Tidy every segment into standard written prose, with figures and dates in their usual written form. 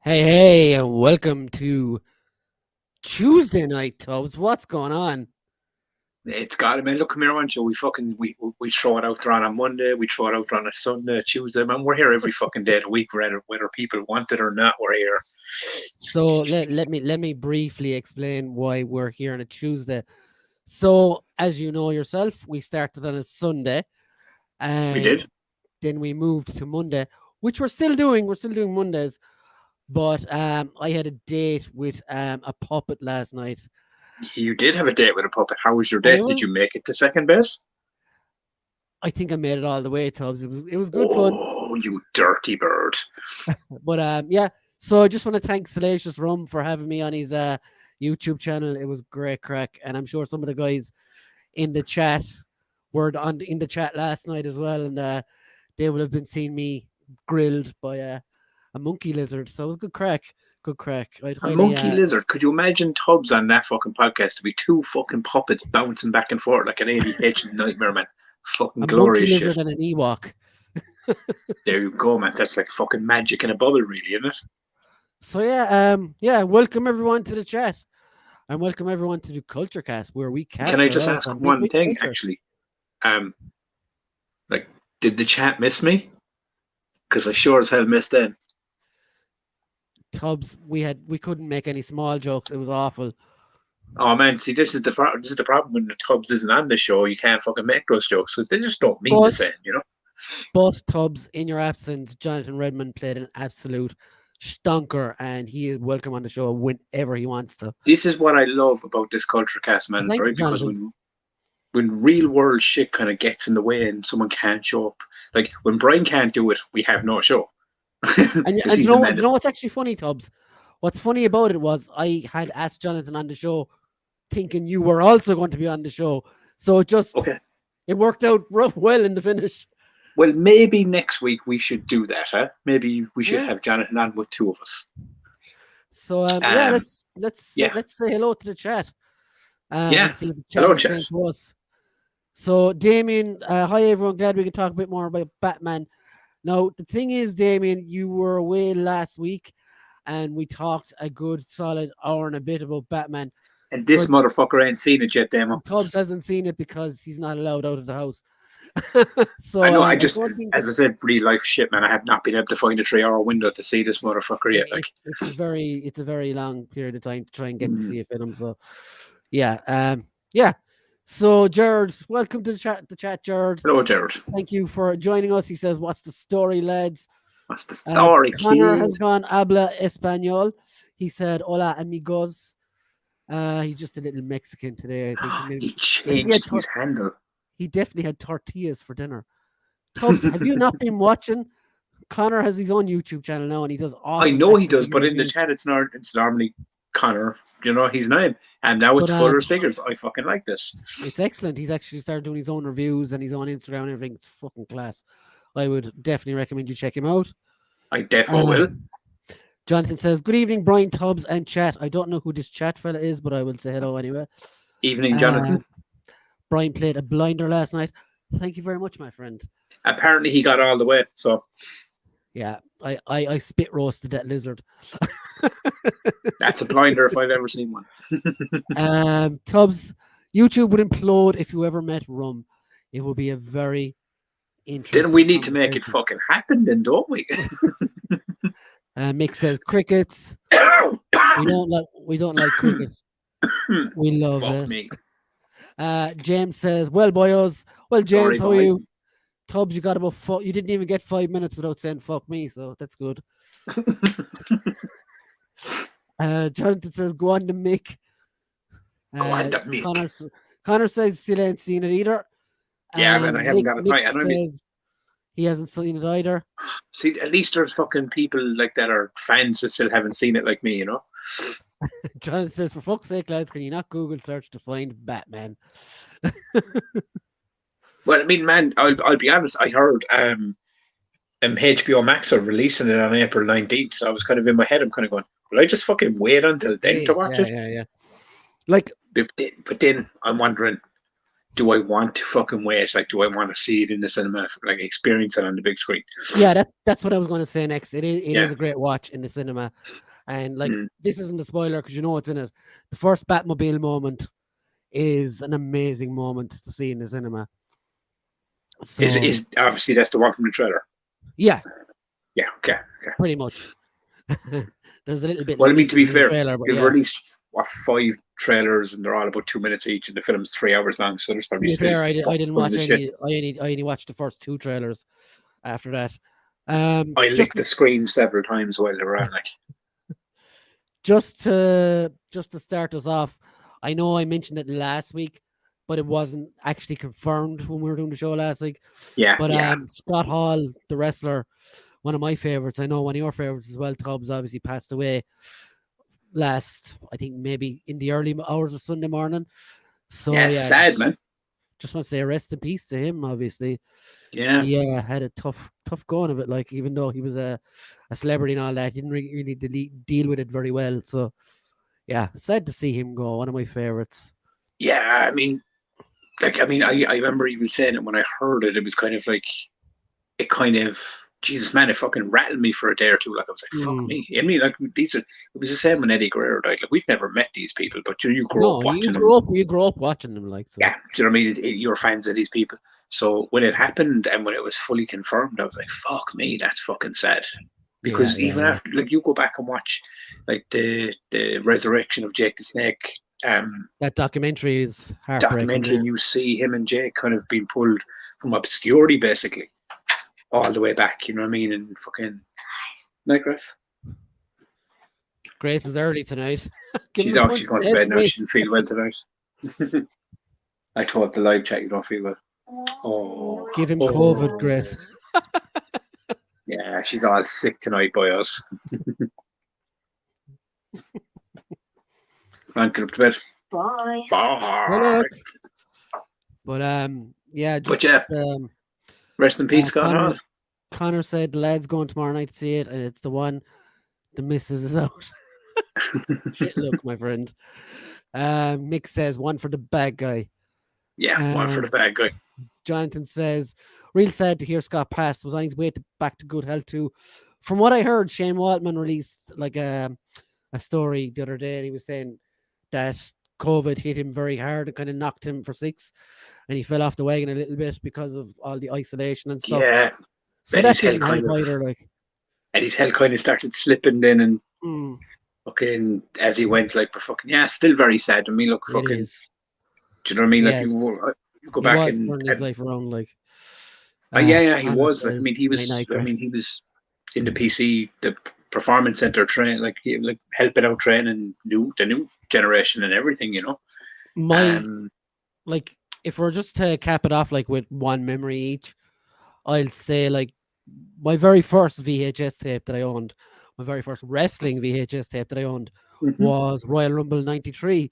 Hey, and welcome to Tuesday night, Tubbs. What's going on? It's got. I mean, look, come here, on, Joe. We throw it out there on a Monday. We throw it out there on a Sunday, Tuesday. Man, we're here every fucking day of the week, whether people want it or not. We're here. So let me briefly explain why we're here on a Tuesday. So, as you know yourself, we started on a Sunday, We and did. then we moved to Monday, which we're still doing. We're still doing Mondays, but I had a date with a puppet last night, You did have a date with a puppet. How was your and it date? Did was. you make it to second base? I think I made it all the way, Tubbs. It was good fun. Oh, you dirty bird! But yeah, so I just want to thank Salacious Rum for having me on his YouTube channel. It was great crack, and I'm sure some of the guys in the chat were in the chat last night as well, and they would have been seeing me grilled by a monkey lizard. So it was good crack, good crack. I'd A highly monkey lizard. Could you imagine Tubbs on that fucking podcast to be two fucking puppets bouncing back and forth like an ADH nightmare, man? Fucking a monkey glorious lizard shit. and an Ewok. There you go, man. That's like fucking magic in a bubble, really, isn't it? So yeah, welcome everyone to the chat, and welcome everyone to the Culture Cast, where we Can cast I our just eyes ask on this one week's thing, culture. actually? Um, Like, did the chat miss me? Because I sure as hell missed them. Tubbs, we couldn't make any small jokes. It was awful. Oh man, see, this is the problem when the Tubbs isn't on the show. You can't fucking make those jokes because they just don't mean the But same, you know. but Tubbs, in your absence, Jonathan Redmond played an absolute stonker, and he is welcome on the show whenever he wants to. This is what I love about this culture cast, man. Thank you, Right? Because Jonathan. when real world shit kind of gets in the way and someone can't show up, like when Brian can't do it, we have no show And, because and he's the you man. know what's actually funny, Tubbs? What's funny about it was I had asked Jonathan on the show, thinking you were also going to be on the show, so Okay. it worked out well in the finish. Well, maybe next week we should do that, huh? Maybe we should Yeah. have Jonathan on with two of us. So yeah, Um, yeah, let's say hello to the chat yeah. and see what the chat Hello, is chat. saying to us. So, Damien, hi everyone. Glad we can talk a bit more about Batman. Now, the thing is, Damien, you were away last week, and we talked a good solid hour and a bit about Batman. And So, this motherfucker ain't seen it yet, Demo. Tubbs hasn't seen it because he's not allowed out of the house. I So, know. I don't think As I said, real life shit, man. I have not been able to find a 3 hour window to see this motherfucker yet. Like, it's a very long period of time to try and get to mm. see a film. So, yeah. So, Jared, welcome to the chat, Jared. Hello, Jared. Thank you for joining us. He says, "What's the story, lads?" What's the story, Connor kid? has gone habla español. He said, "Hola, amigos." He's just a little Mexican today. I think maybe. He I think he had changed his handle. he definitely had tortillas for dinner. Tubbs, have you not been watching? Connor has his own YouTube channel now, and he does I awesome know he Activision does, but in the reviews. chat, it's normally Connor. You know, his name. And now it's But Fuller's Figures. I fucking like this. it's excellent. He's actually started doing his own reviews and his own Instagram and everything. It's fucking class. I would definitely recommend you check him out. I defo Uh, will. Jonathan says, "Good evening, Brian, Tubbs, and chat." I don't know who this chat fella is, but I will say hello anyway. Evening, Uh, Jonathan. Brian played a blinder last night. Thank you very much, my friend. Apparently, he got all the way. So Yeah, I spit roasted that lizard. that's a blinder if I've ever seen one. Tubbs, YouTube would implode if you ever met Rum. It would be a very Then interesting we need to make it conversation. fucking happen, then, don't we? Mick says crickets. We don't like cricket. We love Fuck it. me. James says, "Well, boyos. Well, James, Sorry, how are boy. you? Tubbs, you got about you didn't even get 5 minutes without saying fuck me, so that's good." Jonathan says, "Go on to Mick." Go on, the Mick. Connor says still ain't seen it either. Yeah, man, I haven't got a Mick time. And I mean, says he hasn't seen it either. see, at least there's fucking people like that are fans that still haven't seen it, like me, you know. Jonathan says, "For fuck's sake, lads, can you not Google search to find Batman?" Well, I mean, man, I'll be honest. I heard HBO Max are releasing it on April 19th, so I was kind of in my head. I'm kind of going, will I just fucking wait until Just then to wait. watch it? Yeah. Like, But then I'm wondering, do I want to fucking wait? Like, do I want to see it in the cinema, like experience it on the big screen? Yeah, that's what I was going to say next. It Yeah. is a great watch in the cinema, and like Mm. this isn't a spoiler because you know what's in it. The first Batmobile moment is an amazing moment to see in the cinema. So Is obviously that's the one from the trailer. yeah, Yeah. Okay. pretty much. There's a little bit. Well, I mean, to missing be from the fair, trailer, but they've yeah. released what 5 trailers, and they're all about 2 minutes each, and the film's 3 hours long. So there's To probably be still fair, I didn't watch tons of shit. any. I only watched the first 2 trailers. After that, I just licked the screen several times while they were on. Like, just to start us off, I know I mentioned it last week, but it wasn't actually confirmed when we were doing the show last week. yeah, But yeah, Scott Hall, the wrestler, one of my favorites. I know one of your favorites as well. Tubbs obviously passed away last, I think maybe in the early hours of Sunday morning. So yeah. yeah, Sad, man. just want to say rest in peace to him. Obviously, Yeah, he had a tough going of it. Like even though he was a celebrity and all that, he didn't really deal with it very well. So yeah, sad to see him go. One of my favorites. yeah. I mean, like, I mean, I remember even saying it when I heard it. It was kind of like, it kind of, Jesus, man, it fucking rattled me for a day or two. Like, I was like, fuck me. I mean, like, these are, it was the same when Eddie Guerrero died. Like, we've never met these people, but you grow up No, watching them. you grew up watching them, like so. Yeah, do you know what I mean? You're fans of these people. So when it happened and when it was fully confirmed, I was like, fuck me, that's fucking sad. Because even after, like, you go back and watch, like, the resurrection of Jake the Snake that documentary is heartbreaking. documentary, and you see him and Jake kind of being pulled from obscurity, basically, all the way back, you know what I mean? And fucking, night, Grace. Grace is early tonight. She's going to bed now. She didn't feel well tonight. I told the live chat you don't feel well. Oh, give him COVID, Grace. Yeah, she's all sick tonight by us. Can't get up to bed. Bye. Bye. But yeah, just But yeah, rest in peace, Scott. Connor said the lad's going tomorrow night to see it, and it's the one the missus is out. Shit, look, my friend. Mick says one for the bad guy. Yeah, one for the bad guy. Jonathan says, real sad to hear Scott pass. Was on his way back to good health too. From what I heard, Shane Waltman released like a story the other day, and he was saying that COVID hit him very hard and kind of knocked him for 6, and he fell off the wagon a little bit because of all the isolation and stuff. Yeah. So that didn't help either. Like, and his health kind of started slipping then, and fucking as he went, like, for fucking, yeah, still very sad. I mean, look, fucking, do you know what I mean? Like, you go back and turn his life around, like. Yeah, he was. Like, I mean, he was in the PC, the performance center train, like helping out training the new generation and everything, you know. Like, if we're just to cap it off, like with one memory each, I'll say like my very first VHS tape that I owned, my very first wrestling VHS tape that I owned was Royal Rumble '93,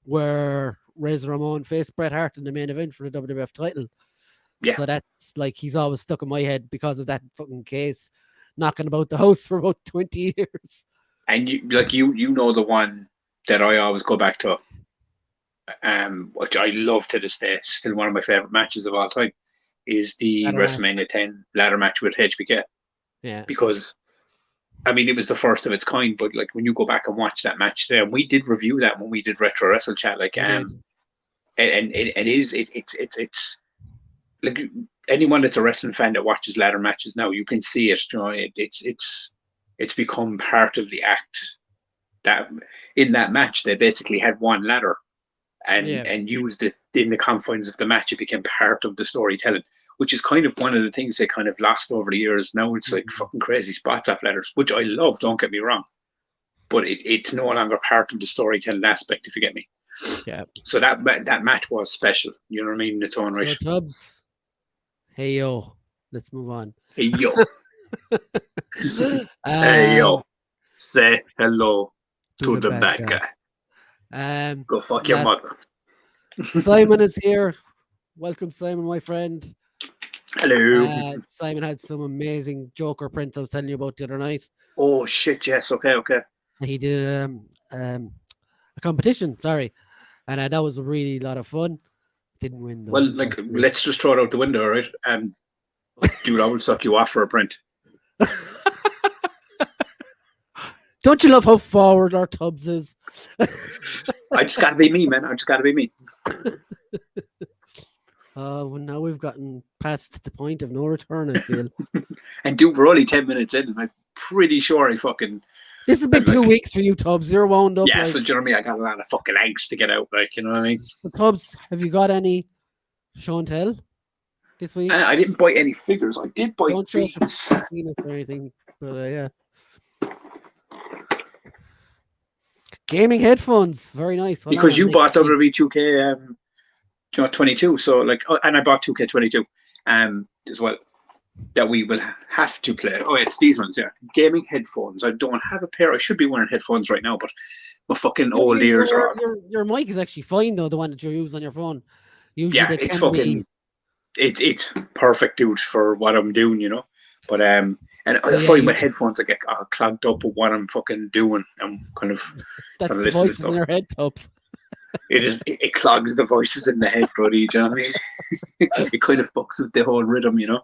where Razor Ramon faced Bret Hart in the main event for the WWF title. Yeah. So that's like, he's always stuck in my head because of that fucking case knocking about the house for about 20 years. And you know the one that I always go back to, which I love to this day, still one of my favorite matches of all time, is the WrestleMania 10 ladder match with HBK. Yeah. Because, I mean, it was the first of its kind, but like when you go back and watch that match there, we did review that when we did Retro Wrestle Chat, like, and it's like, anyone that's a wrestling fan that watches ladder matches now, you can see it. You know, it's become part of the act. That in that match, they basically had one ladder, and used it in the confines of the match. It became part of the storytelling, which is kind of one of the things they kind of lost over the years. Now it's like fucking crazy spots off ladders, which I love. Don't get me wrong, but it's no longer part of the storytelling aspect, if you get me. Yeah. So that match was special. You know what I mean? In its own right. Tubbs. Hey yo, let's move on. Hey yo. Hey yo. Say hello to the bad guy. Go fuck your mother. Simon is here. Welcome, Simon, my friend. Hello. Simon had some amazing Joker prints I was telling you about the other night. Oh shit! Yes. Okay. He did a competition. Sorry, and that was a really lot of fun. Didn't win though. Well, like, unfortunately. let's just throw it out the window, all right? Dude, I will suck you off for a print. Don't you love how forward our Tubbs is? I just gotta be me, man. I just gotta be me. Well, now we've gotten past the point of no return, I feel. And dude, we're only 10 minutes in, and I'm pretty sure I fucking. This has been I'm 2 like- weeks for you, Tubbs. You're wound up. Yeah, like, so do you know what I mean? I got a lot of fucking angst to get out, like, you know what I mean? So, Tubbs, have you got any show and tell this week? I didn't buy any figures. I did buy Don't show us these. your penis or anything, but yeah. Gaming headphones, very nice. Hold Because on, you I'll bought make it WWE 2K 22, so like, and I bought 2K22 as well, that we will have to play. Oh, it's these ones, yeah. Gaming headphones. I don't have a pair. I should be wearing headphones right now, but my fucking old ears are on. Your mic is actually fine though, the one that you use on your phone. Usually Yeah, they it's can be- fucking. It's perfect, dude, for what I'm doing, you know. But and So, I yeah, find you- with headphones I get clogged up with what I'm fucking doing. I'm kind of That's trying to the listen to voices in stuff. your head, Tubbs. It clogs the voices in the head, buddy. Do you know what I mean? It kind of fucks with the whole rhythm, you know.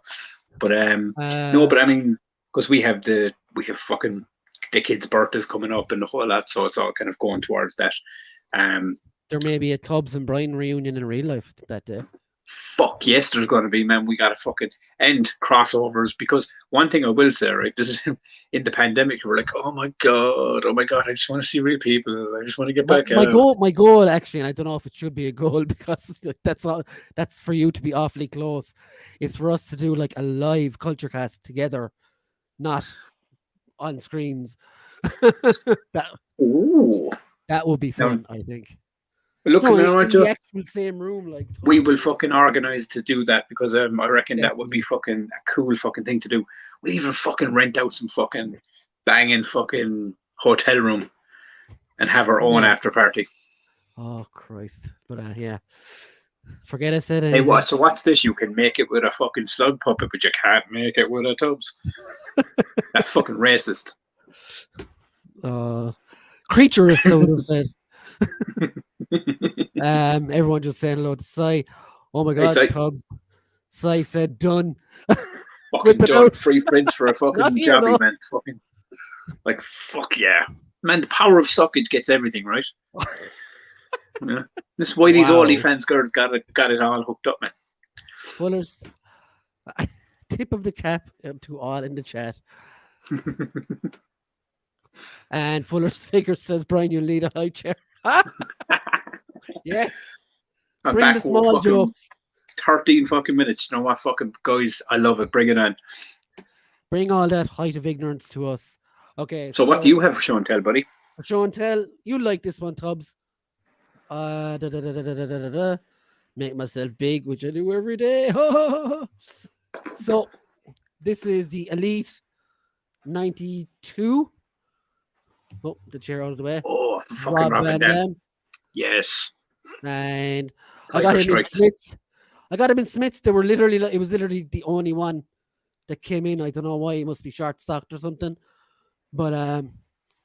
But no, but I mean, because we have fucking the kids' birthdays coming up and the whole lot, so it's all kind of going towards that. There may be a Tubbs and Brian reunion in real life that day. Fuck yes, there's going to be, man. We got to fucking end crossovers, because one thing I will say, right, this is in the pandemic, we're like, oh my god, I just want to see real people. I just want to get back out. My goal actually, and I don't know if it should be a goal because that's for you to be awfully close. It's for us to do like a live culture cast together, not on screens. that Ooh, would be fun, I think. look, No, you know in what, the Joe? actual same room, like We will fucking organise to do that, because I reckon that would be Definitely. fucking a cool fucking thing to do. We'll even fucking rent out some fucking banging fucking hotel room and have our own Yeah. after party. Oh Christ! But yeah, forget I said Hey, anything. what? So what's this? You can make it with a fucking slug puppet, but you can't make it with a Tubbs. That's fucking racist. Creaturist, I would have said. Everyone just saying hello to Sai. Oh my Hey, god, Sai. Tubbs. Sai said done. Fucking Whip it done. out. Free prints for a fucking Not here, jobby, though. man. Fucking like, fuck yeah, man. The power of suckage gets everything right. Yeah. This is why these Wow. OnlyFans girls got it all hooked up, man. Fullers. Tip of the cap to all in the chat. And Fuller's sticker says, Brian, you lead a high chair. Yes. I'm Bring the back with small fucking jokes. 13 fucking minutes. You know what, fucking guys? I love it. Bring it on. Bring all that height of ignorance to us. Okay. So what do you have for show and tell, buddy? For show and tell, you like this one, Tubbs. Make myself big, which I do every day. So this is the Elite 92. Oh, the chair out of the way. Oh, fucking Rob Robin Van Dam. Dam. Yes. And I Tiger got him Stripes. in Smiths. They were literally, it was literally the only one that came in. I don't know why. It must be short stocked or something. But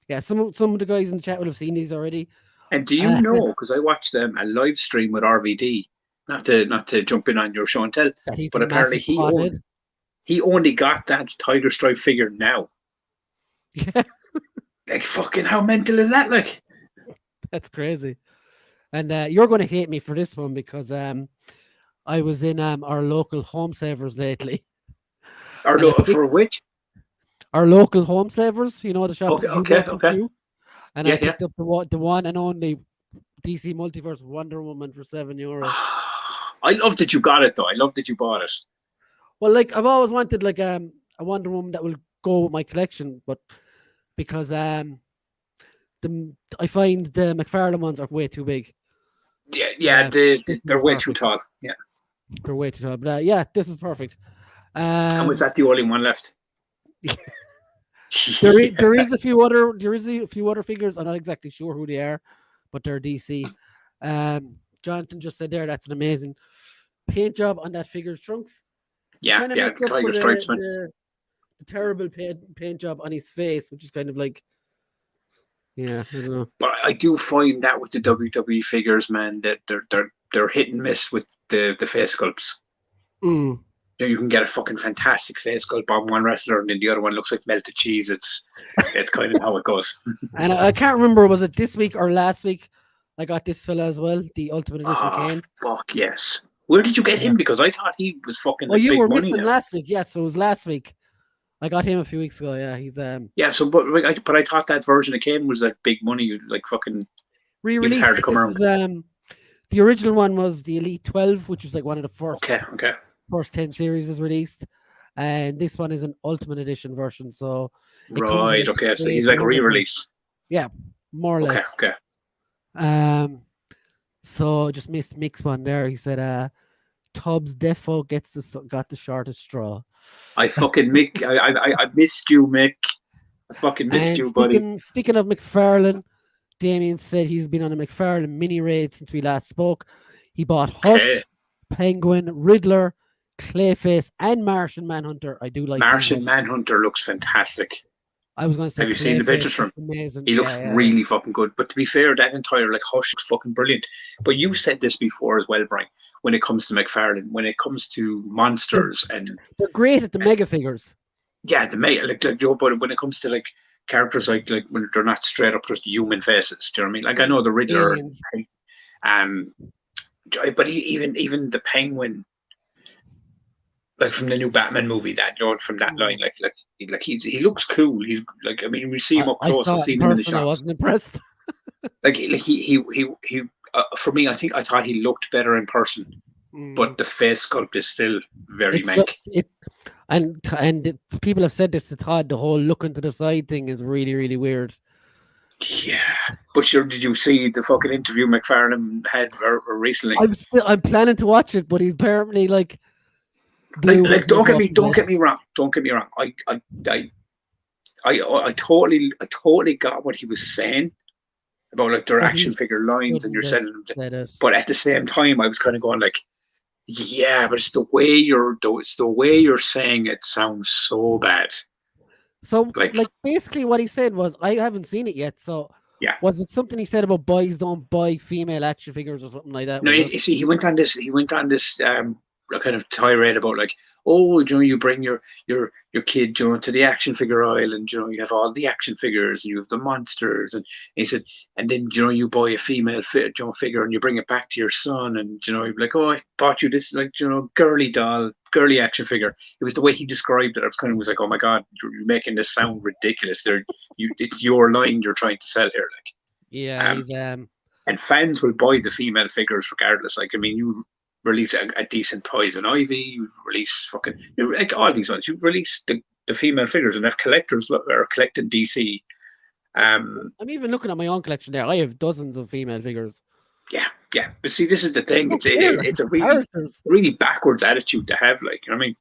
yeah, some of the guys in the chat will have seen these already. And do you know? Because I watched a live stream with RVD. Not to jump in on your show and tell, That he's but a apparently massive he only got that Tiger Stripe figure now. Yeah, Like, fucking, how mental is that? Like, that's crazy. And you're going to hate me for this one because I was in our local Home Savers lately. or And I think- for which? Our local Home Savers, you know, the shop. Okay, that you okay, go okay. to. And Yeah, I picked up the one and only DC Multiverse Wonder Woman for €7. I love that you got it, though. I love that you bought it. Well, like I've always wanted like a Wonder Woman that will go with my collection, but because I find the McFarlane ones are way too big. Yeah, this they're is way perfect. too tall. Yeah. They're way too tall. But yeah, this is perfect. And was that the only one left? There is a few other figures. I'm not exactly sure who they are, but they're DC. Jonathan just said there that's an amazing paint job on that figure's trunks. Yeah, Kinda yeah, makes up Tiger for Stripes, man. the terrible paint job on his face, which is kind of like, yeah, I don't know. But I do find that with the WWE figures, man, that they're hit and miss with the face sculpts. Mm. You can get a fucking fantastic face sculpt on one wrestler, and then the other one looks like melted cheese. It's kind of how it goes. And I can't remember, was it this week or last week? I got this fella as well, the Ultimate Edition Kane. Fuck yes. Where did you get him? Because I thought he was fucking Well, you big were money missing now. last week. Yes, it was last week. I got him a few weeks ago. Yeah, he's Yeah, so but I thought that version of Kane was like big money, like fucking. re-released. It was hard to come around. The original one was the Elite 12, which was like one of the first 10 series is released, and this one is an Ultimate Edition version. So right, okay, so he's like a re-release. Yeah, more or less. Okay. So just missed Mick's one there. He said, Tubbs defo got the shortest straw. I fucking Mick. I missed you, Mick. I fucking missed you, buddy. Speaking of McFarlane, Damien said he's been on a McFarlane mini raid since we last spoke. He bought Hush, Penguin, Riddler, Clayface, and Martian Manhunter. I do like Martian Manhunter looks fantastic. I was going to say, have you seen the pictures from him? Amazing. He looks really fucking good. But to be fair, that entire like Hush looks fucking brilliant. But you said this before as well, Brian. When it comes to McFarlane, when it comes to monsters, and they're great at the mega figures. Yeah, but when it comes to like characters like when they're not straight up just human faces, do you know what I mean? Like I know the Riddler, but even the Penguin, like from the new Batman movie, that from that line, like he looks cool. He's like, I mean, we see him up close. I've seen him in the shots. I wasn't impressed. like he for me, I thought he looked better in person, but the face sculpt is still very manky. And people have said this to Todd. The whole look into the side thing is really, really weird. Yeah, but sure, did you see the fucking interview McFarlane had recently? I'm planning to watch it, but he's apparently like don't get me wrong. I totally got what he was saying about like their action figure lines and you're sending them. But at the same time, I was kind of going like, yeah, but it's the way you're saying it sounds so bad. So like basically what he said was, I haven't seen it yet. So yeah, was it something he said about boys don't buy female action figures or something like that? No, you see, he went on this a kind of tirade about like, oh, you bring your kid, to the action figure aisle, and you have all the action figures, and you have the monsters, and he said, and then you buy a female figure, and you bring it back to your son, and you're like, oh, I bought you this girly action figure. It was the way he described it. I was like, oh my god, you're making this sound ridiculous. It's your line you're trying to sell here, like. Yeah, and fans will buy the female figures regardless. Like, I mean, you release a decent Poison Ivy, you release like all these ones, you release the female figures, and if collectors are collecting DC. I'm even looking at my own collection there. I have dozens of female figures. Yeah. But see, this is the thing. It's a really backwards attitude to have. Like, you know what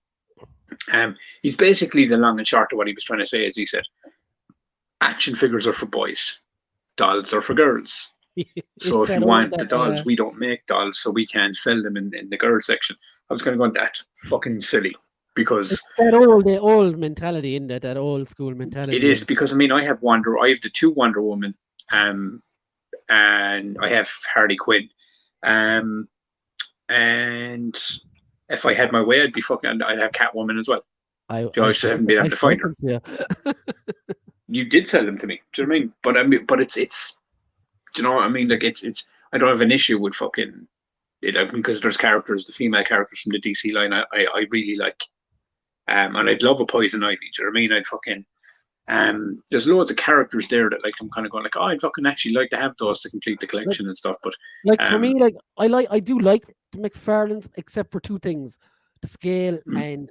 I mean? He's basically the long and short of what he was trying to say. As he said, action figures are for boys, dolls are for girls. So if you want the dolls, we don't make dolls, so we can't sell them in the girls section. I was kind of going, that's fucking silly, because it's that old mentality in that old school mentality. It is, because I mean, I have the two Wonder Woman, and I have Harley Quinn, and if I had my way, I'd have Catwoman as well. I just haven't been able to find her. You did sell them to me. Do you know what I mean? But it's. Do you know what I mean? Like it's. I don't have an issue with fucking it, because there's characters, the female characters from the DC line, I really like, and I'd love a Poison Ivy. Do you know what I mean? I'd fucking there's loads of characters there that like I'm kind of going like, oh, I'd fucking actually like to have those to complete the collection and stuff. But like for me, like I do like the McFarlanes, except for two things: the scale and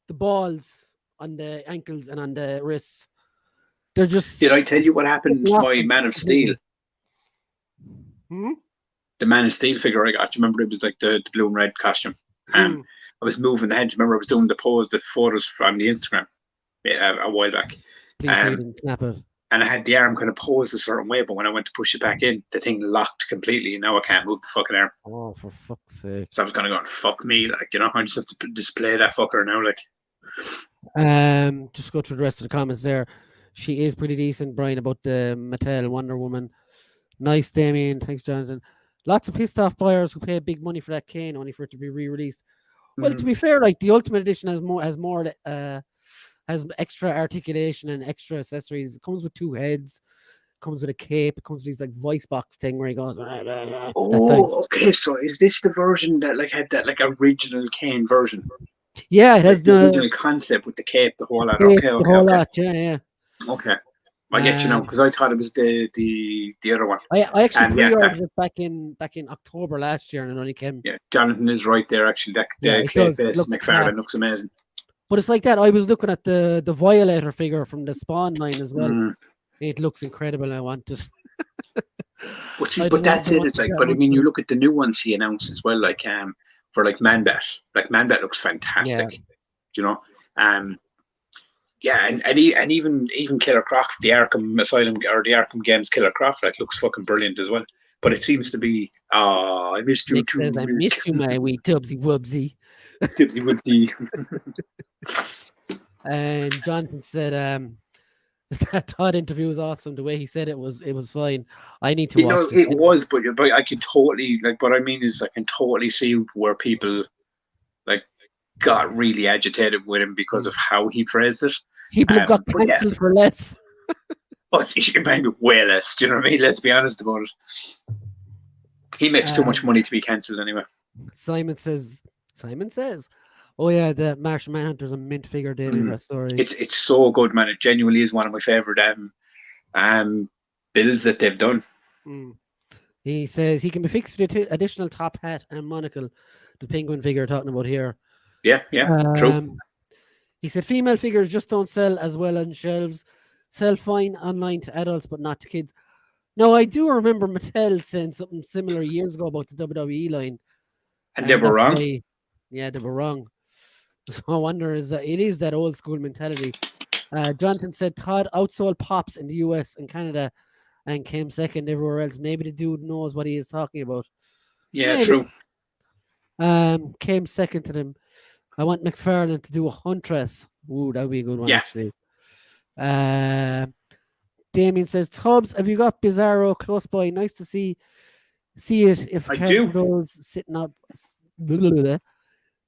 the balls on the ankles and on the wrists. They're just. Did I tell you what happened to my Man of Steel? The Man of Steel figure I got. Do you remember it was like the blue and red costume? I was moving the head. Do you remember I was doing the photos on the Instagram a while back. And I had the arm kind of posed a certain way, but when I went to push it back in, the thing locked completely, and now I can't move the fucking arm. Oh, for fuck's sake! So I was kind of going, "Fuck me!" Like, I just have to display that fucker now. Like, just go through the rest of the comments there. She is pretty decent, Brian, about the Mattel Wonder Woman. Nice, Damien. Thanks, Jonathan. lots of pissed off buyers who paid big money for that cane only for it to be re-released. Well, to Mm. be fair, like the Ultimate Edition has extra articulation and extra accessories. It comes with 2 heads, comes with a cape, it comes with these like voice box thing where he goes that type. Oh, okay. So is this the version that like had that like original Kane version, Yeah, it has like the original concept with the cape, the whole lot? cape, Okay, the okay, whole okay, lot. Yeah. okay. I get you now because I thought it was the other one. I actually And yeah, pre-ordered it back in October last year, and it only came. yeah, Jonathan is right there. Actually, that Yeah, the it does. It Clayface looks McFarlane class. looks amazing. But it's like that. I was looking at the Violator figure from the Spawn line as well. Mm. It looks incredible. I want it. But see, I but don't want that's it. want It's like, that but I much mean, you money. look at the new ones he announced as well, like for like Manbat. Like Manbat looks Yeah, fantastic. You know, yeah, and even Killer Croc, the Arkham Asylum or the Arkham Games Killer Croc, like looks fucking brilliant as well. But it seems to be, oh, I missed you Nick too, says, "I Mick. missed you, my wee tubsy wubsy." Tipsy with the. And Jonathan said, "That Todd interview was awesome. The way he said it was fine. I need to You watch know, this." it was, but I can totally like. What I mean is, I can totally see where people like got really agitated with him because of how he phrased it. People have got But yeah, cancelled for less. but maybe way less. Do you know what I mean? Let's be honest about it. He makes too much money to be cancelled anyway. Simon says, "Oh yeah, the Martian Manhunter's a mint figure, David. Mm. That story. It's so good, man. It genuinely is one of my favorite builds that they've done. Mm. He says he can be fixed with additional top hat and monocle. The penguin figure talking about here. Yeah, true. He said female figures just don't sell as well on shelves. Sell fine online to adults, but not to kids. No, I do remember Mattel saying something similar years ago about the WWE line. And they were wrong. Yeah, they were wrong. So I wonder is that it is that old school mentality. Jonathan said Todd outsold Pops in the US and Canada and came second everywhere else. Maybe the dude knows what he is talking about. Yeah, Maybe. true. Came second to them. I want McFarlane to do a Huntress. Ooh, that would be a good one, actually. Damien says, Tubbs, have you got Bizarro close by? Nice to see it. If I do. Those sitting up,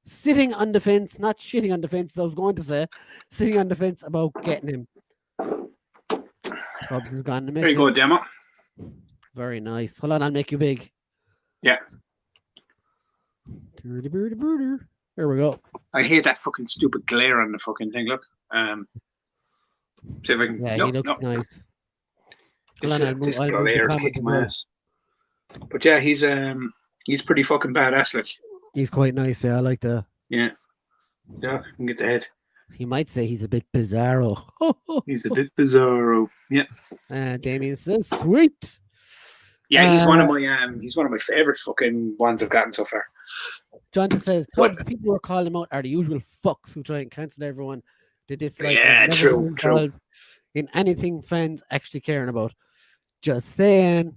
sitting on the fence, not shitting on the fence. I was going to say, sitting on the fence about getting him. Tubbs has gone to mission. There you go, Demo. Very nice. Hold on, I'll make you big. Yeah. Here we go. I hate that fucking stupid glare on the fucking thing. Look. See if I can. Yeah, no, he looks nice. This glare is kicking my ass. But yeah, he's pretty fucking badass. Like he's quite nice. Yeah, I like that. Yeah, I can get the head. He might say he's a bit bizarro. He's a bit bizarro. Yeah. Damien says, "Sweet." Yeah, he's one of my favorite fucking ones I've gotten so far. Jonathan says, Tubbs, the people who are calling him out are the usual fucks who try and cancel everyone. They dislike. Yeah, true. In anything fans actually caring about. Just saying.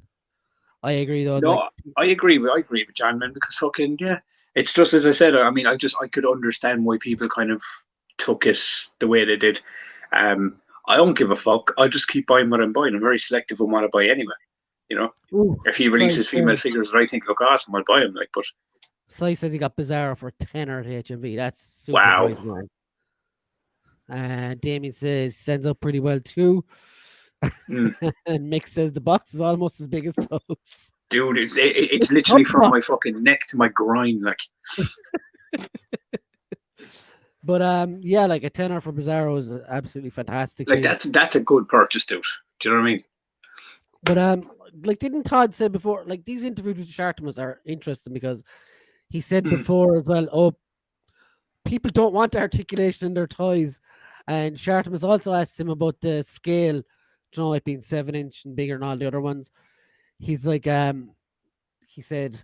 I agree though. No, I agree with John, man, because fucking yeah, it's just as I said. I mean, I could understand why people kind of took it the way they did. I don't give a fuck. I'll just keep buying what I'm buying. I'm very selective on what I buy anyway. You know, if he releases female figures that I think look awesome, I'll buy them. Like, but Sai says he got Bizarro for $10 at HMV. That's super wow. Damien says sends up pretty well too. And Mick says the box is almost as big as Tubbs. Dude, it's literally from my fucking neck to my groin, like. But yeah, like a $10 for Bizarro is absolutely fantastic. Like that's a good purchase, dude. Do you know what I mean? But like didn't Todd say before, like these interviews with Shartimus are interesting because he said before as well, oh, people don't want articulation in their toys. And Shartimus also asked him about the scale, you know, it being 7-inch and bigger than all the other ones. He's like, he said,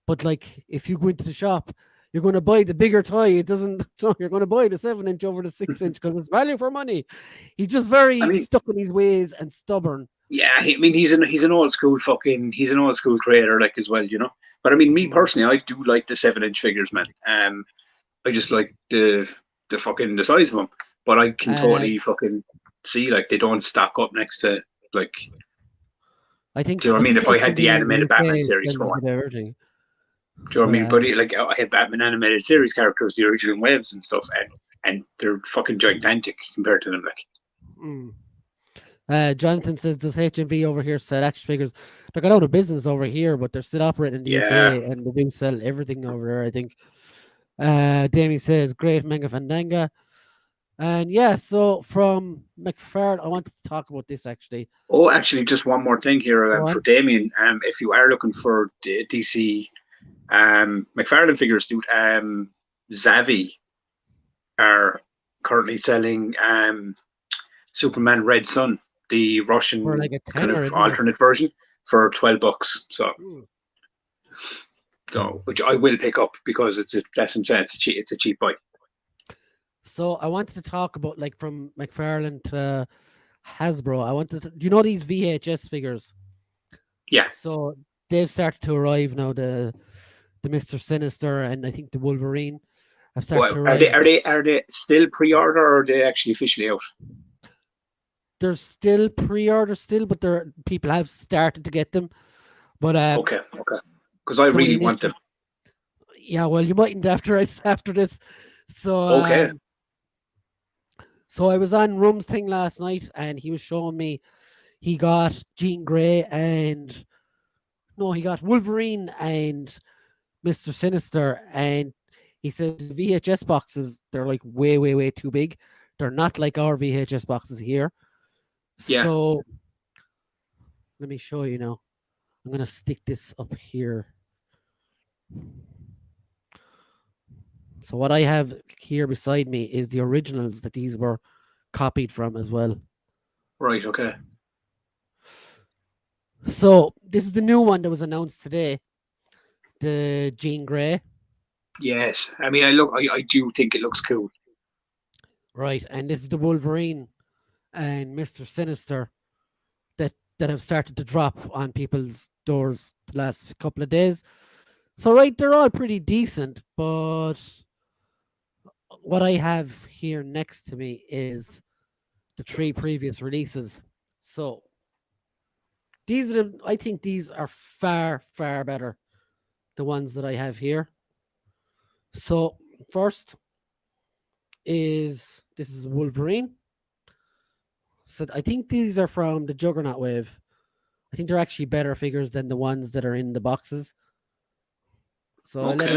but like if you go into the shop, you're going to buy the bigger toy. It doesn't, you're going to buy the 7-inch over the 6-inch because it's value for money. He's just very stuck in his ways and stubborn. Yeah, I mean he's an old school creator like as well, you know. But I mean, me personally, I do like the 7-inch figures, man. I just like the fucking the size of them. But I can totally fucking see like they don't stack up next to like I Do you know think what I I mean? think If I had HMV the in the animated Batman UK series sends for a one. bit of everything. Do you know what But I mean? But like I had Batman animated series characters, the original waves and stuff, and they're fucking gigantic compared to them. Like, mm. Jonathan says, "Does HMV over here sell action figures? They're going out of business over here, but they're still operating in the yeah. UK, and they do sell everything over there. I think." Damien says, "Great manga fandanga." And yeah, so from McFarlane, I wanted to talk about this actually. Oh, actually, just one more thing here Go for on. Damien. If you are looking for DC McFarlane figures, dude, Zavi are currently selling Superman Red Sun, the For Russian like a kind of tenner, isn't it? alternate version, for $12. Mm. So which I will pick up because it's a it's a cheap buy. So I wanted to talk about like from McFarlane to Hasbro. I wanted to, do you know these VHS figures? Yeah. So they've started to arrive now. The Mr. Sinister and I think the Wolverine have started Well, to arrive. are they still pre-order or are they actually officially out? There's still pre-order still, but there people have started to get them. But Okay, okay. Because I some of the really want initial, them. yeah, well, you mightn't after after this. So Okay. so I was on Rum's thing last night, and he was showing me he got Jean Grey and no, he got Wolverine and Mr. Sinister, and he said the VHS boxes they're like way, way, way too big. They're not like our VHS boxes here. Yeah. So let me show you now. I'm gonna stick this up here. So what I have here beside me is the originals that these were copied from as well. Right. Okay. So this is the new one that was announced today, the Jean Grey, Yes. I mean, I do think it looks cool. right? And this is the Wolverine and Mr. Sinister that have started to drop on people's doors the last couple of days. So right, they're all pretty decent, but what I have here next to me is the three previous releases. So these are I think these are far, far better. The ones that I have here. So first is this is Wolverine. So I think these are from the Juggernaut wave. I think they're actually better figures than the ones that are in the boxes. So I Okay.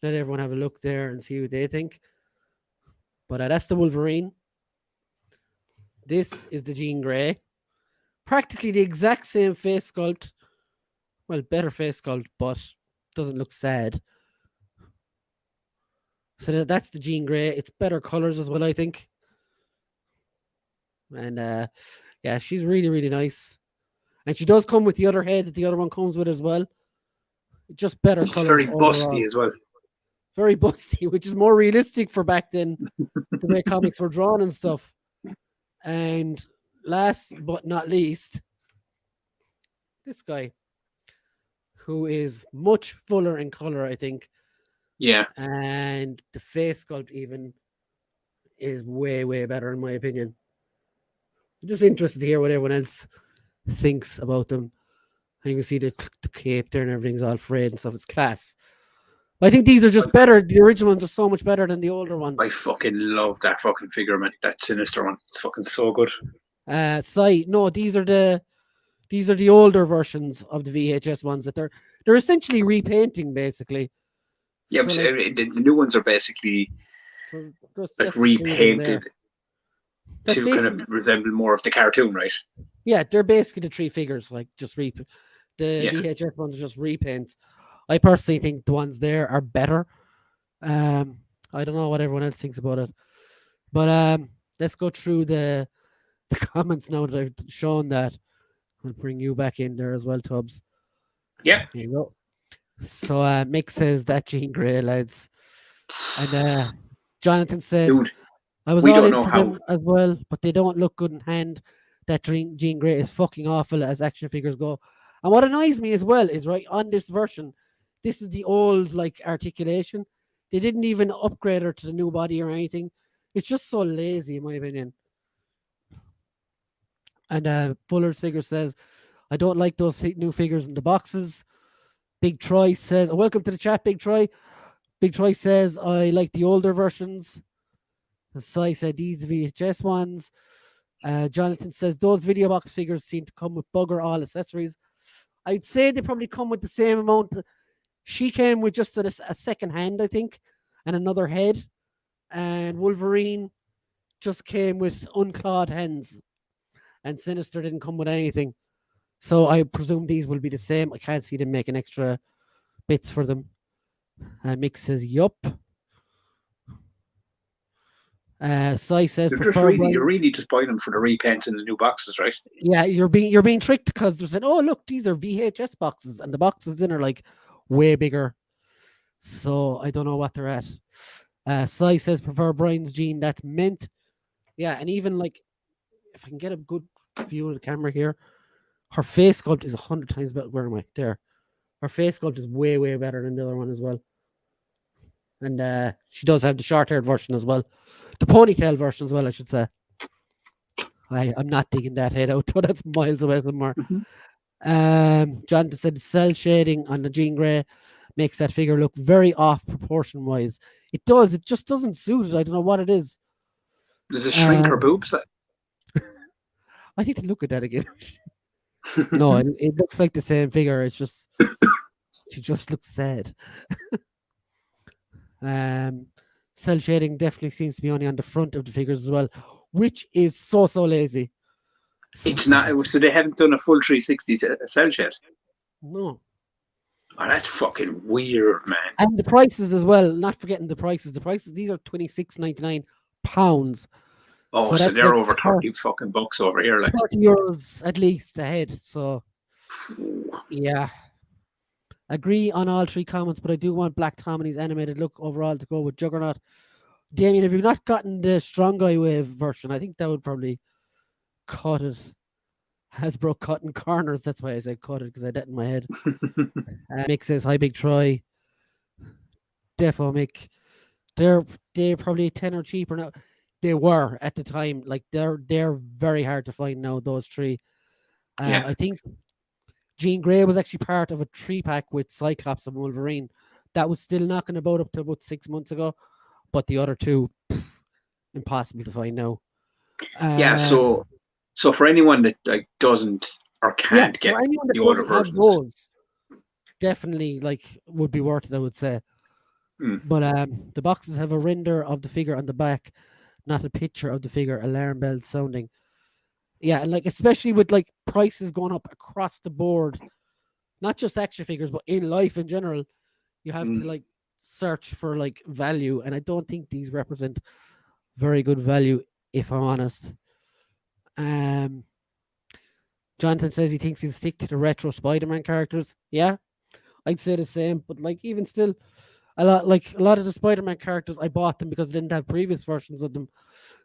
let everyone have a look there and see what they think. But that's the Wolverine. This is the Jean Grey. Practically the exact same face sculpt. Well, better face sculpt, but doesn't look sad. So that's the Jean Grey. It's better colors as well, I think. And yeah, she's really, really nice. And she does come with the other head that the other one comes with as well. Just better It's colors very overall. busty as well. Very busty, which is more realistic for back then, the way comics were drawn and stuff. And last but not least, this guy, who is much fuller in color, I think. Yeah. And the face sculpt even is way, way better in my opinion. I'm just interested to hear what everyone else thinks about them. And you can see the cape there and everything's all frayed and stuff. It's class. But I think these are just better. The original ones are so much better than the older ones. I fucking love that fucking figure, man. That Sinister one. It's fucking so good. No, these are the older versions of the VHS ones that they're essentially repainting basically. Yeah, So but like, the new ones are basically so like that's the three of them there. repainted That's to kind basically of resemble more of the cartoon, right? yeah, they're basically the three figures, like just the Yeah. VHS ones are just repaints. I personally think the ones there are better. I don't know what everyone else thinks about it, but let's go through the comments now that I've shown that. I'll bring you back in there as well, Tubbs. Yeah. Here you go. So Mick says that Jean Grey lads, and Jonathan said Dude, I was we all don't in know for how. them as well, but they don't look good in hand. That Jean Grey is fucking awful as action figures go. And what annoys me as well is right on this version, this is the old like articulation. They didn't even upgrade her to the new body or anything. It's just so lazy, in my opinion. And Fuller's figure says, I don't like those new figures in the boxes. Big Troy says, welcome to the chat, Big Troy. Big Troy says, I like the older versions. Sai said, these VHS ones. Jonathan says, those video box figures seem to come with bugger all accessories. I'd say they probably come with the same amount. She came with just a second hand, I think, and another head. And Wolverine just came with unclawed hands. And Sinister didn't come with anything. So I presume these will be the same. I can't see them making extra bits for them. Mick says, yup. Sai says, you're really just buying them for the repaints in the new boxes, right? Yeah, you're being tricked because they're saying, oh look, these are VHS boxes, and the boxes in are like way bigger. So I don't know what they're at. Sai says prefer Brian's Jean. That's mint. Yeah, and even like if I can get a good view of the camera here, her face sculpt is 100 times better. Where am I? There. Her face sculpt is way, way better than the other one as well. And she does have the short-haired version as well. The ponytail version as well, I should say. I'm not digging that head out, so that's miles away somewhere. Jonathan said the cell shading on the Jean Grey makes that figure look very off proportion-wise. It does. It just doesn't suit it. I don't know what it is. Does it shrink her boobs? I need to look at that again. No, it looks like the same figure. It's just she just looks sad. Cell shading definitely seems to be only on the front of the figures as well, which is so lazy. It's not. So they haven't done a full 360 cell shade. No. Oh, that's fucking weird, man. And the prices as well. Not forgetting the prices. The prices. These are £26.99. Oh, so they're like over 30 fucking bucks over here, like €30 at least a head. So, yeah. Agree on all three comments, but I do want Black Tom and his animated look overall to go with Juggernaut. Damien, have you not gotten the Strong Guy Wave version? I think that would probably cut it. Hasbro cutting corners. That's why I said cut it, because I had that in my head. Mick says, hi, Big Troy. Defo, Mick. They're probably 10 or cheaper now. They were at the time. Like, they're very hard to find now, those three. Yeah. I think Jean Grey was actually part of a 3-pack with Cyclops and Wolverine. That was still knocking about up to about 6 months ago. But the other two, impossible to find now. Yeah, so for anyone that like doesn't or can't get the older versions, those, definitely like would be worth it, I would say. But the boxes have a render of the figure on the back, not a picture of the figure. Alarm bell sounding. Yeah, and like especially with like prices going up across the board, not just action figures, but in life in general, you have to like search for like value, and I don't think these represent very good value, if I'm honest. Jonathan says he thinks he'll stick to the retro Spider-Man characters. Yeah, I'd say the same, but like even still, a lot of the Spider-Man characters, I bought them because I didn't have previous versions of them.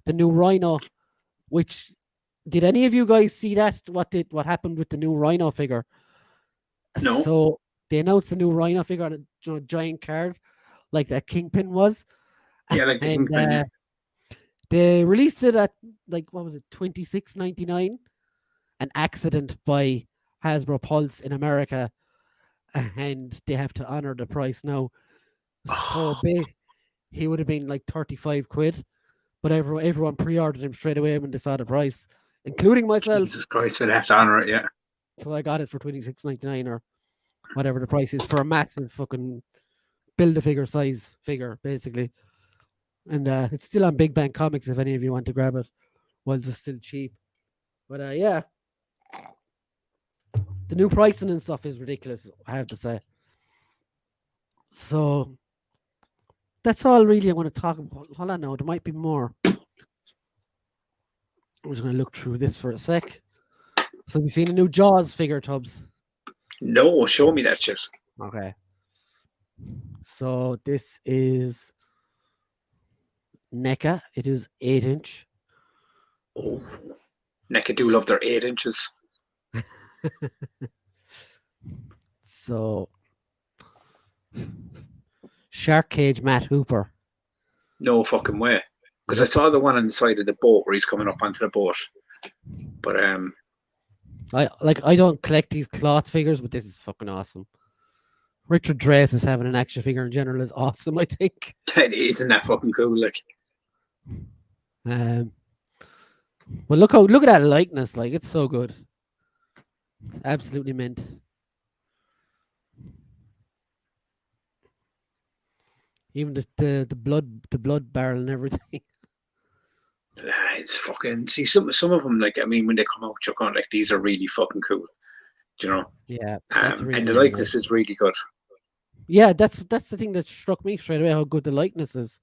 The new Rhino, which did any of you guys see that? What happened with the new Rhino figure? No. So they announced the new Rhino figure on a giant card, like that Kingpin was. Yeah, like the Kingpin. Yeah. They released it at like what was it, $26.99? An accident by Hasbro Pulse in America, and they have to honor the price now. So big, he would have been like 35 quid, but everyone pre-ordered him straight away when they saw the price, including myself. Jesus Christ, they'd have to honor it, yeah. So I got it for $26.99 or whatever the price is for a massive fucking build-a-figure size figure, basically. And it's still on Big Bang Comics if any of you want to grab it while it's still cheap. But yeah, the new pricing and stuff is ridiculous, I have to say. So that's all really I want to talk about. Hold on now, there might be more. I'm just going to look through this for a sec. So we've seen a new Jaws figure, Tubbs. No, show me that shit. Okay. So this is NECA. It is 8-inch. Oh, NECA do love their 8 inches. So Shark Cage Matt Hooper. No fucking way. Because I saw the one on the side of the boat where he's coming up onto the boat. But I don't collect these cloth figures, but this is fucking awesome. Richard Dreyfuss having an action figure in general is awesome, I think. Isn't that fucking cool? Like, Um, but look at that likeness, like it's so good. It's absolutely mint. Even the blood barrel and everything. it's fucking. See, some of them, like, I mean, when they come out, you're going like, these are really fucking cool. Do you know? Yeah, that's And the really likeness nice. is really good. Yeah, that's the thing that struck me straight away, how good the likeness is.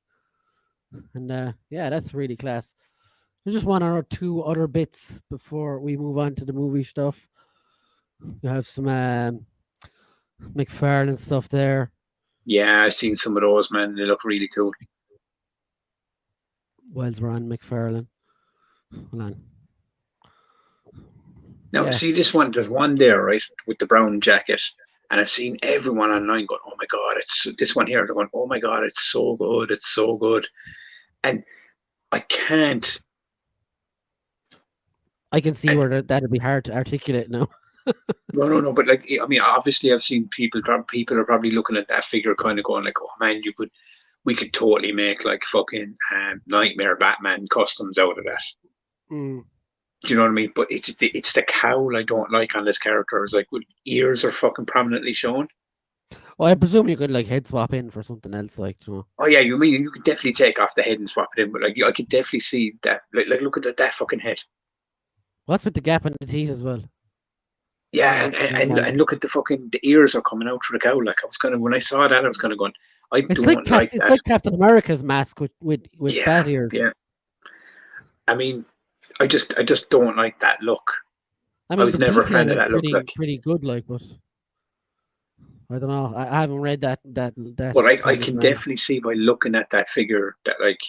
And yeah, that's really class. There's just one or two other bits before we move on to the movie stuff. You have some McFarlane stuff there. Yeah, I've seen some of those, man. They look really cool. Whilst we're on McFarlane. Hold on. Now, Yeah. see this one. There's one there, right, with the brown jacket, and I've seen everyone online going, "Oh my god, it's this one here." They're going, "Oh my god, it's so good, it's so good," and I can't. I can see And where that'd be hard to articulate now. no. But like, I mean, obviously, I've seen people. People are probably looking at that figure, kind of going like, "Oh man, we could totally make like fucking Nightmare Batman customs out of that." Mm. Do you know what I mean? But it's the cowl I don't like on this character. It's like, with ears are fucking prominently shown. Well, I presume you could like head swap in for something else, like, you know. Oh yeah, you mean you could definitely take off the head and swap it in, but like, I could definitely see that. Like look at that fucking head. What's with the gap in the teeth as well? Yeah, Yeah, never mind. and look at the ears are coming out through the cowl. Like, I was kind of, when I saw that, I was kind of going, I don't like It's that. like Captain America's mask with Yeah, bat ears. yeah. I mean, I just don't like that look. I I mean, was the never a detail fan of is that look. Like, pretty good, like, but I don't know. I haven't read that but I comic can or anything. definitely see by looking at that figure that like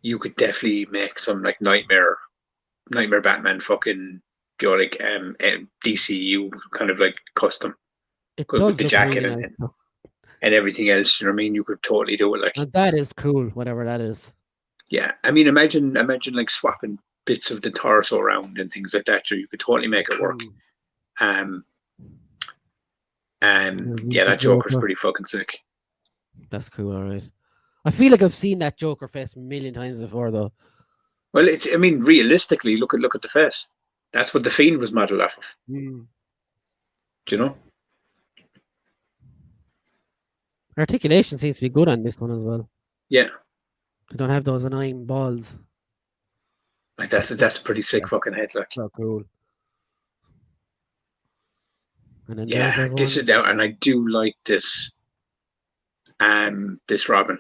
you could definitely make some like Nightmare Batman fucking, you know, like DCU kind of like custom It with does the look jacket really nice, though. and everything else. You know what I mean? You could totally do it. Like, And that is cool, whatever that is. yeah, I mean, imagine like swapping bits of the torso around and things like that. So you could totally make it work. Mm. Um, The yeah, the that Joker's Joker. pretty fucking sick. That's cool, all right. I feel like I've seen that Joker face a million times before, though. Well, it's, I mean, realistically, look at the face. That's what the Fiend was modeled off of. Mm. Do you know? Articulation seems to be good on this one as well. Yeah, They don't have those annoying balls. like that's a pretty sick fucking head. Like, So cool. And then there's yeah, this everyone. is out, and I do like this Robin.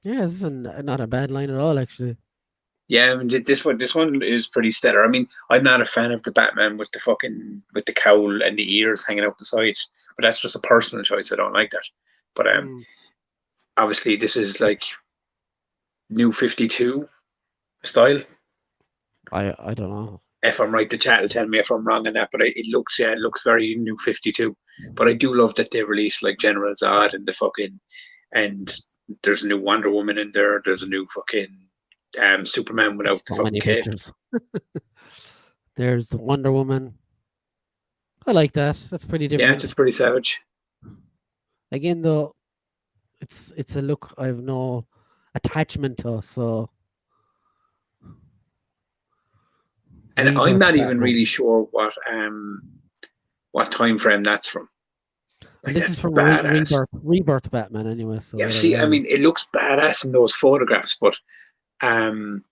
Yeah, this is not a bad line at all, actually. Yeah, I mean, this one is pretty stellar. I mean, I'm not a fan of the Batman with the cowl and the ears hanging out the side, but that's just a personal choice. I don't like that. But Mm. obviously this is like New 52 style. I don't know. If I'm right, the chat will tell me if I'm wrong on that. But it looks very New 52. But I do love that they released like General Zod and there's a new Wonder Woman in there. There's a new fucking Superman without the So fucking many cape. pictures. There's the Wonder Woman. I like that. That's pretty Yeah, different. it's pretty savage. Again, though, it's a look I've no attachment to. So And I'm rebirth not even Batman, really sure what time frame that's from. and Like, this is that's from badass. rebirth Batman anyway. So Yeah, whatever see, I that is. mean, it looks badass in those photographs, but um,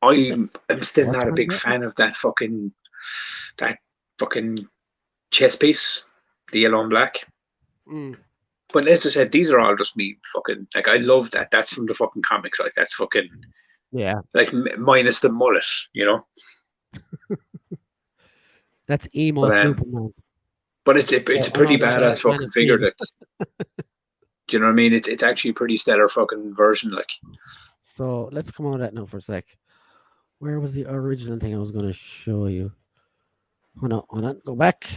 I'm still What not a time big Batman? fan of that fucking chess piece, the yellow and black. Mm. But as I said, these are all just me fucking, like, I love that. That's from the fucking comics. Like, that's fucking, Yeah, like, minus the mullet, you know. that's emo But Superman. it's a Oh no, pretty that's badass Man fucking of figure. Steel. That, do you know what I mean? It's actually a pretty stellar fucking version. Like, So let's come on to that now for a sec. Where was the original thing I was going to show you? Hold on, go back.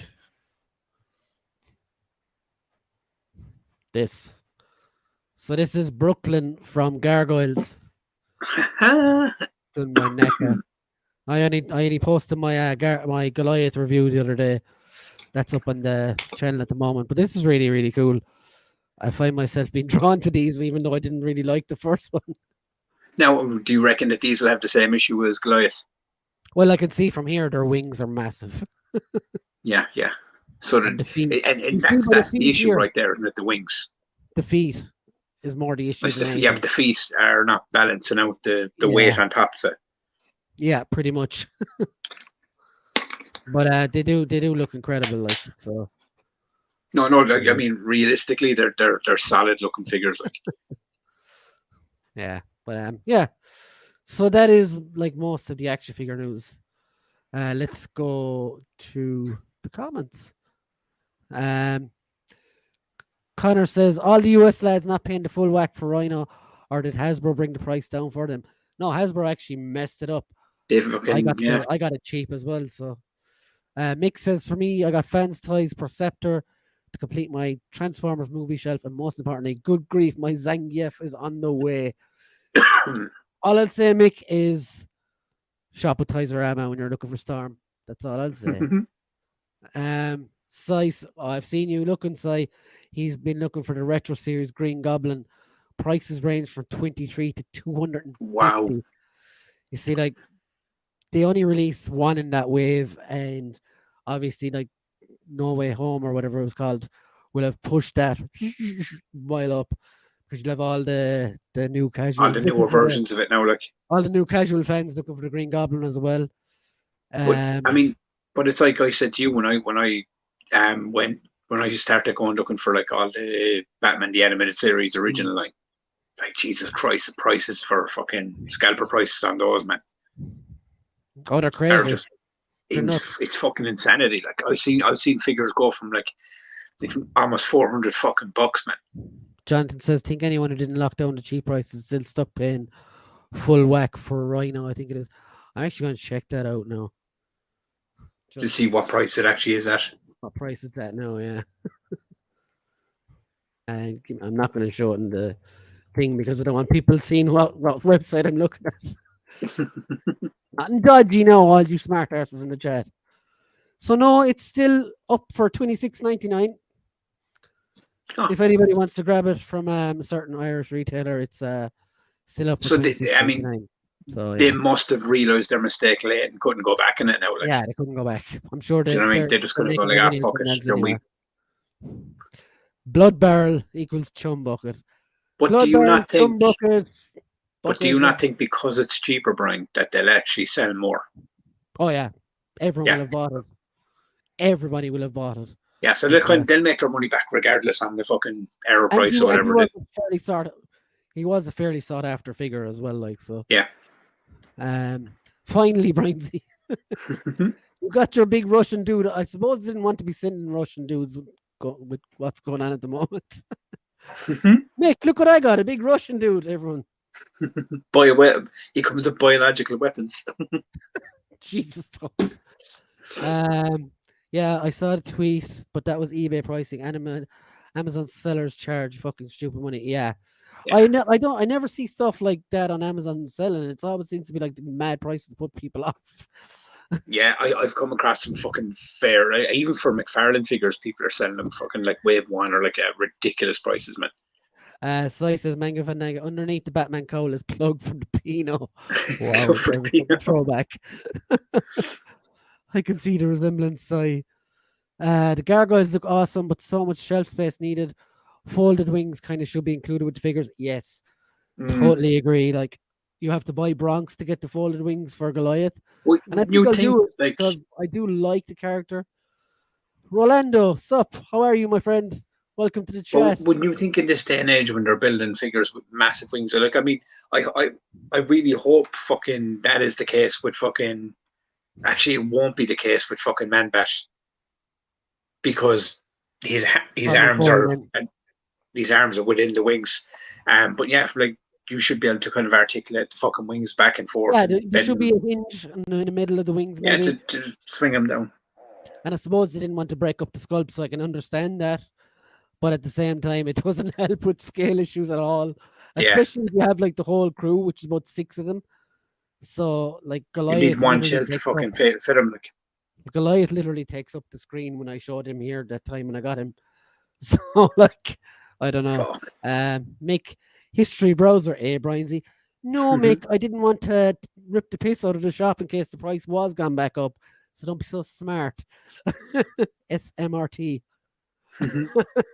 This. So this is Brooklyn from Gargoyles. done my NECA. I only posted my my Goliath review the other day. That's up on the channel at the moment. But this is really, really cool. I find myself being drawn to these, even though I didn't really like the first one. Now, do you reckon that these will have the same issue as Goliath? Well, I can see from here their wings are massive. Yeah, yeah. So And the that, feet. You and see that's by the the feet issue here, right there, isn't it? The wings. the feet is more the issue It's than yeah, but anything. the feet are not balancing out the weight Yeah, on top. So yeah, pretty much. But they do look incredible, like so. no, no. Like, I Yeah, mean, realistically, they're solid looking figures. Like, yeah. But yeah. So that is like most of the action figure news. Let's go to the comments. Um, Connor says all the US lads not paying the full whack for Rhino, or did Hasbro bring the price down for them? No, Hasbro actually messed it up. they've I fucking got I got it cheap as well. So Mick says for me, I got Fans Toys Perceptor to complete my Transformers movie shelf, and most importantly, good grief, my Zangief is on the way. All I'll say, Mick, is shop with Toys-R-Us when you're looking for Storm. That's all I'll say. Size, I've seen you looking, Si. He's been looking for the Retro Series Green Goblin. Prices range from 23 to 250. Wow. You see, like, they only released one in that wave, and obviously, like, No Way Home or whatever it was called will have pushed that mile up because you'll have all the new All casuals the looking newer for versions of it now, like. all the new casual fans looking for the Green Goblin as well. But I mean, but it's like I said to you when I started going looking for like all the Batman the Animated Series original, like Jesus Christ, the prices for fucking scalper prices on those, man, Oh, they're are crazy. just They're nuts. it's fucking insanity. Like I've seen figures go from like almost 400 fucking bucks, man. Jonathan says, think anyone who didn't lock down the cheap prices is still stuck paying full whack for Rhino, I think it is. I'm actually going to check that out now. To see what price it actually is at. What price it's at now, yeah. And I'm not going to show it in the thing because I don't want people seeing what website I'm looking at. Nothing dodgy now, all you smart artists in the chat. So no, it's still up for $26.99. Oh. If anybody wants to grab it from a certain Irish retailer, it's still up for So $26.99. So they must have realized their mistake late and couldn't go back in it now. Like, yeah, they couldn't go back. I'm sure do you know what I mean? They're just going to go like, ah, fuck it. Anyway. Blood barrel equals chum bucket. But Blood do you barrel, not think? bucket, But do you not think because it's cheaper, Brian, that they'll actually sell more? Oh yeah, everyone will have bought it. Everybody will have bought it. Yeah, so they'll make their money back regardless on the fucking error price or whatever. He was a fairly sought after figure as well, like so. Yeah. Finally, Brinesy, you got your big Russian dude. I suppose didn't want to be sending Russian dudes with what's going on at the moment. Nick, look what I got—a big Russian dude. Everyone. He comes with biological weapons. Jesus Christ. Yeah, I saw the tweet, but that was eBay pricing. Amazon sellers charge fucking stupid money. Yeah. I never see stuff like that on Amazon selling. It always seems to be like the mad prices to put people off. Yeah, I've come across some fucking fair, even for McFarlane figures, people are selling them fucking like wave one or like ridiculous prices, man. Slice says Manga Fandango underneath the Batman cowl is plugged from the Pino. Wow, throwback. I can see the resemblance. The gargoyles look awesome, but so much shelf space needed. Folded wings kind of should be included with the figures. Yes, totally agree. Like you have to buy Bronx to get the folded wings for Goliath, and I think I'll do it because I do like the character. Rolando, sup? How are you, my friend? Welcome to the chat. Well, wouldn't you think in this day and age when they're building figures with massive wings? Like, I mean, I really hope fucking that is the case with fucking. Actually, it won't be the case with fucking Man-Bat because his arms are within the wings. But yeah, like you should be able to kind of articulate the fucking wings back and forth. Yeah, there should be a hinge in the middle of the wings. Maybe. Yeah, to swing them down. And I suppose they didn't want to break up the sculpt, so I can understand that. But at the same time, it doesn't help with scale issues at all. Especially if you have like the whole crew, which is about 6 of them. So like You need Goliath one literally shelf to takes up fucking fit him. Like, Goliath literally takes up the screen when I showed him here that time when I got him. So like I don't know. fuck. Make history browser, Brian Z. No, Mick, I didn't want to rip the piss out of the shop in case the price was gone back up. So don't be so smart. SMRT.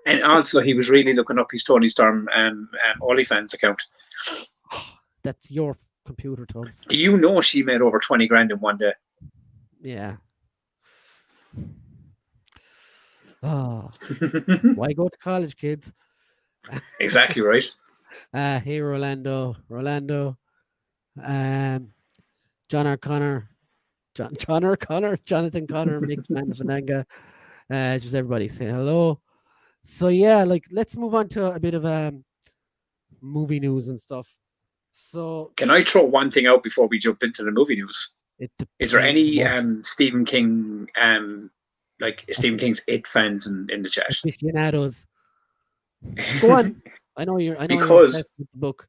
And also, he was really looking up his Tony Storm OnlyFans account. That's your computer, Tubbs. Do you know she made over 20 grand in one day? Yeah. Oh, why go to college, kids? Exactly right. Hey, Rolando, John O'Connor, Jonathan Connor, Mick Manfananga, just everybody saying hello. So yeah, like let's move on to a bit of movie news and stuff. So Can I throw one thing out before we jump into the movie news? it Is there any depends Stephen King like Stephen King's It fans in the chat? aficionados. Go on. I know you're Because obsessed with the book.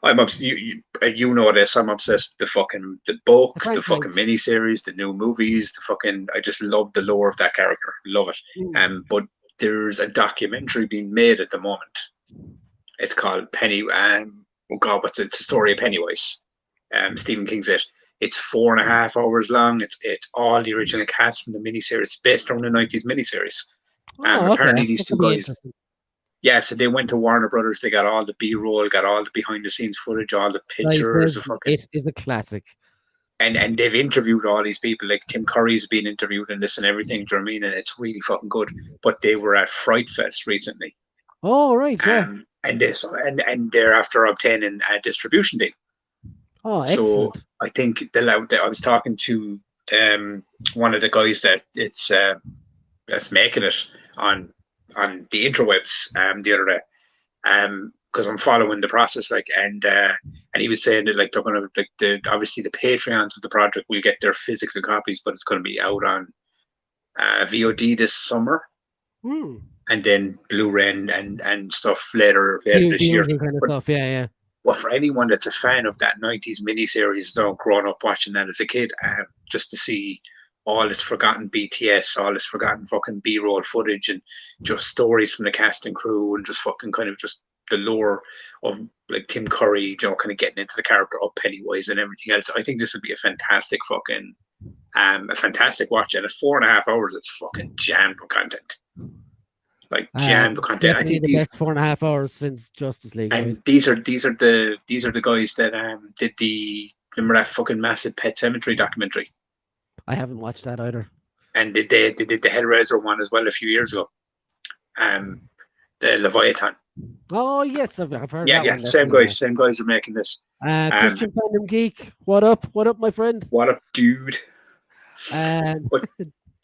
I'm you know this. I'm obsessed with the book, The the fucking franchise. miniseries, the new movies, the fucking. I just love the lore of that character. Love it. But there's a documentary being made at the moment. It's called Penny. Oh God, what's it? It's the story of Pennywise. Stephen King's It. It's 4.5 hours long. It's all the original cast from the miniseries. It's based on the '90s miniseries. Oh, Apparently okay. these That two could be guys. interesting. Yeah, so they went to Warner Brothers. They got all the B-roll, got all the behind-the-scenes footage, all the Guys, pictures, the fucking, it is a classic. and they've interviewed all these people. Like Tim Curry's been interviewed in this and everything. Do you know what I mean? And it's really fucking good. But they were at Fright Fest recently, Oh, right, yeah. and this and they're after obtaining a distribution deal. Oh, So excellent. I think I was talking to one of the guys that's making it on the interwebs the other day. Because I'm following the process, like, and he was saying that like they're gonna like obviously the Patreons of the project will get their physical copies, but it's gonna be out on VOD this summer, and then Blu-ray and stuff later The this year. usual kind of But stuff, yeah. well, for anyone that's a fan of that '90s miniseries, though, growing up watching that as a kid, just to see all this forgotten BTS, all this forgotten fucking B-roll footage, and just stories from the cast and crew, and just fucking kind of just the lore of like Tim Curry, you know, kind of getting into the character of Pennywise and everything else. I think this would be a fantastic fucking, a fantastic watch. And at 4.5 hours, it's fucking jammed with content. Like jammed with content. I Definitely think the these best 4.5 hours since Justice League. and Right? these are the guys that did the remember that fucking massive Pet Cemetery documentary, I haven't watched that either. and they did the Hellraiser one as well a few years ago. The Leviathan. Oh yes, I've heard Yeah, that yeah, one. same guys are making this. Christian Fandom Geek, what up, my friend? What up, dude? And But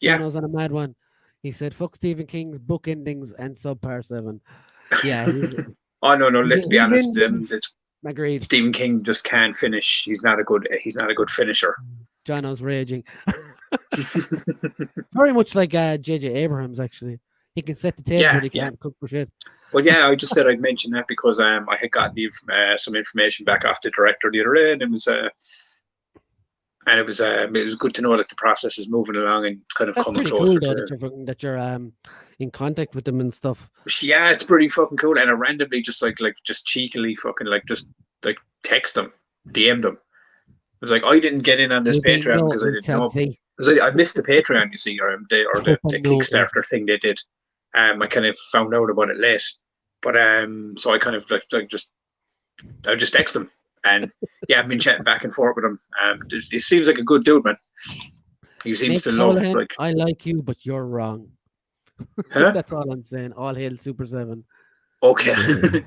yeah, Jono's on a mad one. He said, "Fuck Stephen King's book endings and Subpar 7." Yeah. oh no, let's be honest. Agreed. Stephen King just can't finish. He's not a good finisher. Jono's raging. Very much like J.J. Abrams, actually. He can set the table, but he can't cook for shit. Well, yeah, I just said I'd mention that because I had gotten some information back off the director the other day, and it was good to know that the process is moving along and it's kind of coming closer. That's pretty cool, though, that you're in contact with them and stuff. Yeah, it's pretty fucking cool. And I randomly just just cheekily fucking text them, DM them. I was like, I didn't get in on this Patreon because I didn't know. I missed the Patreon, you see, or the Kickstarter thing they did. I kind of found out about it late, but so I kind of I just text them, and yeah, I've been chatting back and forth with him. He seems like a good dude, man. He seems to love like. I like you, but you're wrong. Huh? That's all I'm saying. All hail Super 7. Okay.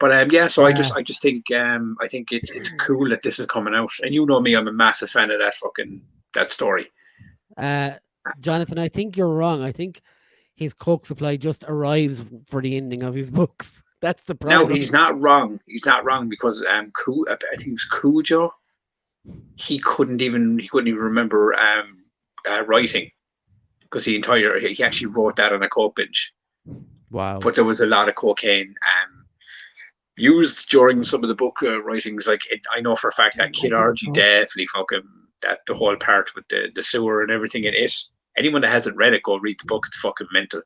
But yeah, so I just think I think it's cool that this is coming out, and you know me, I'm a massive fan of that story. Jonathan, I think you're wrong. I think his Coke supply just arrives for the ending of his books. That's the problem. No, he's not wrong. He's not wrong because I think it was Cujo. He couldn't even remember writing because he actually wrote that on a coke binge. Wow. But there was a lot of cocaine used during some of the book writings. Like I know for a fact that Didn't Kid like it at Argy all. definitely fucking that the whole part with the sewer and everything in it. Anyone that hasn't read it, go read the book. It's fucking mental.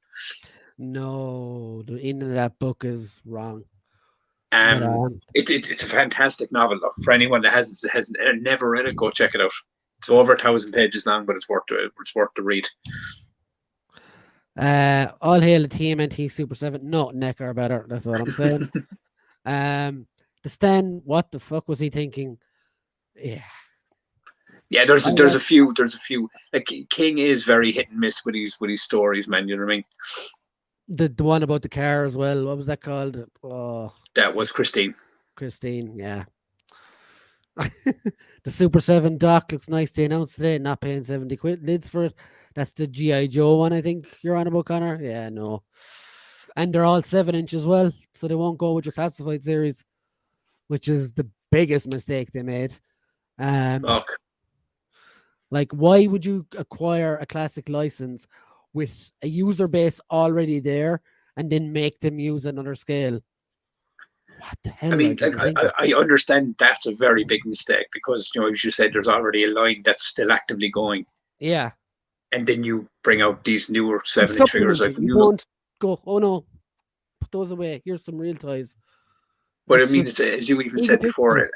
No, the end of that book is wrong. But It's a fantastic novel though. For anyone that has never read it, go check it out. It's over 1,000 pages long, but it's worth the read. all hail the TMNT Super 7. No, neck are better. That's what I'm saying. The Stan, what the fuck was he thinking? Yeah. Yeah, there's a few like King is very hit and miss with his stories, man. You know what I mean? The one about the car as well. What was that called? Oh, That was Christine. Christine. Yeah. The Super 7 dock looks nice to announce today. Not paying 70 quid lids for it. That's the G.I. Joe one, I think you're on about, Connor. Yeah, no. And they're all 7-inch as well. So they won't go with your classified series, which is the biggest mistake they made. Fuck. Like, why would you acquire a classic license with a user base already there and then make them use another scale? What the hell? I mean, like I understand that's a very big mistake because as you said, there's already a line that's still actively going, Yeah. and then you bring out these newer You 7-inch figures. Like you don't go, oh no, put those away. Here's some real toys. but I It's mean, just as you even said egotistical. before,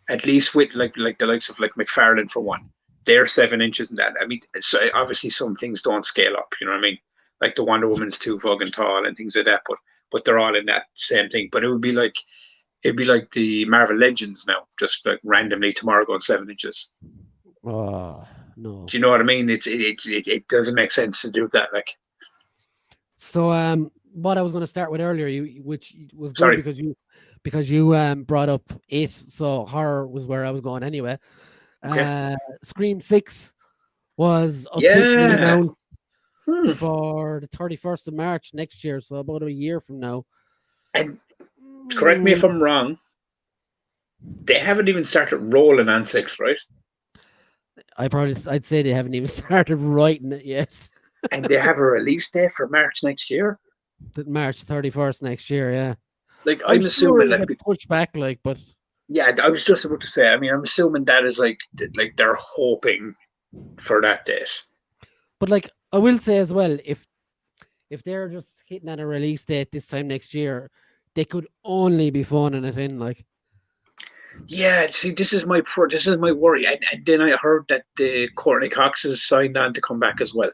at least with like the likes of like McFarlane for one, they're 7 inches and that. I mean, so obviously some things don't scale up. You know what I mean? Like the Wonder Woman's too fucking tall and things like that. But they're all in that same thing. But it'd be like the Marvel Legends now, just like randomly tomorrow going 7 inches. Oh no. Do you know what I mean? It doesn't make sense to do that. Like, So what I was going to start with earlier, which was good sorry, because you brought up it. So horror was where I was going anyway. okay, Scream 6 was officially yeah. announced Hmm. for the 31st of March next year, so about a year from now. And correct me if I'm wrong. They haven't even started rolling on 6, right? I'd say they haven't even started writing it yet. And they have a release date for March next year. March 31st next year, yeah. Like I'm I'm sure assuming, it'll like get pushed back, like, but yeah, I was just about to say. I mean, I'm assuming that is like they're hoping for that date. like I will say as well, if they're just hitting on a release date this time next year, they could only be phoning it in, like. Yeah, see, this is my worry. And then I heard that the Courtney Cox has signed on to come back as well,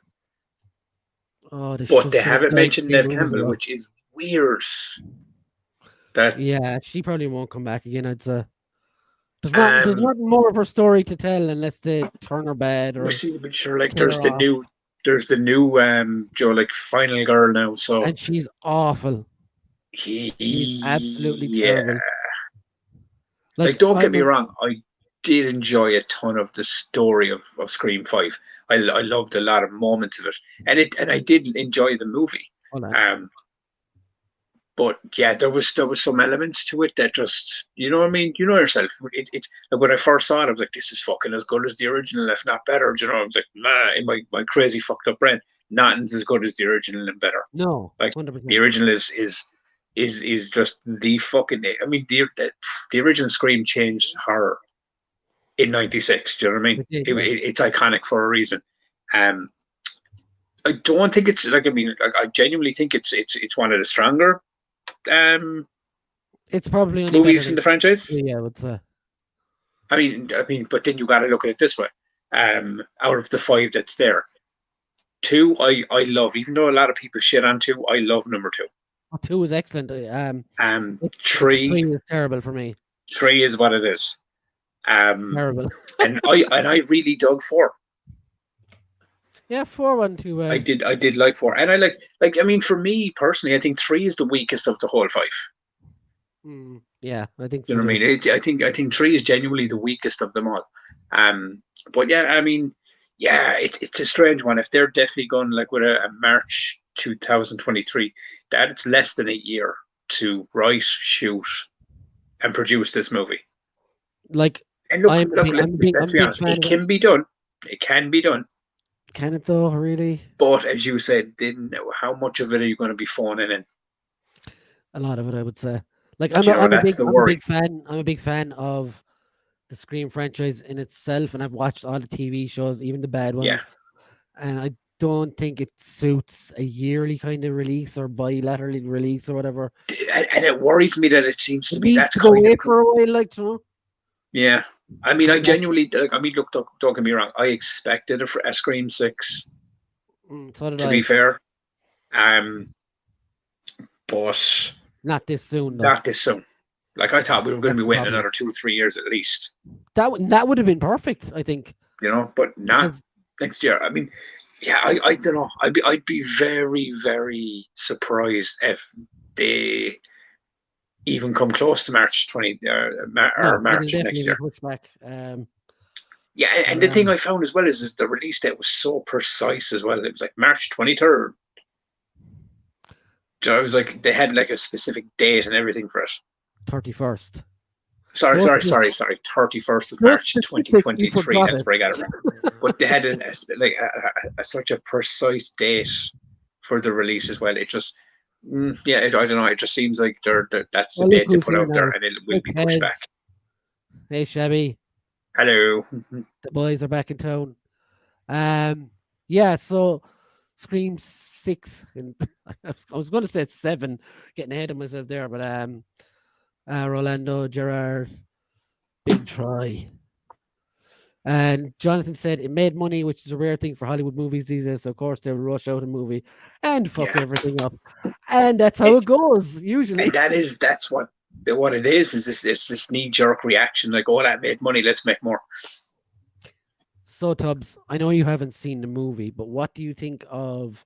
Oh, they but should they have haven't died mentioned 3 Nev movies Campbell, ago. which is weird. That Yeah, she probably won't come back again. I'd say there's um, not more of her story to tell unless they turn her bad we or see, but sure, like kill her off. there's the new Joe like final girl now. So And she's awful. She's absolutely yeah, terrible. like Like don't get I'm me a, wrong, I did enjoy a ton of the story of Scream 5. I loved a lot of moments of it, and I did enjoy the movie. hold on. Um, but yeah, there was some elements to it that just what I mean. You know yourself. It's like when I first saw it, I was like, "This is fucking as good as the original, if not better." You know, I was like, "Nah," in my crazy fucked up brain, nothing's as good as the original and better. No, Like the 100%. original is just the fucking. I mean, the original Scream changed horror in '96. Do you know what I mean? It did, yeah. It's iconic for a reason. Um, I don't think it's like I mean, like, I genuinely think it's one of the stronger um It's probably only better movies in than the franchise. yeah, with But then you got to look at it this way. Out of the five that's there, two I love. Even though a lot of people shit on two, I love number two. 2 is excellent. It's Three 3 is terrible for me. three is what it is. Um, Terrible. and I really dug four. Yeah, 4-1-2. I did like four, and I like. I mean, for me personally, I think three is the weakest of the whole five. Yeah, I think You so know what I too. mean? I think three is genuinely the weakest of them all. But yeah, I mean, yeah, it's a strange one. If they're definitely going like with a March 2023, that it's less than a year to write, shoot, and produce this movie. Like And look, look, I'm let's a be big honest, fan it of it. can be done. It can be done. Can it though, really? But as you said, didn't know how much of it are you going to be phoning in? A lot of it, I would say. Like Do you know, that's the I'm a worry. big fan. I'm a big fan of the Scream franchise in itself, and I've watched all the TV shows, even the bad Yeah, ones. And I don't think it suits a yearly kind of release or bilaterally release or whatever. and it worries me that it seems to It be needs that's to go kind away of for a while, like yeah. I and mean, I come back. genuinely, like, I mean, look, don't get me wrong. I expected a Scream 6, So did to be I. fair, um, but Not this soon though. not this soon. Like I thought we were going That's to be the waiting problem. another 2 or 3 years at least, That would have been perfect, I think, but not because next year. I mean, yeah, I don't know. I'd be very, very surprised if they even come close to March 20 or no, it'll March of definitely next be year. pushed back. Yeah, But and the thing I found as well is the release date was so precise as well. It was like March 23rd. So it was like they had like a specific date and everything for it. 31st. Sorry, So sorry, sorry, sorry. 31st of so March specific, you 2023. forgot That's it. where I got it wrong. But they had like such a precise date for the release as well. It just, yeah, I don't know. It just seems like that's the Oh, look date they who's put here out there, now. and it will Look, be pushed back. heads. Hey, Shabby. Hello. The boys are back in town. Yeah, so Scream 6 and I was going to say 7, getting ahead of myself there, but Rolando, Gerard, Big Try. And Jonathan said it made money, which is a rare thing for Hollywood movies these days. So of course, they would rush out a movie and fuck Yeah, everything up. And that's how it it goes, usually. and that's what it is. Is this it's this knee jerk reaction like, oh, that made money, let's make more. So, Tubbs, I know you haven't seen the movie, but what do you think of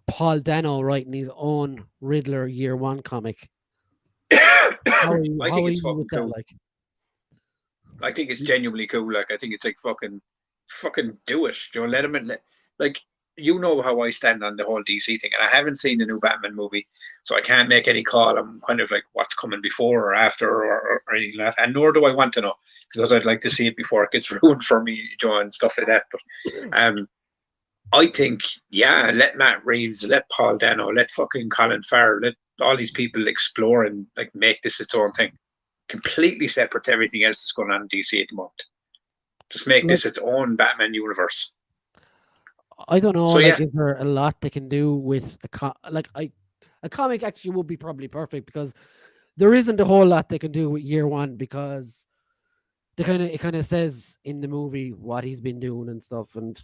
Paul Dano writing his own Riddler Year One comic? How are you? I How think are it's you fucking with that? cool. Like, I think it's genuinely cool. Like I think it's like fucking do it. You know, let him in. Like you know how I stand on the whole DC thing, and I haven't seen the new Batman movie, so I can't make any call. I'm kind of like what's coming before or after or anything like that, and nor do I want to know because I'd like to see it before it gets ruined for me, Joe, and stuff like that. But I think yeah, let Matt Reeves, let Paul Dano, let fucking Colin Farrell, let all these people explore and like make this its own thing, completely separate to everything else that's going on in DC at the moment. Just make like this its own Batman universe. I don't know. So Like, yeah, is there a lot they can do with a comic? Actually, would be probably perfect because there isn't a whole lot they can do with Year One because it kind of says in the movie what he's been doing and stuff, and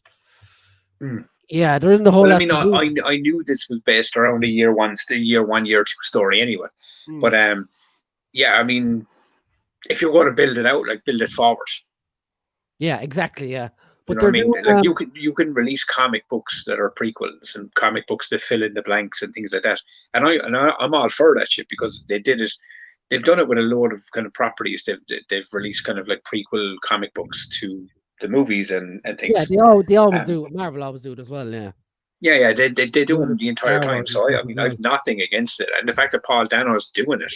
mm. yeah, there isn't a whole Well, I lot mean, to do. I knew this was based around the year one, year two story anyway. But Mm. yeah, I mean, if you're going to build it out, like build it forward. Yeah, exactly. Yeah, You but know what I they're mean? doing Like you can release comic books that are prequels and comic books that fill in the blanks and things like that. I'm all for that shit because they did it. They've done it with a load of kind of properties. They've released kind of like prequel comic books to the movies and yeah, things. they always Um, do. Marvel always do it as well. Yeah, yeah, yeah, they do do them it the with entire Star time. Wars and So stuff I as mean, well. I've nothing against it, and the fact that Paul Dano's doing it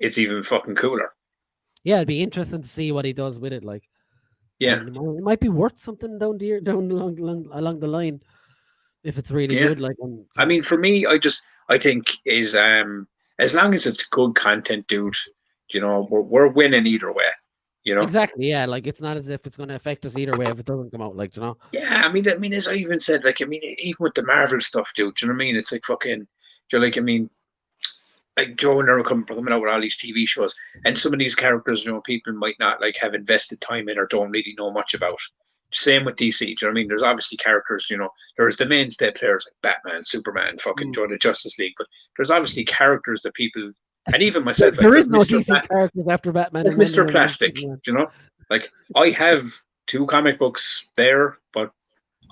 is even fucking cooler. Yeah, it'd be interesting to see what he does with it. Like, Yeah, and it might be worth something down along the line if it's really yeah. good. Like, I mean, because for me, I think is as long as it's good content, dude. You know, we're winning either way. You know. exactly, yeah, like it's not as if it's going to affect us either way if it doesn't come out. Like, Yeah, I mean, as I even said, like, I mean, even with the Marvel stuff, dude. Do you know what I mean? It's like fucking. Do you know, like, I mean, like Joe and are coming out with all these TV shows, and some of these characters, you know, people might not like have invested time in or don't really know much about. Same with DC. Do you know what I mean? There's obviously characters, you know, there's the mainstay players like Batman, Superman, fucking mm. Joe the Justice League, but there's obviously characters that people, and even myself, There is like no Mister DC characters after Batman Like and Wonder Mister Woman. Plastic, you know, like I have two comic books there, but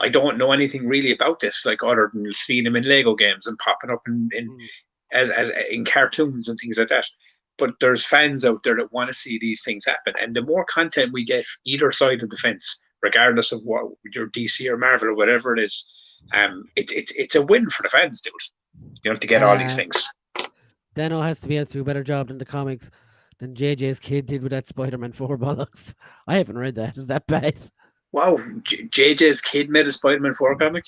I don't know anything really about this, like other than seeing them in Lego games and popping up in Mm. as in cartoons and things like that. But there's fans out there that want to see these things happen, and the more content we get either side of the fence, regardless of what your DC or Marvel or whatever it is, it's a win for the fans, dude. You know, to get all these Uh, things. Dano has to be able to do a better job than the comics than JJ's kid did with that Spider-Man 4 bollocks. I haven't read that. Is that bad? Wow, JJ's kid made a Spider-Man 4 comic.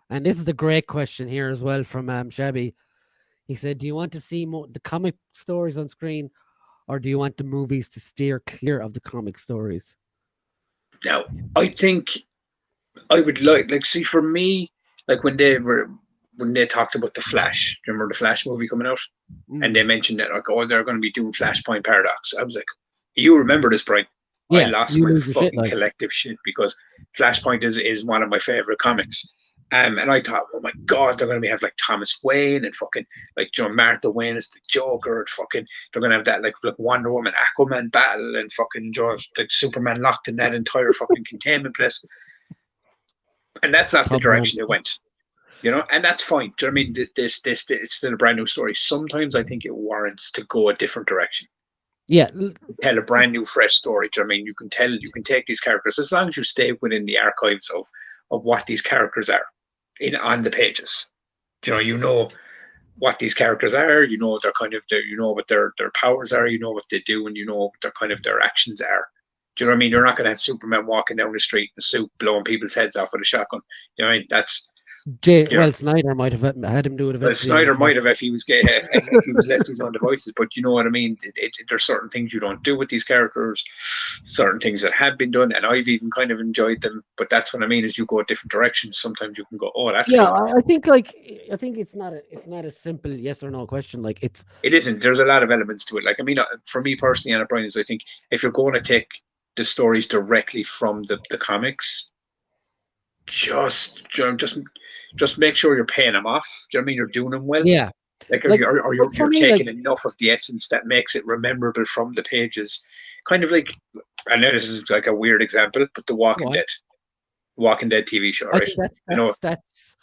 And this is a great question here as well from Shabby. He said, "Do you want to see the comic stories on screen, or do you want the movies to steer clear of the comic stories?" Now, I think I would like see for me, like when they talked about the Flash. Do you remember the Flash movie coming out? And they Mm. mentioned that like, oh, they're going to be doing Flashpoint Paradox. I was like, you remember this, Brian? I Yeah, lost you my lose your shit fucking like. collective shit because Flashpoint is one of my favorite comics. And I thought, oh my god, they're gonna have like Thomas Wayne and fucking like Martha Wayne as the Joker, and fucking they're gonna have that like Wonder Woman Aquaman battle and fucking like Superman locked in that entire fucking containment place. And that's not the Top man. direction it went, and that's fine. Do you know what I mean? This it's still a brand new story. Sometimes I think it warrants to go a different direction, Yeah, tell a brand new, fresh story. Do you know what I mean? You can take these characters as long as you stay within the archives of what these characters are in on the pages. You know what these characters are. You know they're kind of you know what their powers are. You know what they do, and you know what their actions are. Do you know what I mean? You're not going to have Superman walking down the street in a suit, blowing people's heads off with a shotgun. You know what I mean? That's you know. Well, Snyder might have had him do it Well, eventually. Snyder might have if he was gay, if he was left his own devices, but you know what I mean. There's certain things you don't do with these characters, certain things that have been done, and I've even kind of enjoyed them. But that's what I mean is you go a different direction. Sometimes you can go, oh, that's Yeah, cool. I think it's not a simple yes or no question. Like it's It isn't. There's a lot of elements to it. Like I mean, for me personally, Anna Bryan is I think if you're going to take the stories directly from the comics, just make sure you're paying them off. Do you know what I mean? You're doing them well. yeah. Like, Like for you're me, taking like enough of the essence that makes it memorable from the pages. Kind of like, I know this is like a weird example, but go on. The Walking Dead TV show, I right? think I know, that's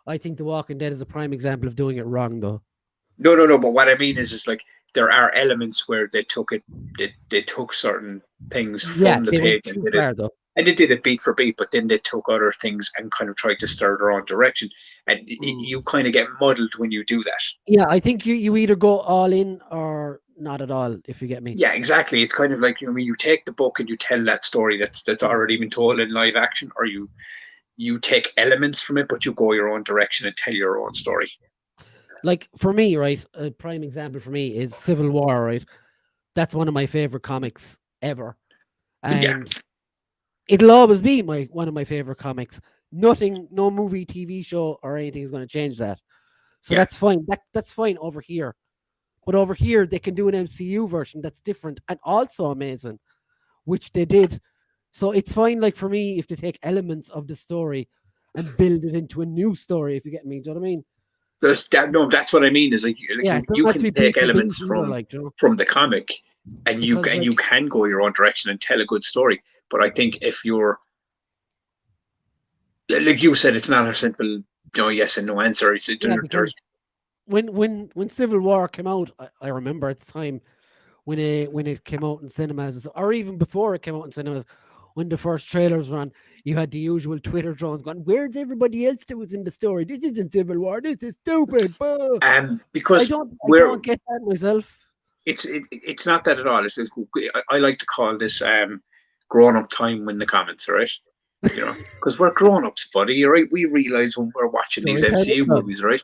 I think The Walking Dead is a prime example of doing it wrong though. no. But what I mean is like there are elements where they took certain things Yeah, from the they went page and too did it, far though. and they did it beat for beat, but then they took other things and kind of tried to stir their own direction, and Mm. you kind of get muddled when you do that. Yeah, I think you either go all in or not at all, if you get me. Yeah, exactly. It's kind of like you take the book and you tell that story that's Mm. already been told in live action, or you take elements from it, but you go your own direction and tell your own story. Like for me, right, a prime example for me is Civil War, right? That's one of my favorite comics ever. Yeah, And it'll always be one of my favorite comics. Nothing, no movie, TV show, or anything is going to change that. So yeah. that's fine. That's fine over here. But over here, they can do an MCU version that's different and also amazing, which they did. So it's fine, like for me, if they take elements of the story and build it into a new story, if you get me. Do you know what I mean? No, that's what I mean. Is like Yeah, it doesn't you have to can be take beat for beat elements either, like, you know, from the comic, and because you like can go your own direction and tell a good story. But I think if you're like you said, it's not a simple yes and no answer. yeah, because There's when Civil War came out, I remember at the time when it came out in cinemas, or even before it came out in cinemas, when the first trailers ran, you had the usual Twitter drones going, "Where's everybody else that was in the story? This isn't Civil War. This is stupid." Bah." because I we're don't get that myself. it's not that at all. I like to call this grown up time when the comments, right? Because we're grown ups, buddy. Right? We realize when we're watching these Storytime MCU clubs. movies, right?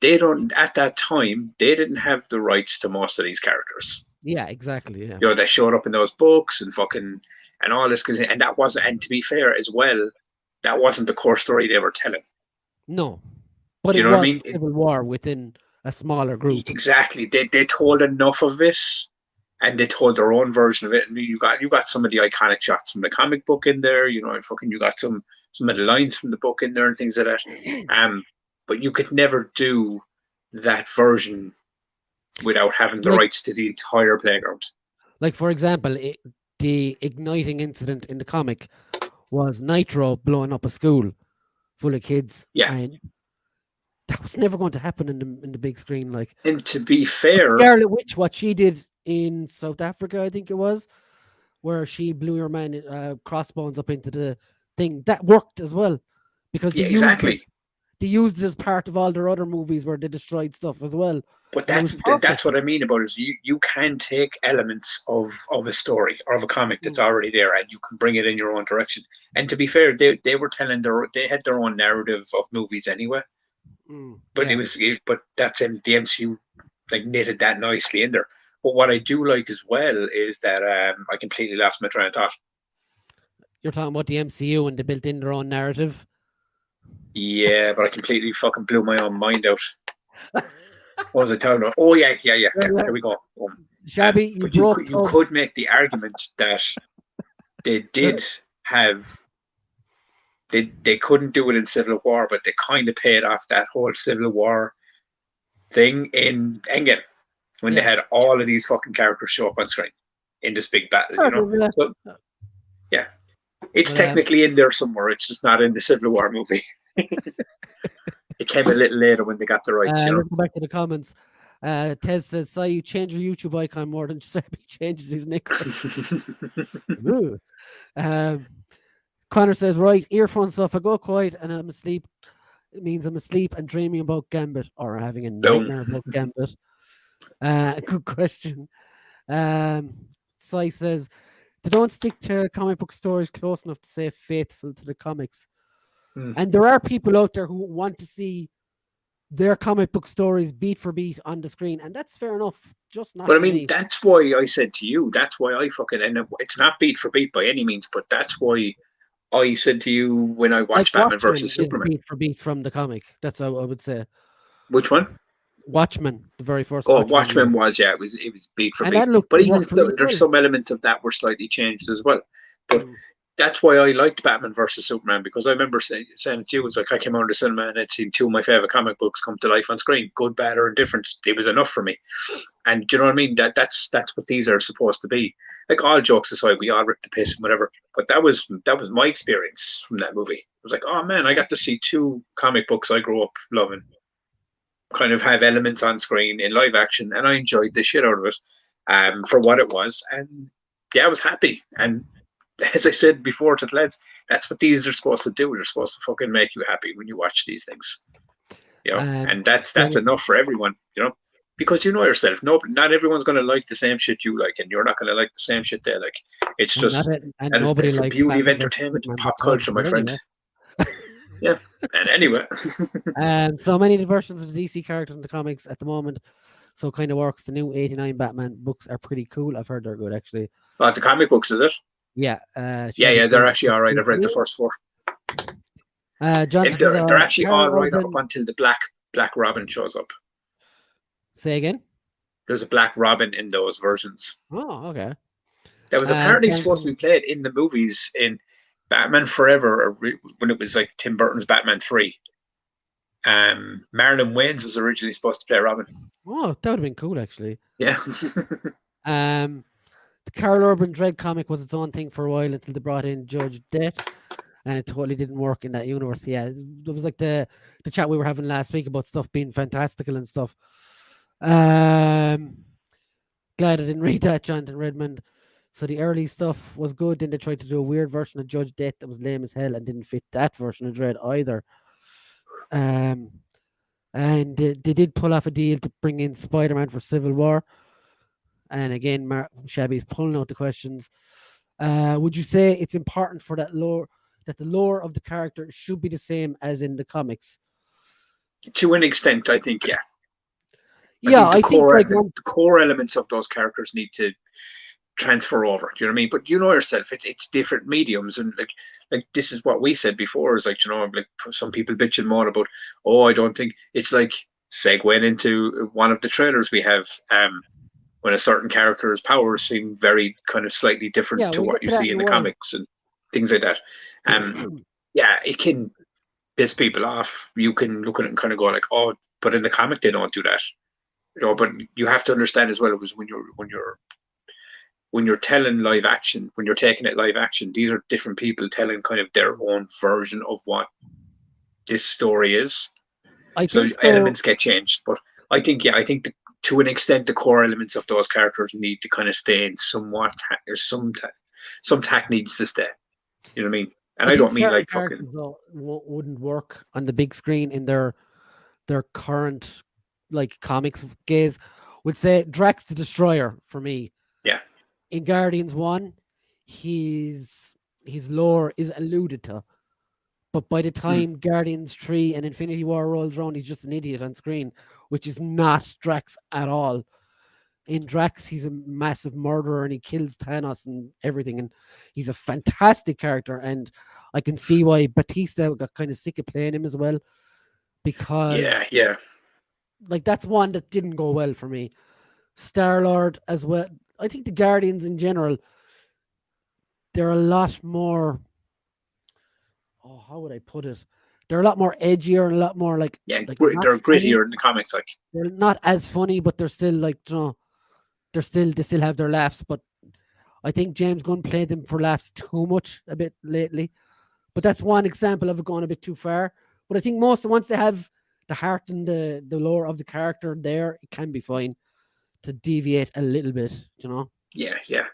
They don't at that time they didn't have the rights to most of these characters. Yeah, exactly. Yeah. They showed up in those books and fucking and all this, and that wasn't. And to be fair, as well, that wasn't the core story they were telling. No, but Do you it know what I was mean? Civil War within a smaller group. Exactly. They told enough of it, and they told their own version of it. And you got some of the iconic shots from the comic book in there. And fucking you got some of the lines from the book in there and things like that. But you could never do that version without having the Like, rights to the entire playground. like for example, the igniting incident in the comic was Nitro blowing up a school full of kids, Yeah. and that was never going to happen in the big screen. Like, And to be but fair, Scarlet Witch, what she did in South Africa, I think it was, where she blew her man crossbones up into the thing, that worked as well because yeah, exactly. they used it as part of all their other movies where they destroyed stuff as well, But and it was that's perfect. what I mean about it is you can take elements of a story or of a comic that's Mm. already there and you can bring it in your own direction. And to be fair, they were telling they had their own narrative of movies anyway. But Yeah. but that's in the MCU like knitted that nicely in there. But what I do like as well is that I completely lost my train of thought. You're talking about the MCU and they built in their own narrative. Yeah, but I completely fucking blew my own mind out. What was I talking about? Oh yeah. There we go. Shabby, you But broke you Tubbs. could make the argument that they did have they couldn't do it in Civil War, but they kind of paid off that whole Civil War thing in Endgame when they Yeah. had all of these fucking characters show up on screen in this big battle, you Sort know. of, yeah. So yeah, it's But technically in there somewhere. It's just not in the Civil War movie. It came a little later when they got the rights, you know. let's go back to the comments. Tez says, "So you change your YouTube icon more than Shabby changes his nicknames." Ooh. Connor says, "Right, earphones off. I go quiet and I'm asleep. It means I'm asleep and dreaming about Gambit or having a Boom. nightmare about Gambit." Good question. Sai says, "They don't stick to comic book stories close enough to say faithful to the comics." And there are people out there who want to see their comic book stories beat for beat on the screen, and that's fair enough. Just not But I for mean, me. that's why I said to you, that's why I fucking, and it's not beat for beat by any means, but that's why I said to you when I Like watched Batman Watchmen versus is Superman. beat for beat from the comic. That's how I would say. Which one? Watchmen, the very first Oh, Watchmen. Watchmen was, yeah, it was beat for And beat. that looked But even worked really there's well. some elements of that were slightly changed as well. But that's why I liked Batman versus Superman, because I remember saying to you, it was like I came out of the cinema and I'd seen two of my favorite comic books come to life on screen, good, bad, or indifferent. It was enough for me. And do you know what I mean? That's what these are supposed to be. Like, all jokes aside, we all ripped the piss and whatever. But that was my experience from that movie. It was like, oh man, I got to see two comic books I grew up loving kind of have elements on screen in live action, and I enjoyed the shit out of it for what it was. And yeah, I was happy. And as I said before to the lads, that's what these are supposed to do. They're supposed to fucking make you happy when you watch these things, you know. And that's enough for everyone, you know, because you know yourself. No, not everyone's going to like the same shit you like, and you're not going to like the same shit they like. It's just and nobody that's the likes beauty of Batman versus entertainment and Superman pop but culture, Todd, my but friend. anyway. Yeah, and anyway. So many versions of the DC characters in the comics at the moment. So it kind of works. The new 89 Batman books are pretty cool. I've heard they're good, actually. Oh, the comic books, is it? Yeah. Yeah, they're actually all right. I've read the first four. They're actually all right up until the Black Robin shows up. Say again? There's a Black Robin in those versions. Oh, okay. That was apparently supposed to be played in the movies in Batman Forever, when it was like Tim Burton's Batman 3. Marlon Wayans was originally supposed to play Robin. Oh, that would have been cool, actually. Yeah. The Carl Urban Dread comic was its own thing for a while until they brought in Judge Death, and it totally didn't work in that universe. Yeah, it was like the chat we were having last week about stuff being fantastical and stuff. Glad I didn't read that, Jonathan Redmond. So the early stuff was good. Then they tried to do a weird version of Judge Death that was lame as hell and didn't fit that version of Dread either. And they did pull off a deal to bring in Spider-Man for Civil War. And again, Shabby's pulling out the questions. Would you say it's important for that the lore of the character should be the same as in the comics? To an extent, I think, yeah. I think the core elements of those characters need to transfer over. Do you know what I mean? But you know yourself, it's different mediums, and like this is what we said before. Is like, you know, like some people bitch and moan about. Oh, I don't think it's like segueing into one of the trailers we have. When a certain character's powers seem very kind of slightly different to what you see in the comics and things like that. Yeah, it can piss people off. You can look at it and kind of go like, oh, but in the comic they don't do that. You know, but you have to understand as well, it was when you're telling live action, when you're taking it live action, these are different people telling kind of their own version of what this story is. So elements get changed. But I think to an extent, the core elements of those characters need to kind of stay in somewhat. Some tack needs to stay. You know what I mean? And I don't mean like fucking. Wouldn't work on the big screen in their current like comics gaze. Would say Drax the Destroyer for me. Yeah. In Guardians 1, his lore is alluded to, But by the Mm. time Guardians 3 and Infinity War rolls around, he's just an idiot on screen, which is not Drax at all. In Drax, he's a massive murderer and he kills Thanos and everything. And he's a fantastic character. And I can see why Batista got kind of sick of playing him as well, Yeah, because yeah, like that's one that didn't go well for me. Star-Lord as well. I think the Guardians in general, they're a lot more, oh, how would I put it? They're a lot more edgier and a lot more yeah. not They're funny. grittier in the comics, like. They're not as funny, but they're still like, they still have their laughs. But I think James Gunn played them for laughs too much a bit lately. But that's one example of it going a bit too far. But I think once they have the heart and the lore of the character there, it can be fine to deviate a little bit. Yeah, yeah.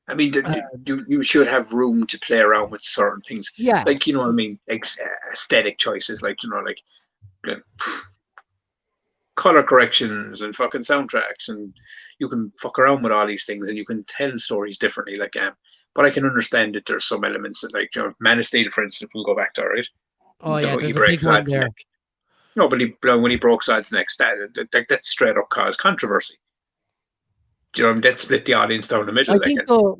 I mean, Uh, you should have room to play around with certain things, yeah, like, you know what I mean, aesthetic choices, like, like color corrections and fucking soundtracks, and you can fuck around with all these things, and you can tell stories differently. Like, but I can understand that there's some elements that, like, Man of Steel, for instance, we'll go back to, right? oh yeah, He there's a big breaks one Zod's there. neck. No, but when he broke Zod's neck, that straight up caused controversy. Do you know what I mean? That split the audience down the middle. I Like, think though,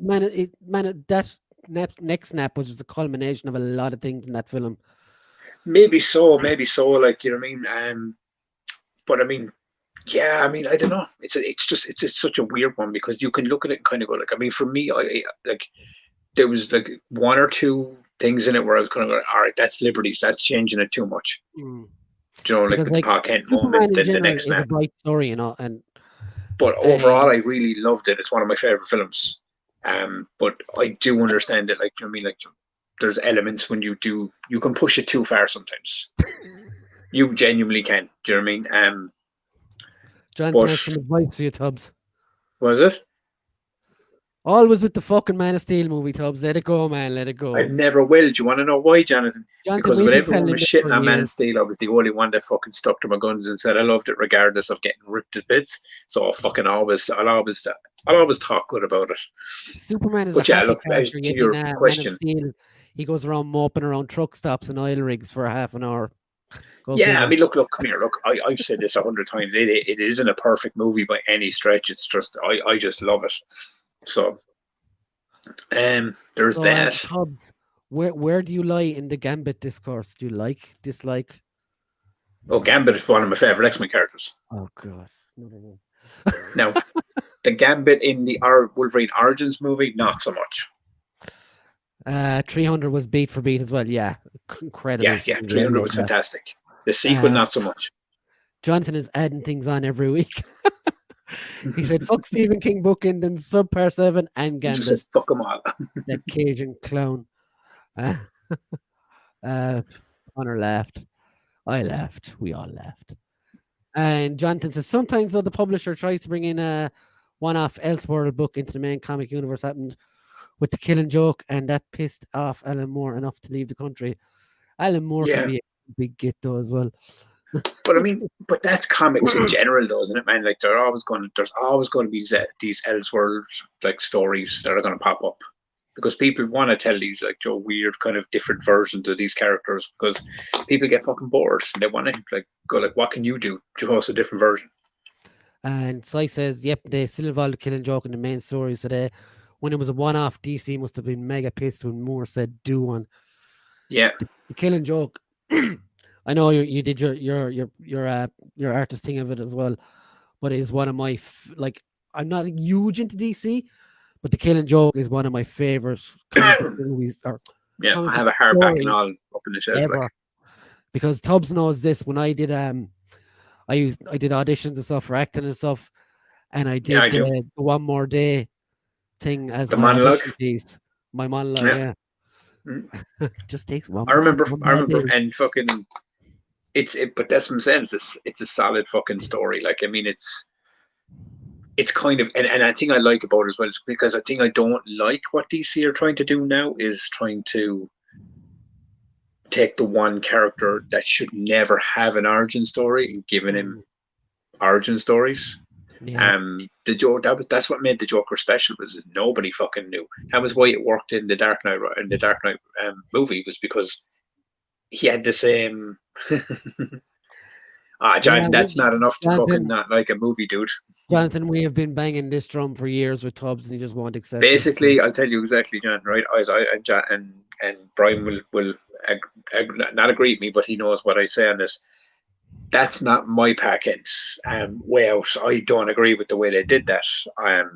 that next snap was just a culmination of a lot of things in that film. maybe so, maybe so. Like, you know what I mean? But I mean, yeah, I mean, I don't know. It's such a weird one, because you can look at it and kind of go, like, I mean, for me, I like, there was like one or two things in it where I was kind of going, all right, that's liberties, that's changing it too much. Mm. Do you know, like Because with the like Pa Kent moment, Superman in then the general next is a snap. bright story, and But overall, I really loved it. It's one of my favorite films. But I do understand it. Like, you know what I mean, like, there's elements when you can push it too far sometimes. You genuinely can. Do you know what I mean? Jonathan But has some advice for you, Tubbs. was it? Always with the fucking Man of Steel movie, Tubbs. Let it go, man. Let it I go. never will. Do you want to know why, Jonathan? Jonathan, Because we've when been everyone telling him was this for shitting on Man of years. Steel, I was the only one that fucking stuck to my guns and said I loved it regardless of getting ripped to bits. So I'll always talk good about it. Superman is a But yeah, happy look, character, to yet in your Man of question, Steel, he goes around moping around truck stops and oil rigs for half an hour. Go yeah, I figure. mean, look, come here. Look, I've said this 100 times. It isn't a perfect movie by any stretch. It's just I just love it. So, there's So, that. Tubbs, where do you lie in the Gambit discourse? Do you like, dislike? Oh, Gambit is one of my favorite X-Men characters. Oh God, another one. Now, the Gambit in the Wolverine Origins movie, not so much. 300 was beat for beat as well. Yeah, incredible. Yeah, I 300 love was that. fantastic. The sequel, not so much. Jonathan is adding things on every week. He said, "Fuck Stephen King bookend and Subpar 7 and He just said, Gambit." fuck them all. That Cajun clown. Uh, Connor laughed. I laughed. We all laughed. And Jonathan says, sometimes though the publisher tries to bring in a one-off Elseworld book into the main comic universe, happened with the Killing Joke, and that pissed off Alan Moore enough to leave the country. Alan Moore can Yeah. be a big git though as well. But I mean, that's comics in general, though, isn't it, man? Like, there's always going to be these Elseworld like stories that are going to pop up, because people want to tell these like weird kind of different versions of these characters, because people get fucking bored. They want to like go like, what can you do? Show us a different version. And Sai says, yep, they still involved the Killing Joke in the main story. So when it was a one-off, DC must have been mega pissed when Moore said do one. Yeah. The Killing Joke. I know you did your artist thing of it as well, but it is one of my like. I'm not huge into DC, but The Killing Joke is one of my favorite comic book movies. Yeah, I have a hardback and all up in the shelf. Ever. Like. Because Tubbs knows this. When I did I did auditions and stuff for acting and stuff, and I did the One More Day thing as the my monologue piece. My monologue, yeah. Just takes one. I remember, and fucking. But that's what I'm saying. It's a solid fucking story. Like, I mean, it's kind of, and I think I like about it as well, because I think I don't like what DC are trying to do now, is trying to take the one character that should never have an origin story and giving him origin stories. Yeah. The Joker, that's what made the Joker special, was nobody fucking knew. That was why it worked in the Dark Knight movie, was because he had the same. Yeah, Jonathan, that's not enough to fucking Jonathan, not like a movie, dude. Jonathan, we have been banging this drum for years with Tubbs, and he just won't accept it. So. Basically, I'll tell you exactly, John. Right? And Brian will not agree with me, but he knows what I say on this. That's not my packets. Way out. I don't agree with the way they did that.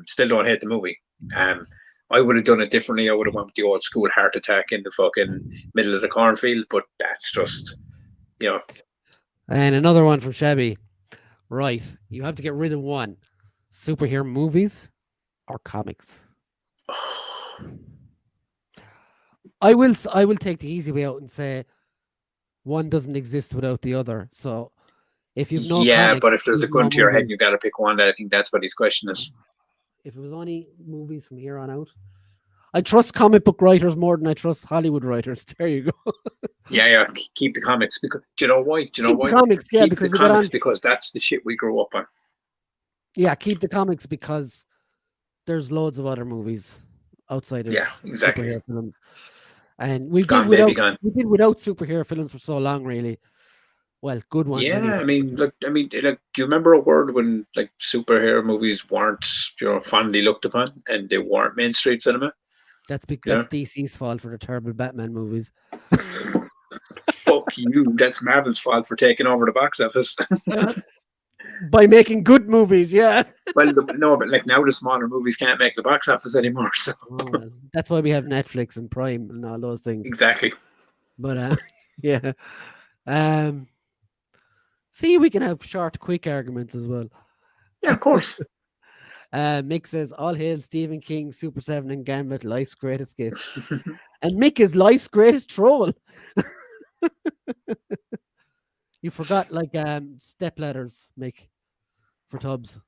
Still don't hate the movie. Um, I would have done it differently. I would have went with the old school heart attack in the fucking middle of the cornfield. But that's just, you know. And another one from Shabby. Right, you have to get rid of one: superhero movies or comics. I will take the easy way out and say one doesn't exist without the other. So if you've no Yeah, comics, but if there's a you've gun no to your head and movies. you got to pick one, I think that's what his question is. If it was only movies from here on out, I trust comic book writers more than I trust Hollywood writers. There you go. Yeah, keep the comics because do you know why? Do you know Keep the why? comics, yeah, Keep the because we got on. comics because that's the shit we grew up on. Yeah, keep the comics because there's loads of other movies outside of Yeah, exactly. superhero films, and we did Gone, baby, without gone. superhero films for so long, really. Well, good ones Yeah, anyway. do you remember a word when like superhero movies weren't, fondly looked upon and they weren't mainstream cinema? That's DC's fault for the terrible Batman movies. Fuck you. That's Marvel's fault for taking over the box office. By making good movies, yeah. Well, no, but like now the smaller movies can't make the box office anymore. So Oh, well, that's why we have Netflix and Prime and all those things. exactly. But yeah. Um, see, we can have short, quick arguments as well. Yeah, of course. Mick says, "All hail Stephen King, Super Seven, and Gambit, life's greatest gift." And Mick is life's greatest troll. You forgot like step ladders, Mick, for Tubbs.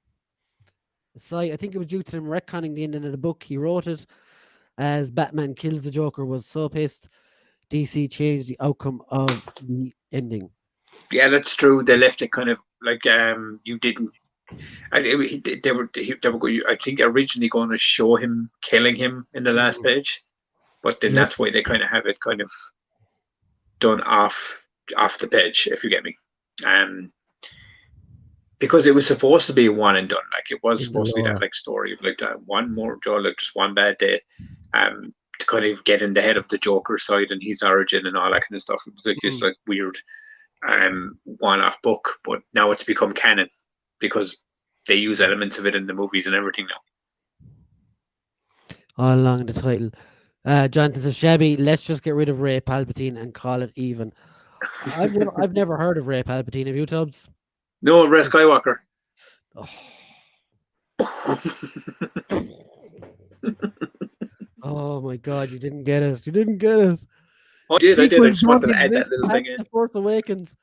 So I think it was due to him retconning the ending of the book. He wrote it as Batman kills the Joker. Was so pissed. DC changed the outcome of the ending. Yeah, that's true. They left it kind of like you didn't. They were I think originally going to show him killing him in the last page, but then Yep. that's why they kind of have it kind of done off the page, if you get me. Because it was supposed to be a one and done. Like it was In the supposed to be that lore. like story of like one more Joe, like just one bad day, to kind of get in the head of the Joker side and his origin and all that kind of stuff. It was like this like weird one-off book, but now it's become canon because they use elements of it in the movies and everything now. All along the title. Jonathan says, "Shabby, let's just get rid of Ray Palpatine and call it even." I've never heard of Ray Palpatine. Have you, Tubbs? No, Ray Skywalker. Oh. Oh my God, you didn't get it. You didn't get it. I did. I Sequels just wanted don't to add that exist little thing past The Force Awakens.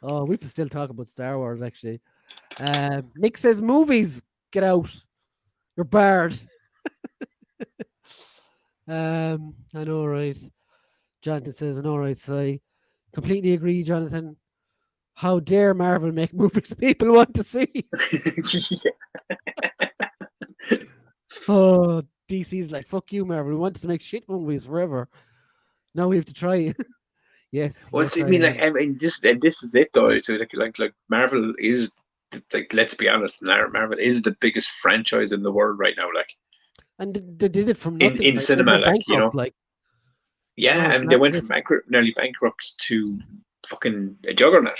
Oh, we can still talk about Star Wars, actually. Nick says, movies, get out. You're barred. I know, right? Jonathan says, I know, right? So I completely agree, Jonathan. How dare Marvel make movies people want to see? Oh, DC's like, fuck you, Marvel. We wanted to make shit movies forever. Now we have to try. Yes. Well, yes, I mean, like, this is it though. It's like Marvel is like, let's be honest, Marvel is the biggest franchise in the world right now. Like, and they did it from in nothing. Like, they cinema, went like bankrupt. Like, yeah, it's and they not went good. from nearly bankrupt to fucking a juggernaut.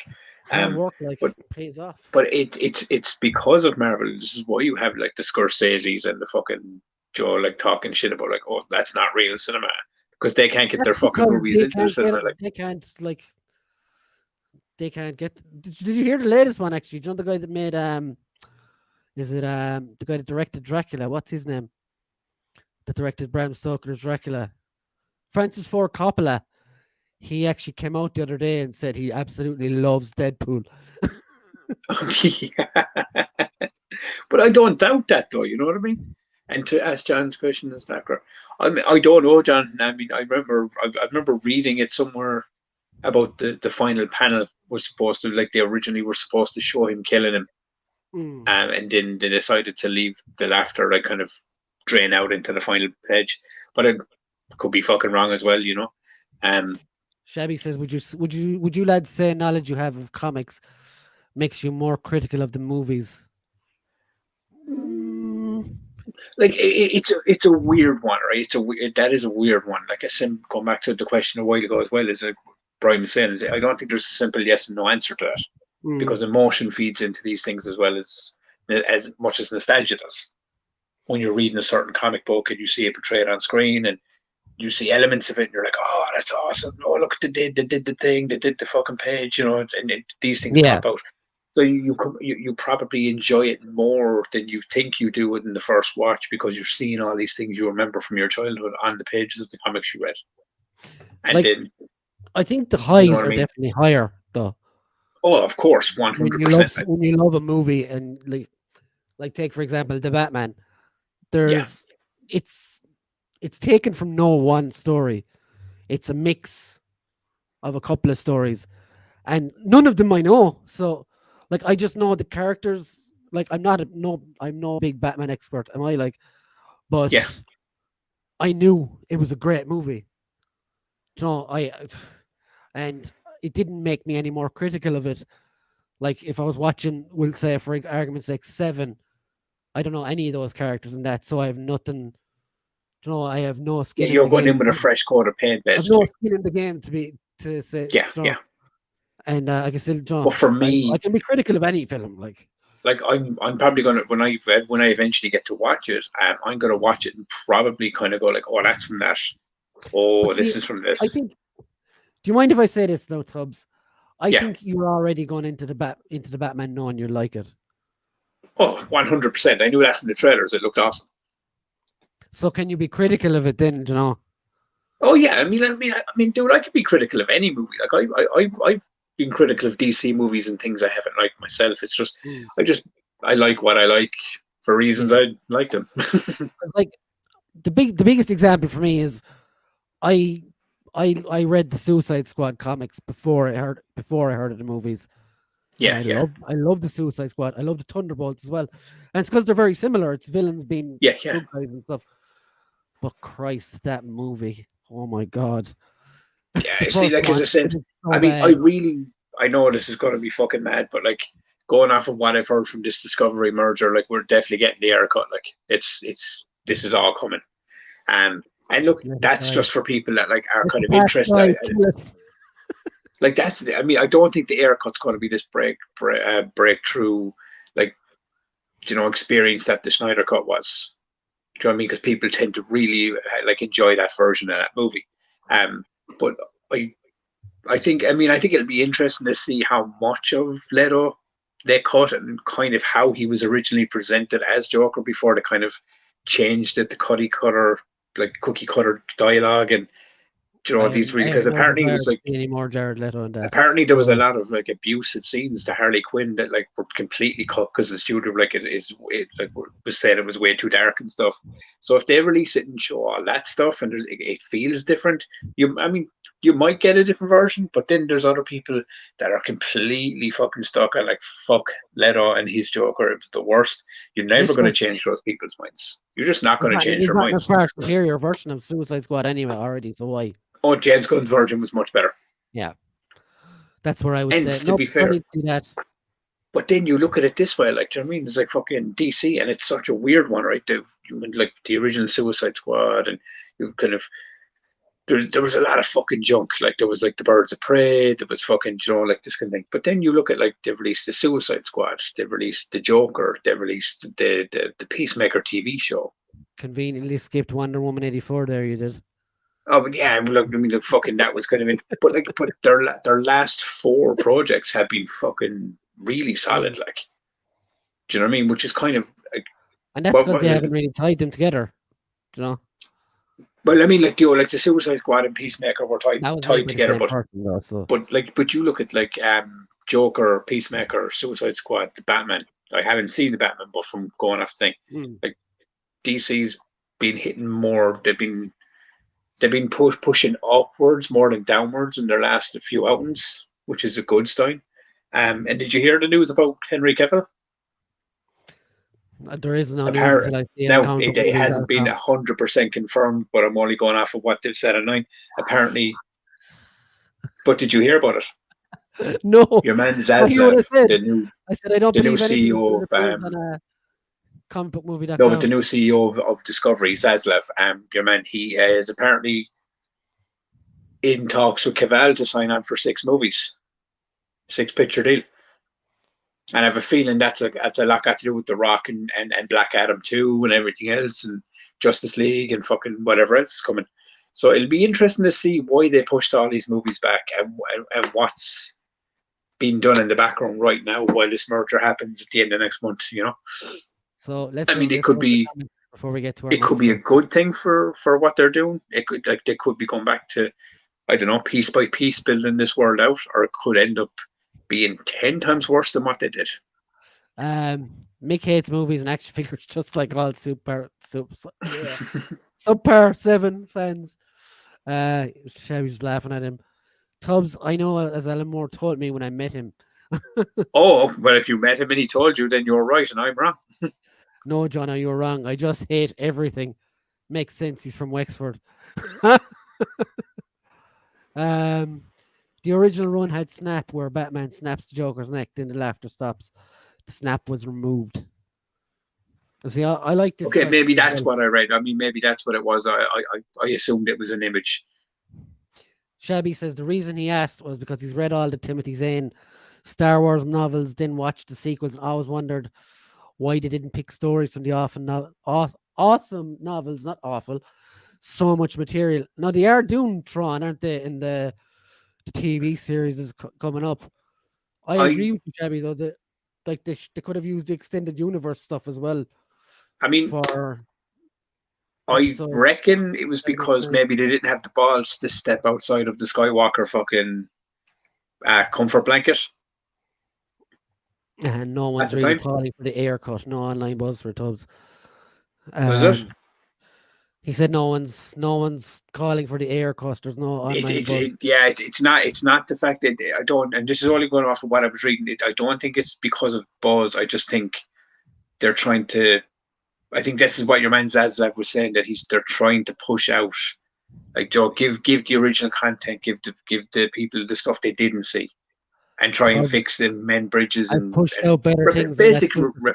Hard work, like, but pays off. but it's because of Marvel. This is why you have like the Scorseses and the fucking Joe like talking shit about like, oh, that's not real cinema because they can't get their fucking Because movies into the cinema. Like, they can't get. Did you hear the latest one? Actually, do you know the guy that made is it the guy that directed Dracula? What's his name? That directed Bram Stoker's Dracula, Francis Ford Coppola. He actually came out the other day and said he absolutely loves Deadpool. but I don't doubt that though. You know what I mean? And to ask John's question is that, I mean, I don't know, John. I mean, I remember reading it somewhere about the final panel was supposed to, like, they originally were supposed to show him killing him, and then they decided to leave the laughter like kind of drain out into the final page. But could be fucking wrong as well, you know. Shabby says, would you lads say knowledge you have of comics makes you more critical of the movies? Like it's a weird one, right? That is a weird one. Like I said, going back to the question a while ago as well, is like Brian was saying, I don't think there's a simple yes and no answer to that, because emotion feeds into these things as well as much as nostalgia does. When you're reading a certain comic book and you see it portrayed on screen and you see elements of it, and you're like, oh, that's awesome. Oh, look, they did the thing, they did the fucking page, you know, these things Yeah. pop out. So you probably enjoy it more than you think you do in the first watch, because you're seeing all these things you remember from your childhood on the pages of the comics you read. And Like, then, I think the you know highs what I are mean? definitely higher, though. Oh, of course, When you 100%. when you love a movie, and like take for example the Batman, Yeah, there's it's taken from no one story. It's a mix of a couple of stories, and none of them I know. So, like, I just know the characters. Like, I'm no big Batman expert, am I? Like, but yeah, I knew it was a great movie. So and it didn't make me any more critical of it. Like, if I was watching, we'll say for argument's sake, Seven, I don't know any of those characters in that, so I have nothing. I have no yeah. skin in You're the going in game. with a fresh coat of paint, I've no basically. skin in the game to say, Yeah, yeah. and I can still, But for I me, can be critical of any film. like I'm probably gonna, when I eventually get to watch it, I'm gonna watch it and probably kind of go like, oh, that's from that. But Oh, see, this is from I this. think. Do you mind if I say this, though, Tubbs? I Yeah. think you're already going into the Batman knowing you like it. Oh, 100%. I knew that from the trailers. It looked awesome. So can you be critical of it then? Oh yeah, dude, I could be critical of any movie. Like I've been critical of DC movies and things I haven't liked myself. It's just, Mm, I just, I like what I like for reasons yeah. I like them. 'Cause, like, the biggest example for me is I I read the Suicide Squad comics before I heard of the movies, and Yeah, yeah, I love the Suicide Squad. I love the Thunderbolts as well, and it's because they're very similar. It's villains being yeah, yeah. good guys and stuff. But Christ, that movie! Oh my God, Yeah, the you see, first like as I one, said, it is I so mean, I bad. really, I know this is going to be fucking mad, but like going off of what I've heard from this Discovery merger, like we're definitely getting the haircut. Like this is all coming. And look, Let it that's die. just for people that like are Let kind the of past interested. die. Kill it. Like that's, I mean, I don't think the haircut's going to be this breakthrough, like, experience that the Snyder cut was. Do you know what I mean? Because people tend to really like enjoy that version of that movie. But I I think it'll be interesting to see how much of Leto they cut and kind of how he was originally presented as Joker before they kind of changed it to cookie cutter dialogue, and these really, I have because no apparently it desire was to like, see any more Jared Leto in that. apparently there was a So lot of like abusive scenes to Harley Quinn that like were completely cut because the studio like it like was saying it was way too dark and stuff. So if they release it and show all that stuff and it feels different, you might get a different version. But then there's other people that are completely fucking stuck on like, fuck Leto and his Joker. It was the worst. You're never going to listen, change those people's minds. You're just not going to change we've their gotten a minds. far superior version of Suicide Squad anyway already. So why? Oh, James Gunn's version was much better. Yeah, that's where I would And say to no. be I fair, need to see that. but then you look at it this way, like, do you know what I mean? It's like fucking DC, and it's such a weird one, right? Like the original Suicide Squad, and you've kind of, there was a lot of fucking junk. Like there was like the Birds of Prey, there was fucking, like this kind of thing. But then you look at like they released the Suicide Squad, they released the Joker, they released the Peacemaker TV show. Conveniently skipped Wonder Woman 84 there, you did. Oh, but yeah, look, fucking that was kind of but their last four projects have been fucking really Mm. solid. Like, do you know what I mean? Which is kind of like, And that's what because they was it? haven't really tied them together. You know, Well, I mean, like like the Suicide Squad and Peacemaker were that was made tied by the together, same but person though. So but you look at like Joker, Peacemaker, Suicide Squad, the Batman. I haven't seen the Batman, but from going off the thing, mm. like DC's been hitting more. They've been pushing upwards more than downwards in their last few outings, which is a good sign. And did you hear the news about Henry Cavill? There is no news Apparent until I see it on now it hasn't been comicbookmovies.com. 100% confirmed, but I'm only going off of what they've said online. Apparently, but did you hear about it? No, Your man I hear what Zaslav, I said. the new I said I don't the new believe anything CEO until of it appears on no, but the comicbookmovie.com. new CEO of Discovery, Zaslav, your man, he is apparently in talks with Caval to sign on for 6 movies, 6 picture deal. And I have a feeling that's a lot got to do with The Rock and Black Adam 2 and everything else and Justice League and fucking whatever else is coming. So it'll be interesting to see why they pushed all these movies back and what's being done in the background right now while this merger happens at the end of next month. So let's I end mean, this one with the comments before we get to our it could next be a one. good thing for what they're doing. It could like they could be going back to, I don't know, piece by piece building this world out, or it could end up being 10 times worse than what they did. Mick hates movies and action figures just like all Super 7 fans. Shelby's just laughing at him. Tubbs, I know as Alan Moore told me when I met him. Oh, well, if you met him and he told you, then you're right and I'm wrong. No, John, you're wrong. I just hate everything. Makes sense. He's from Wexford. The original run had Snap, where Batman snaps the Joker's neck, then the laughter stops. The snap was removed. See, I like this. Okay, maybe question as that's well. what I read. I mean, maybe that's what it was. I assumed it was an image. Shabby says the reason he asked was because he's read all the Timothy Zahn Star Wars novels, then watched the sequels, and always wondered why they didn't pick stories from the awesome novels, not awful, so much material. Now, they are doing Tron, aren't they, in the TV series is coming up. I I agree with you, Shabby, though. They could have used the extended universe stuff as well I mean, for I episodes reckon it was 7, 8, because 9. maybe they didn't have the balls to step outside of the Skywalker fucking comfort blanket And no at one's the really time. calling for the air cut. No online buzz for Tubbs. Was it? He said no one's calling for the air cut. There's no online buzz. It's not the fact that I don't, and this is only going off of what I was reading. I don't think it's because of buzz. I just think they're trying to. I think this is what your man Zaslav was saying, that they're trying to push out, like, Joe, give the original content, give the people the stuff they didn't see, and try and Tubbs, fix them, mend bridges, I and pushed out better things than that basically super.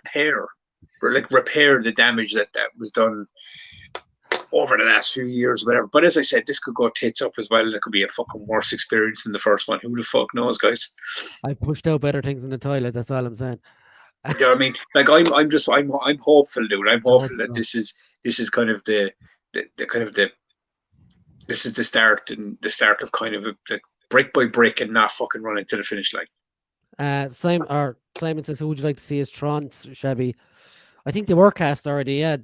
repair the damage that was done over the last few years, whatever. But as I said, this could go tits up as well. It could be a fucking worse experience than the first one. Who the fuck knows, guys? I pushed out better things in the toilet. That's all I'm saying. Do you know what I mean? Like I'm hopeful, dude. I'm I hope hopeful that so. this is kind of the kind of the this is the start of kind of like brick by brick and not fucking running to the finish line. Simon says, who would you like to see as Tron, Shabby? I think they were cast already. Yeah.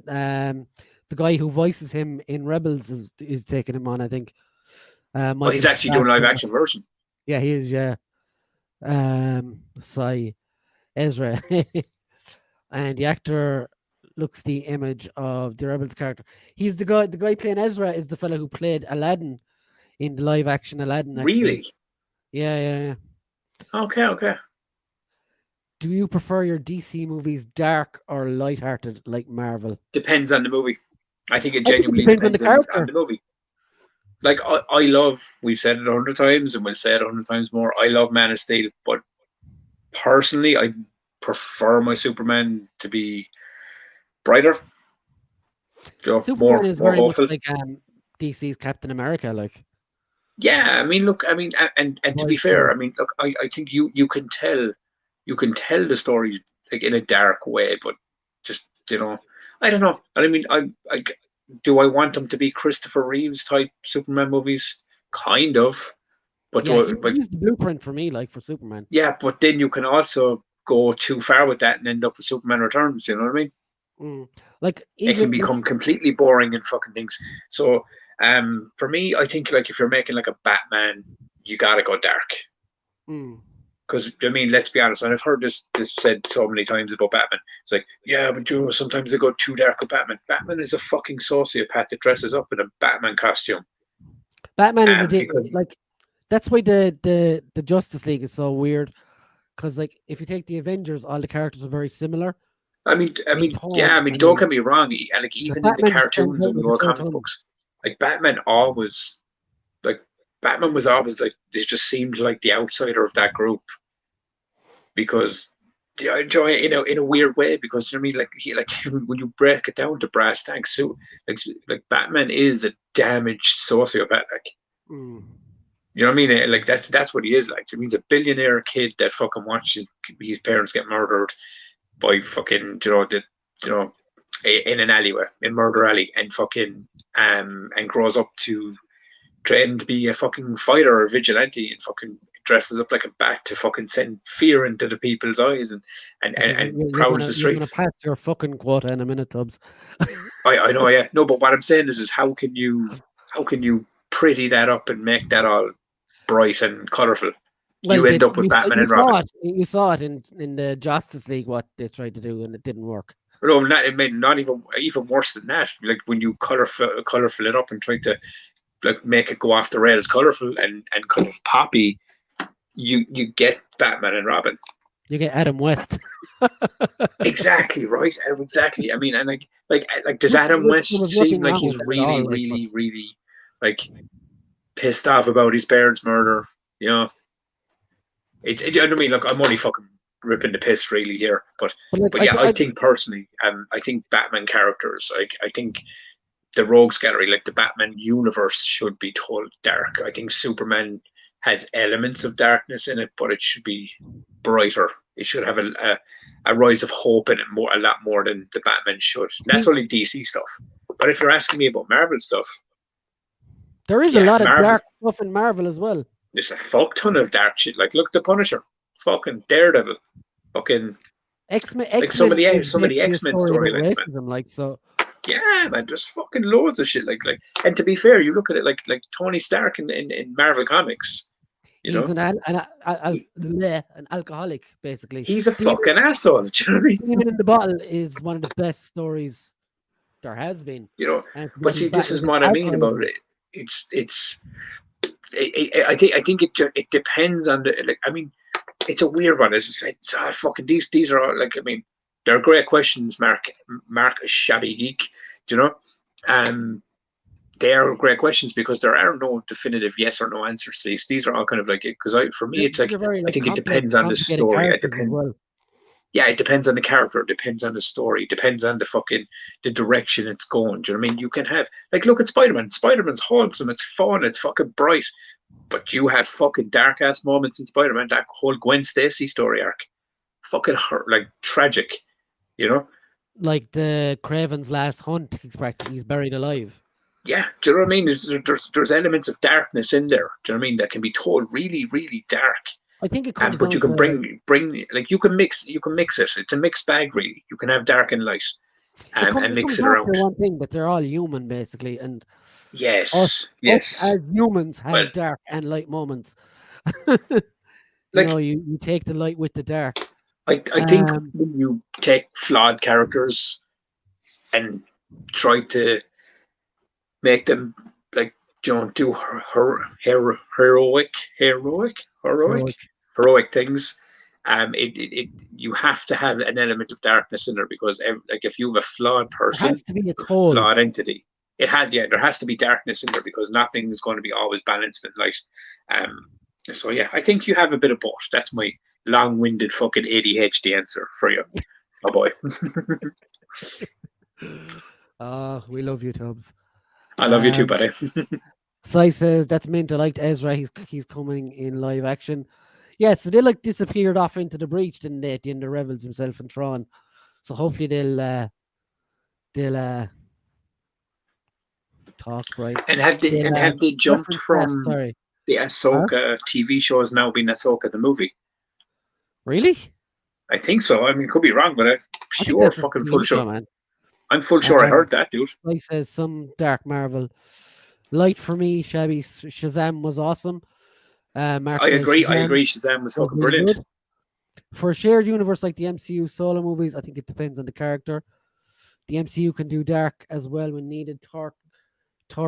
The guy who voices him in Rebels is taking him on. I think. Well, he's Michael actually doing live Fassbender. action version. Yeah, he is. Yeah. Ezra, and the actor looks the image of the Rebels character. He's the guy. The guy playing Ezra is the fellow who played Aladdin in the live action Aladdin. Actually, Really? yeah. Okay. Do you prefer your DC movies dark or lighthearted like Marvel? Depends on the movie. I think it I think it genuinely depends on the depends on character. the movie. Like I love, we've said it 100 times and we'll say it 100 times more. I love Man of Steel, but personally, I prefer my Superman to be brighter, Superman is more very much hopeful. like DC's Captain America. Like, Yeah, I mean, look, I mean, and to be boys fair, love. I mean, look, I think you can tell the story like in a dark way, but just I don't know. I mean, I do I want them to be Christopher Reeves type Superman movies? Kind of, but Yeah, but he's the blueprint for me. Like for Superman. yeah, but then you can also go too far with that and end up with Superman Returns. You know what I mean? Like It can even like become completely boring and fucking things. So, for me, I think like if you're making like a Batman, you gotta go dark. mm, Because I mean, let's be honest, and I've heard this said so many times about Batman. It's like, yeah, but sometimes they go too dark with Batman. Batman is a fucking sociopath that dresses up in a Batman costume. Batman is Because like that's why the Justice League is so weird. Because like if you take the Avengers, all the characters are very similar. Yeah. tone. I Don't mean, get me wrong. Like the even in the Batman just stands cartoons out and with the his old whole comic tone. books, like like Batman was always like they just seemed like the outsider of that group because yeah, I enjoy it in a weird way because you know what I mean like when you break it down to brass tacks, so like Batman is a damaged sociopath. Like Mm. you know what I mean? Like that's what he is like. I mean, he's a billionaire kid that fucking watches his parents get murdered by fucking you know in an alleyway in Murder Alley and fucking and grows up to train to be a fucking fighter or vigilante and fucking dresses up like a bat to fucking send fear into the people's eyes and prowls the You're gonna streets. pass your fucking quota in a minute, Tubbs. I know, yeah. No, but what I'm saying is how can you pretty that up and make that all bright and colourful? Well, You end up with Batman and Robin. you saw it in the Justice League what they tried to do and it didn't work. No, it made not even worse than that. Like when you colorful it up and try to like make it go off the rails, colorful and kind of poppy, you get Batman and Robin. You get Adam West. Exactly right. Exactly. I mean, and like does Adam There West was seem nothing like wrong he's with it at really, all. Like, but, really, really like pissed off about his parents' murder? You know, I mean, look, I'm only fucking ripping the piss really here, but like, but yeah, I think personally, I think Batman characters, I think the Rogues Gallery, like the Batman universe, should be told dark. I think Superman has elements of darkness in it, but it should be brighter. It should have a rise of hope in it a lot more than the Batman should. That's see, only DC stuff. But if you're asking me about Marvel stuff, there is a yeah, lot of Marvel. dark stuff in Marvel as well. There's a fuck ton of dark shit. Like look, the Punisher, fucking Daredevil, fucking X-Men like some of X-Men is the basically a X Men story about storylines, man. racism, like so. Yeah, man, there's fucking loads of shit. And to be fair, you look at it like Tony Stark in Marvel Comics. You He's know, an alcoholic, basically. he's a Demon, fucking asshole. Do you know what I mean? Demon in the Bottle is one of the best stories there has been. You know, And but what see, he's this battling is against what I mean about alcoholism. it. It's. I think it depends on the like. I mean, it's a weird one. It's fucking these are all like. I mean, they're great questions, Mark. Mark, shabby geek. Do you know? They are great questions because there are no definitive yes or no answers to these. These are all kind of like because for me it's These like are very I like think it complex, depends on the complicated story. It characters as depends. well. Yeah, it depends on the character. It depends on the story. It depends on the direction it's going. Do you know what I mean? You can have like look at Spider-Man. Spider-Man's wholesome. It's fun. It's fucking bright. But you have fucking dark ass moments in Spider-Man. That whole Gwen Stacy story arc, fucking hurt, like tragic. You know? Like the Craven's Last Hunt, he's buried alive. Yeah, do you know what I mean? There's elements of darkness in there. Do you know what I mean? That can be told really, really dark. I think it comes But you down can to bring like you can mix it. It's a mixed bag really. You can have dark and light, and it mix comes it down around. to one thing that they're all human basically, and Yes, us yes. as humans Well, have dark and light moments. like You take the light with the dark. I think when you take flawed characters and try to make them like do heroic Heroic. things. You have to have an element of darkness in there because like if you have a flawed There person has to be a or toll. flawed entity, there has to be darkness in there because nothing is going to be always balanced and light. So yeah, I think you have a bit of both. That's my long-winded fucking ADHD answer for you. Oh boy. We love you, Tubbs. I love you too, buddy. Sai says that's meant to like Ezra. He's coming in live action. Yeah, so they like disappeared off into the breach, didn't they? At the end of Rebels himself and Tron. So hopefully they'll talk right. And have they jumped from Sorry, the Ahsoka TV show has now been Ahsoka the movie? Really? I think so. I mean, could be wrong, but I'm sure fucking full sure. Man. I'm full sure I heard that, dude. He says some dark Marvel. Light for me, shabby. Shazam was awesome. Mark I agree. Shazam Shazam was fucking really brilliant. Good. For a shared universe like the MCU solo movies, I think it depends on the character. The MCU can do dark as well when needed. Thor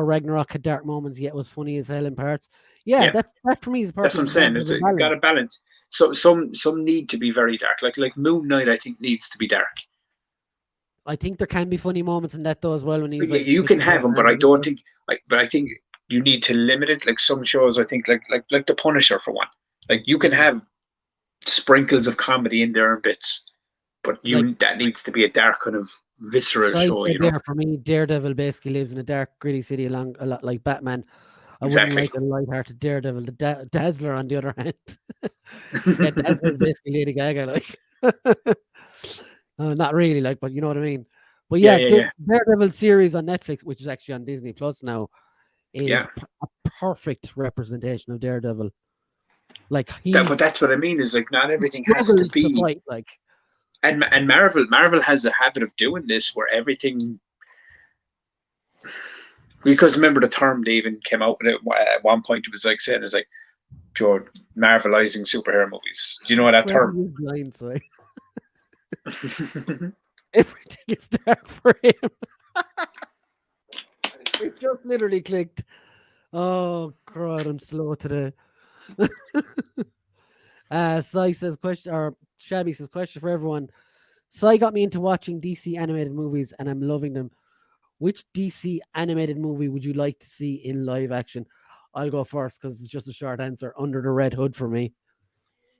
Ragnarok had dark moments, yet was funny as hell in parts. Yeah. That for me is that's what I'm saying. It's got a balance. So some need to be very dark. Like Moon Knight, I think needs to be dark. I think there can be funny moments in that though as well when he's Yeah, like you can switching have their them, but hands I and don't stuff. think but I think you need to limit it. Like some shows, I think like The Punisher for one. Like you can have sprinkles of comedy in there and bits, but Like that needs to be a dark kind of visceral side show, said there for me, Daredevil basically lives in a dark, gritty city along a lot like Batman. I wouldn't Exactly. like a light-hearted Daredevil. The Dazzler, on the other hand, yeah, Dazzler is basically Lady Gaga, like. Not really, like, but you know what I mean. But Yeah, yeah, yeah, yeah, Daredevil series on Netflix, which is actually on Disney Plus now, is yeah. a perfect representation of Daredevil. Like But that's what I mean. Is like not he everything has to struggles to be. fight. Like And Marvel has a habit of doing this where everything. Because remember the term they even came out with it at one point. It was like saying it's like Joe Marvelizing superhero movies. Do you know that where term? is blindside? Everything is dark for him. It just literally clicked. Oh God, I'm slow today. Sai says question or Shabby says question for everyone. Sai got me into watching DC animated movies and I'm loving them. Which DC animated movie would you like to see in live action? I'll go first because it's just a short answer. Under the Red Hood for me.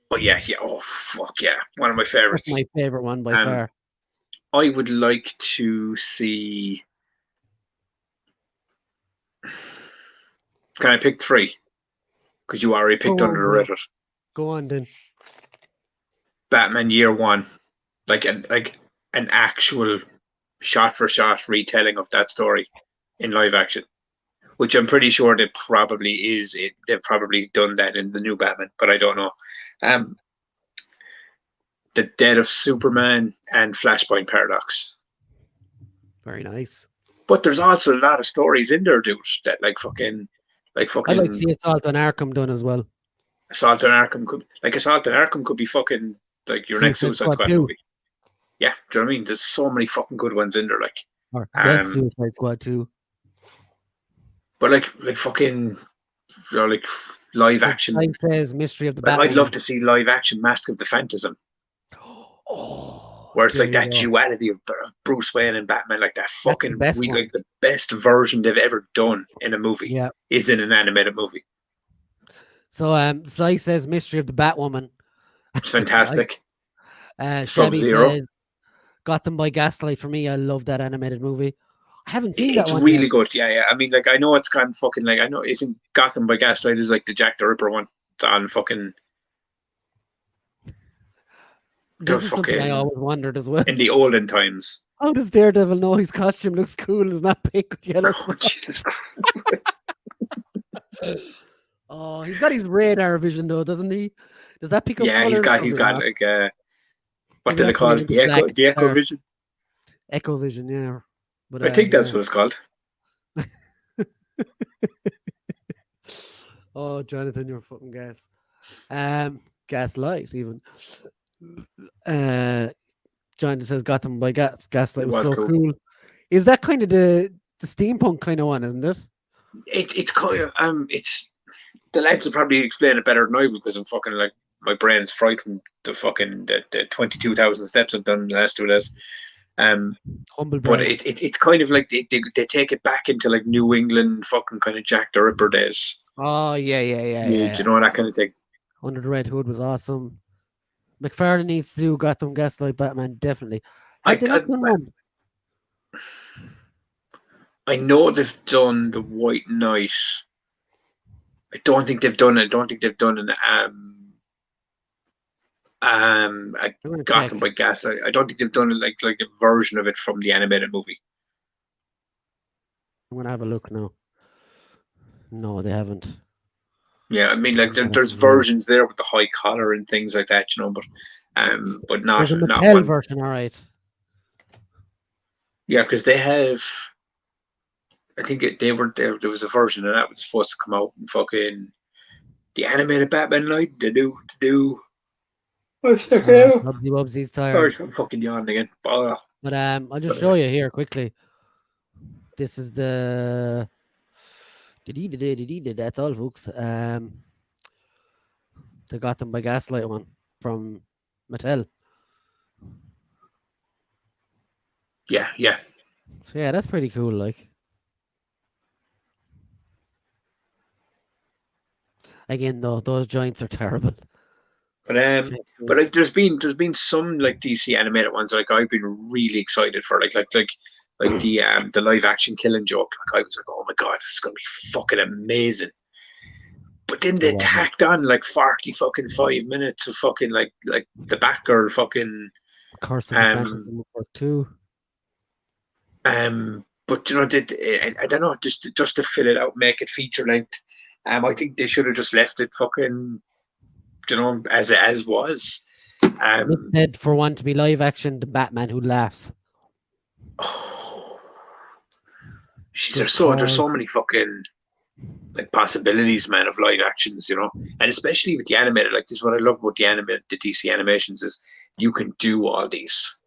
But yeah, yeah. Oh fuck yeah, one of my That's my favorites. favorite one by Um, far. I would like to see. Can I pick three? Because you already Go picked Under on, the then. Red Hood. Go on, then. Batman Year One, like an actual shot for shot retelling of that story in live action, which I'm pretty sure they probably is. They've probably done that in the new Batman, but I don't know. Um, the Death of Superman and Flashpoint Paradox. Very nice. But there's also a lot of stories in there, dude. That like I'd like to fucking see Assault on Arkham done as well. Assault on Arkham could be fucking like your next Suicide Suicide Squad Squad 2. movie. Yeah, do you know what I mean? There's so many fucking good ones in there. Like, Or Get um, Suicide Squad 2. but like fucking, like live Like Sai action. says, Mystery of the Like, I'd love Batwoman. to see live action Mask of the Phantasm, Oh, where it's there like you that go. duality of Bruce Wayne and Batman, like that That's the fucking best one. like the best version they've ever done in a movie Yeah. is in an animated movie. So Sai says Mystery of the Batwoman. It's fantastic. Sub Shabby Zero. says Got Them by Gaslight for me. I love that animated movie. I haven't seen that It's one yet. really good. Yeah, yeah. I mean, like, I know it's kind of fucking like I know isn't Gotham by Gaslight is like the Jack the Ripper one. It's on fucking the This is something I fucking always wondered as well. in the olden times. How does Daredevil know his costume looks cool and is not pink with yellow Oh Jesus spots? Christ! Oh, he's got his radar vision though, doesn't he? Does that pick up Yeah, colors? he's Probably got not. like what Maybe do they that's when call he it? went to black. The Echo Or Vision. Echo Vision, yeah. But I think that's yeah. what it's called. Oh, Jonathan, you're fucking gas. Gaslight even. Jonathan says Gotham by Gaslight It was was so cool. cool. Is that kind of the steampunk kind of one, isn't it? It's kind of it's the lads will probably explain it better than I because I'm fucking like my brain's fried from the fucking the 22,000 steps I've done in the last 2 days. Humble But brag. it's kind of like they take it back into like New England fucking kind of Jack the Ripper days. Oh yeah, yeah, yeah, Do yeah. you know that kind of thing? Under the Red Hood was awesome. McFarlane needs to do Gotham Gaslight Batman, definitely. Have I, they not done one? I know they've done the White Knight. I don't think they've done it. I don't think they've done an a I'm gonna Gotham check. by Gaslight. I don't think they've done it like a version of it from the animated movie. I'm gonna have a look now. No, they haven't. Yeah, I mean like there's Yeah. versions there with the high collar and things like that, but There's a not Mattel one. version, all right. Yeah, because they have. I think they were there was a version of that was supposed to come out in fucking the animated Batman night. They do. Oh, check it out. Bubsy Bubsy's Sorry, tired. I'm fucking yawning again. But I'll just show you here quickly. This is the that's all folks. They got them by Gaslight one from Mattel. Yeah, yeah. So yeah, that's pretty cool. Like again, though, those joints are terrible. But like there's been some like DC animated ones like I've been really excited for like the live action Killing Joke. Like I was like, oh my god, this is gonna be fucking amazing. But then It they wasn't. tacked on like 40 fucking 5 minutes of fucking like the Batgirl fucking Curse of the Phantom um Work too. but I don't know, just to fill it out, make it feature length. I think they should have just left it fucking as was. Nick Um said for one to be live action, the Batman who laughs. oh, Jeez, Good there's call. so many fucking like possibilities, man, of live actions, and especially with the animated. Like this, is what I love about the DC animations is you can do all these.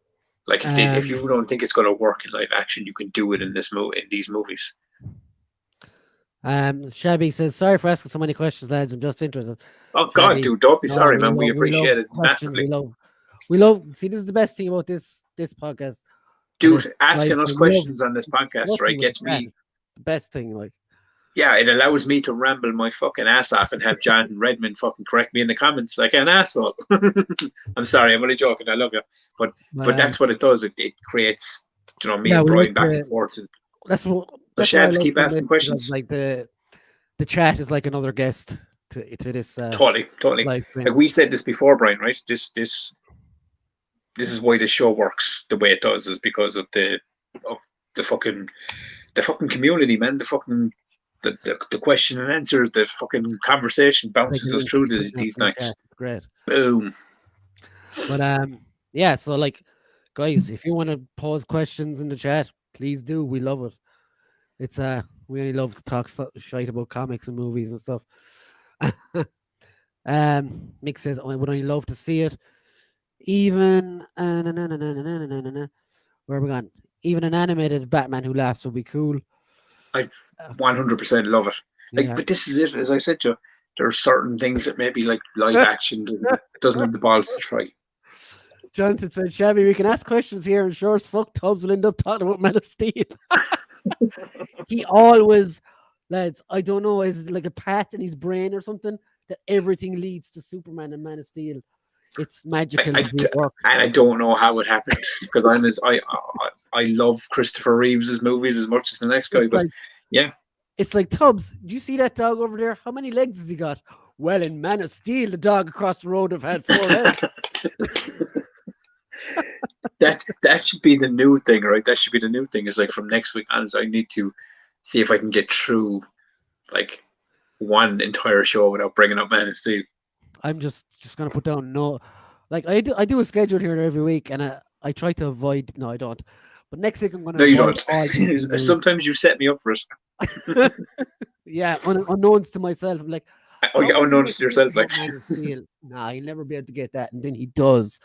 Like if Um, you don't think it's going to work in live action, you can do it in these movies. Shabby says, sorry for asking so many questions, lads. I'm just interested. Oh God, Shabby, dude, don't be no, sorry, man. We we love appreciate it questions. massively, We love. See, this is the best thing about this podcast or this dude. live Asking us stream. We love questions on this podcast, discussing right, with the gets chat. me. It's the best thing. Like, Yeah, it allows me to ramble my fucking ass off and have John Redmond fucking correct me in the comments like an asshole. I'm sorry, I'm only joking. I love you, but but but that's what it does. It creates, me yeah, and we like Brian back and forth, and that's what the that's what I Shabs love keep from this asking because questions. like the chat is like another guest to this Totally, totally. live Like stream. we said this before, Brian. Right? This is why the show works the way it does, is because of the fucking the fucking community, man. The fucking the question and answers, the fucking conversation Like bounces an us through instant between us these in the chat. nights. It's great. Boom. But yeah, so like guys, if you want to pose questions in the chat, please do. We love it. It's we only love to talk shite about comics and movies and stuff. Mick says I would only love to see it. Even where are we gone? Even an animated Batman who laughs would be cool. I Uh, 100% love it. Like, yeah. but this is it. As I said to you, there are certain things that maybe like live action doesn't have the balls to try. Jonathan said, Shabby, we can ask questions here, and sure as fuck, Tubbs will end up talking about Man of Steel. He always, lads, I don't know, is it like a path in his brain or something that everything leads to Superman and Man of Steel? It's magical I, to do work. and I don't know how it happened because I love Christopher Reeves's movies as much as the next guy, It's but like yeah, it's like Tubbs. Do you see that dog over there? How many legs has he got? Well, in Man of Steel, the dog across the road have had 4 legs. that should be the new thing, right? That should be the new thing. Is like from next week on, I need to see if I can get through like one entire show without bringing up Man of Steel. I'm just gonna put down no, like I do a schedule here every week, and I try to avoid. No, I don't. But next week I'm gonna No, you avoid don't. all DC news. Sometimes you set me up for it. Yeah, unknowns to myself. I'm like, Oh, how yeah, would he unknowns make to this yourself, like. about Man of Steel? Nah, he'll never be able to get that, and then he does.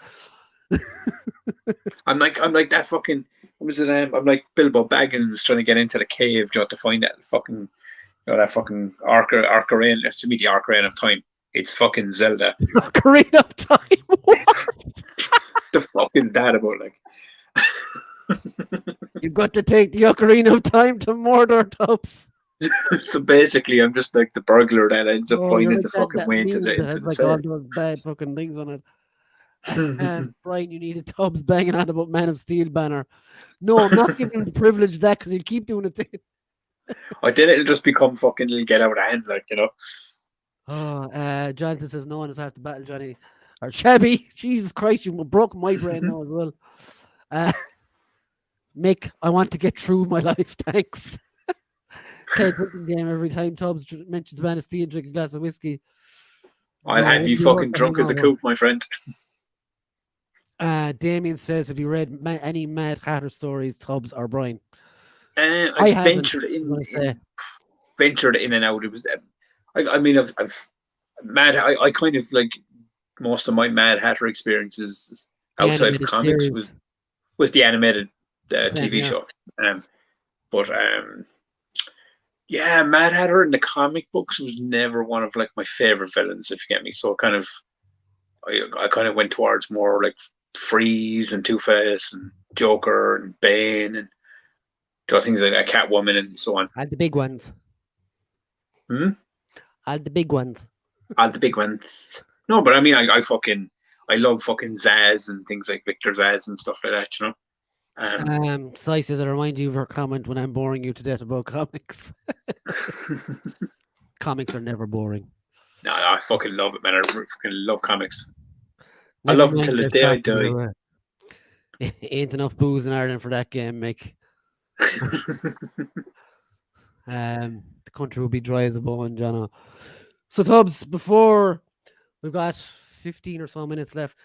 I'm like that fucking. What was it? I'm like Bilbo Baggins trying to get into the cave just to find that fucking, that fucking Arcarain. To me, the Arcarain of Time. It's fucking Zelda. Ocarina of Time. What? The fuck is that about? Like, You've got to take the Ocarina of Time to Mordor, Tubbs. so basically, I'm just like the burglar that ends up Oh, you're finding like the that fucking way into meme that the has like all cellar. those bad fucking things on it. Brian, you need a Tubbs banging on about Man of Steel banner. No, I'm not giving him the privilege of that because he'll keep doing it. I did it'll just become fucking get out of hand, like. Oh, Jonathan says no one has have to battle Johnny or Shabby. Jesus Christ, you broke my brain now as well. Mick, I want to get through my life. Thanks. Play a drinking game every time Tubbs mentions Man of Steel and drink a glass of whiskey. I'll No, it have you wouldn't be worth fucking the drunk as a hangover. coop, my friend. Damien says, have you read any Mad Hatter stories, Tubbs or Brian? I haven't. I'm gonna say. ventured in and out. It was. I mean, I've Mad. I kind of like most of my Mad Hatter experiences The outside of animated comics series. was the animated Same TV here. show. But yeah, Mad Hatter in the comic books was never one of like my favorite villains, if you get me. So kind of, I kind of went towards more like Freeze and Two Face and Joker and Bane and things like that, Catwoman and so on. And the big ones. Hmm? And the big ones. All the big ones. No, but I mean, I love fucking Zaz and things like Victor Zaz and stuff like that, you know. Sai says, I remind you of her comment when I'm boring you to death about comics. Comics are never boring. No, I fucking love it, man. I fucking love comics. I Never love them mind till the they're day I shocking, die. Ain't enough booze in Ireland for that game, Mick. The country will be dry as a bone, Jono. So Tubbs, before we've got 15 or so minutes left.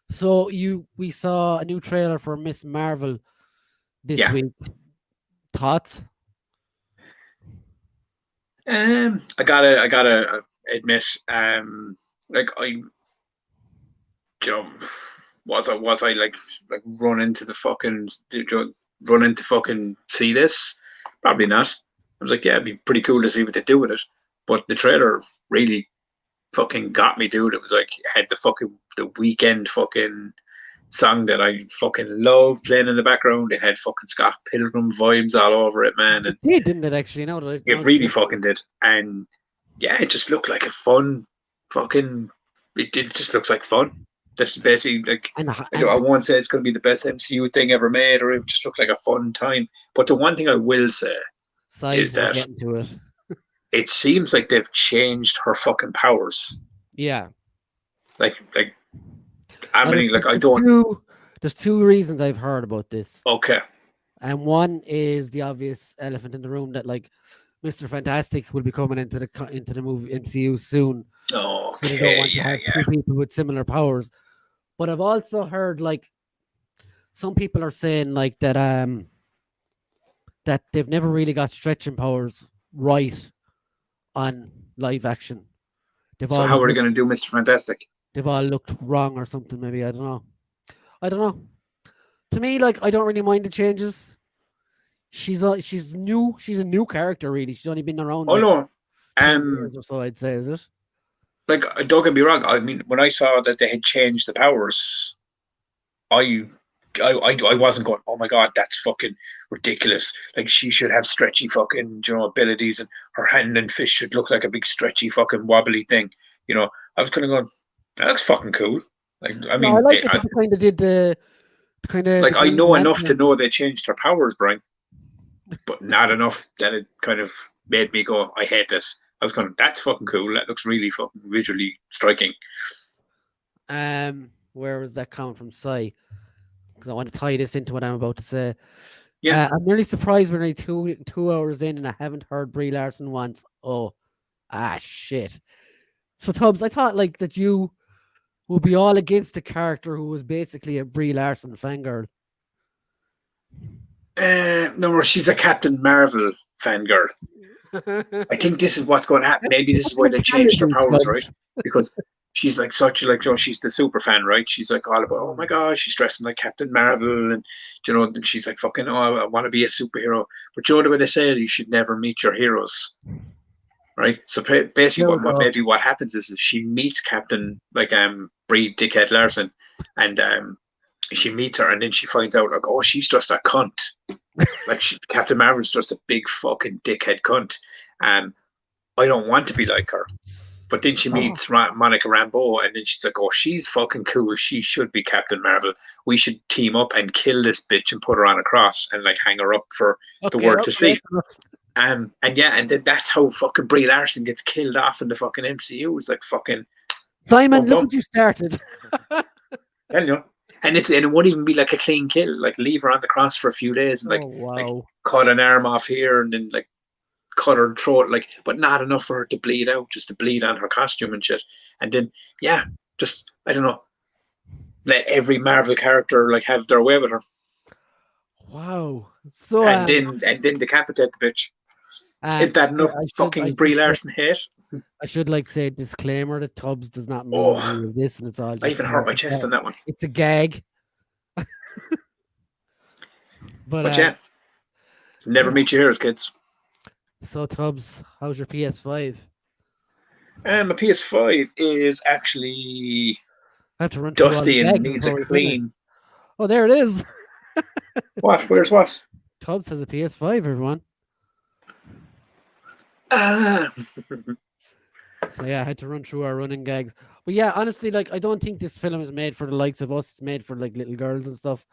So we saw a new trailer for Miss Marvel this week. Thoughts? I gotta admit, like was I like running to fucking see this? Probably not. I was like, yeah, it'd be pretty cool to see what they do with it. But the trailer really fucking got me, dude. It was like had the Weekend fucking song that I fucking love playing in the background. It had fucking Scott Pilgrim vibes all over it, man. And it didn't it actually? No, it really fucking did. And yeah, it just looked like a fun fucking. It just looks like fun. That's basically like I won't say it's going to be the best MCU thing ever made, or it just looked like a fun time. But the one thing I will say is that it seems like they've changed her fucking powers. Yeah. Like I mean, like I don't. There's two reasons I've heard about this. Okay. And one is the obvious elephant in the room that like Mr. Fantastic will be coming into the movie MCU soon. Oh, okay. So they don't want to have two people with similar powers. But I've also heard like some people are saying like that that they've never really got stretching powers right on live action. So how are they going to do Mr. Fantastic? They've all looked wrong or something. Maybe I don't know. To me, like I don't really mind the changes. She's new. She's a new character, really. She's only been around. Oh no, 10 years or so, I'd say. Is it? Like, don't get me wrong. I mean, when I saw that they had changed the powers, I wasn't going, oh my god, that's fucking ridiculous. Like, she should have stretchy fucking, abilities, and her hand and fist should look like a big stretchy fucking wobbly thing. I was kind of going, that looks fucking cool. Like, I mean, I like they kind of did the kind of like I know enough to know they changed her powers, Brian, but not enough that it kind of made me go, I hate this. I was going, that's fucking cool. That looks really fucking visually striking. Where was that coming from, Sai? Because I want to tie this into what I'm about to say. Yeah, I'm really surprised we're only 2 hours in and I haven't heard Brie Larson once. Shit. So Tubbs, I thought like that you would be all against a character who was basically a Brie Larson fangirl. No, she's a Captain Marvel fangirl. I think this is what's going to happen. Maybe this is why they changed her powers, right? Because she's like she's the super fan, right? She's like all about, oh my gosh, she's dressing like Captain Marvel, and and she's like fucking, oh, I want to be a superhero. But the way they say it, you should never meet your heroes, right? So basically, what happens is she meets Captain Brie Dickhead Larson, and she meets her, and then she finds out like, oh, she's just a cunt. Like Captain Marvel's just a big fucking dickhead cunt. I don't want to be like her. But then she meets Monica Rambeau, and then she's like, oh, she's fucking cool. She should be Captain Marvel. We should team up and kill this bitch and put her on a cross and like hang her up for the world to see. And then that's how fucking Brie Larson gets killed off in the fucking MCU. It's like fucking Simon, look what you started. And it won't even be like a clean kill. Like leave her on the cross for a few days and like cut an arm off here and then like cut her throat, like, but not enough for her to bleed out, just to bleed on her costume and shit. And then just I don't know, let every Marvel character like have their way with her. Wow. So and then decapitate the bitch. Is that enough fucking Brie Larson hate? I should say disclaimer that Tubbs does not mean this, and it's all. I even hurt my chest on that one. It's a gag. but yeah, never meet your heroes, kids. So Tubbs, how's your PS5? My PS5 is actually I have to run dusty and needs a clean. Oh, there it is. What? Where's what? Tubbs has a PS5, everyone. Ah. So yeah, I had to run through our running gags. But yeah, honestly, like I don't think this film is made for the likes of us. It's made for like little girls and stuff.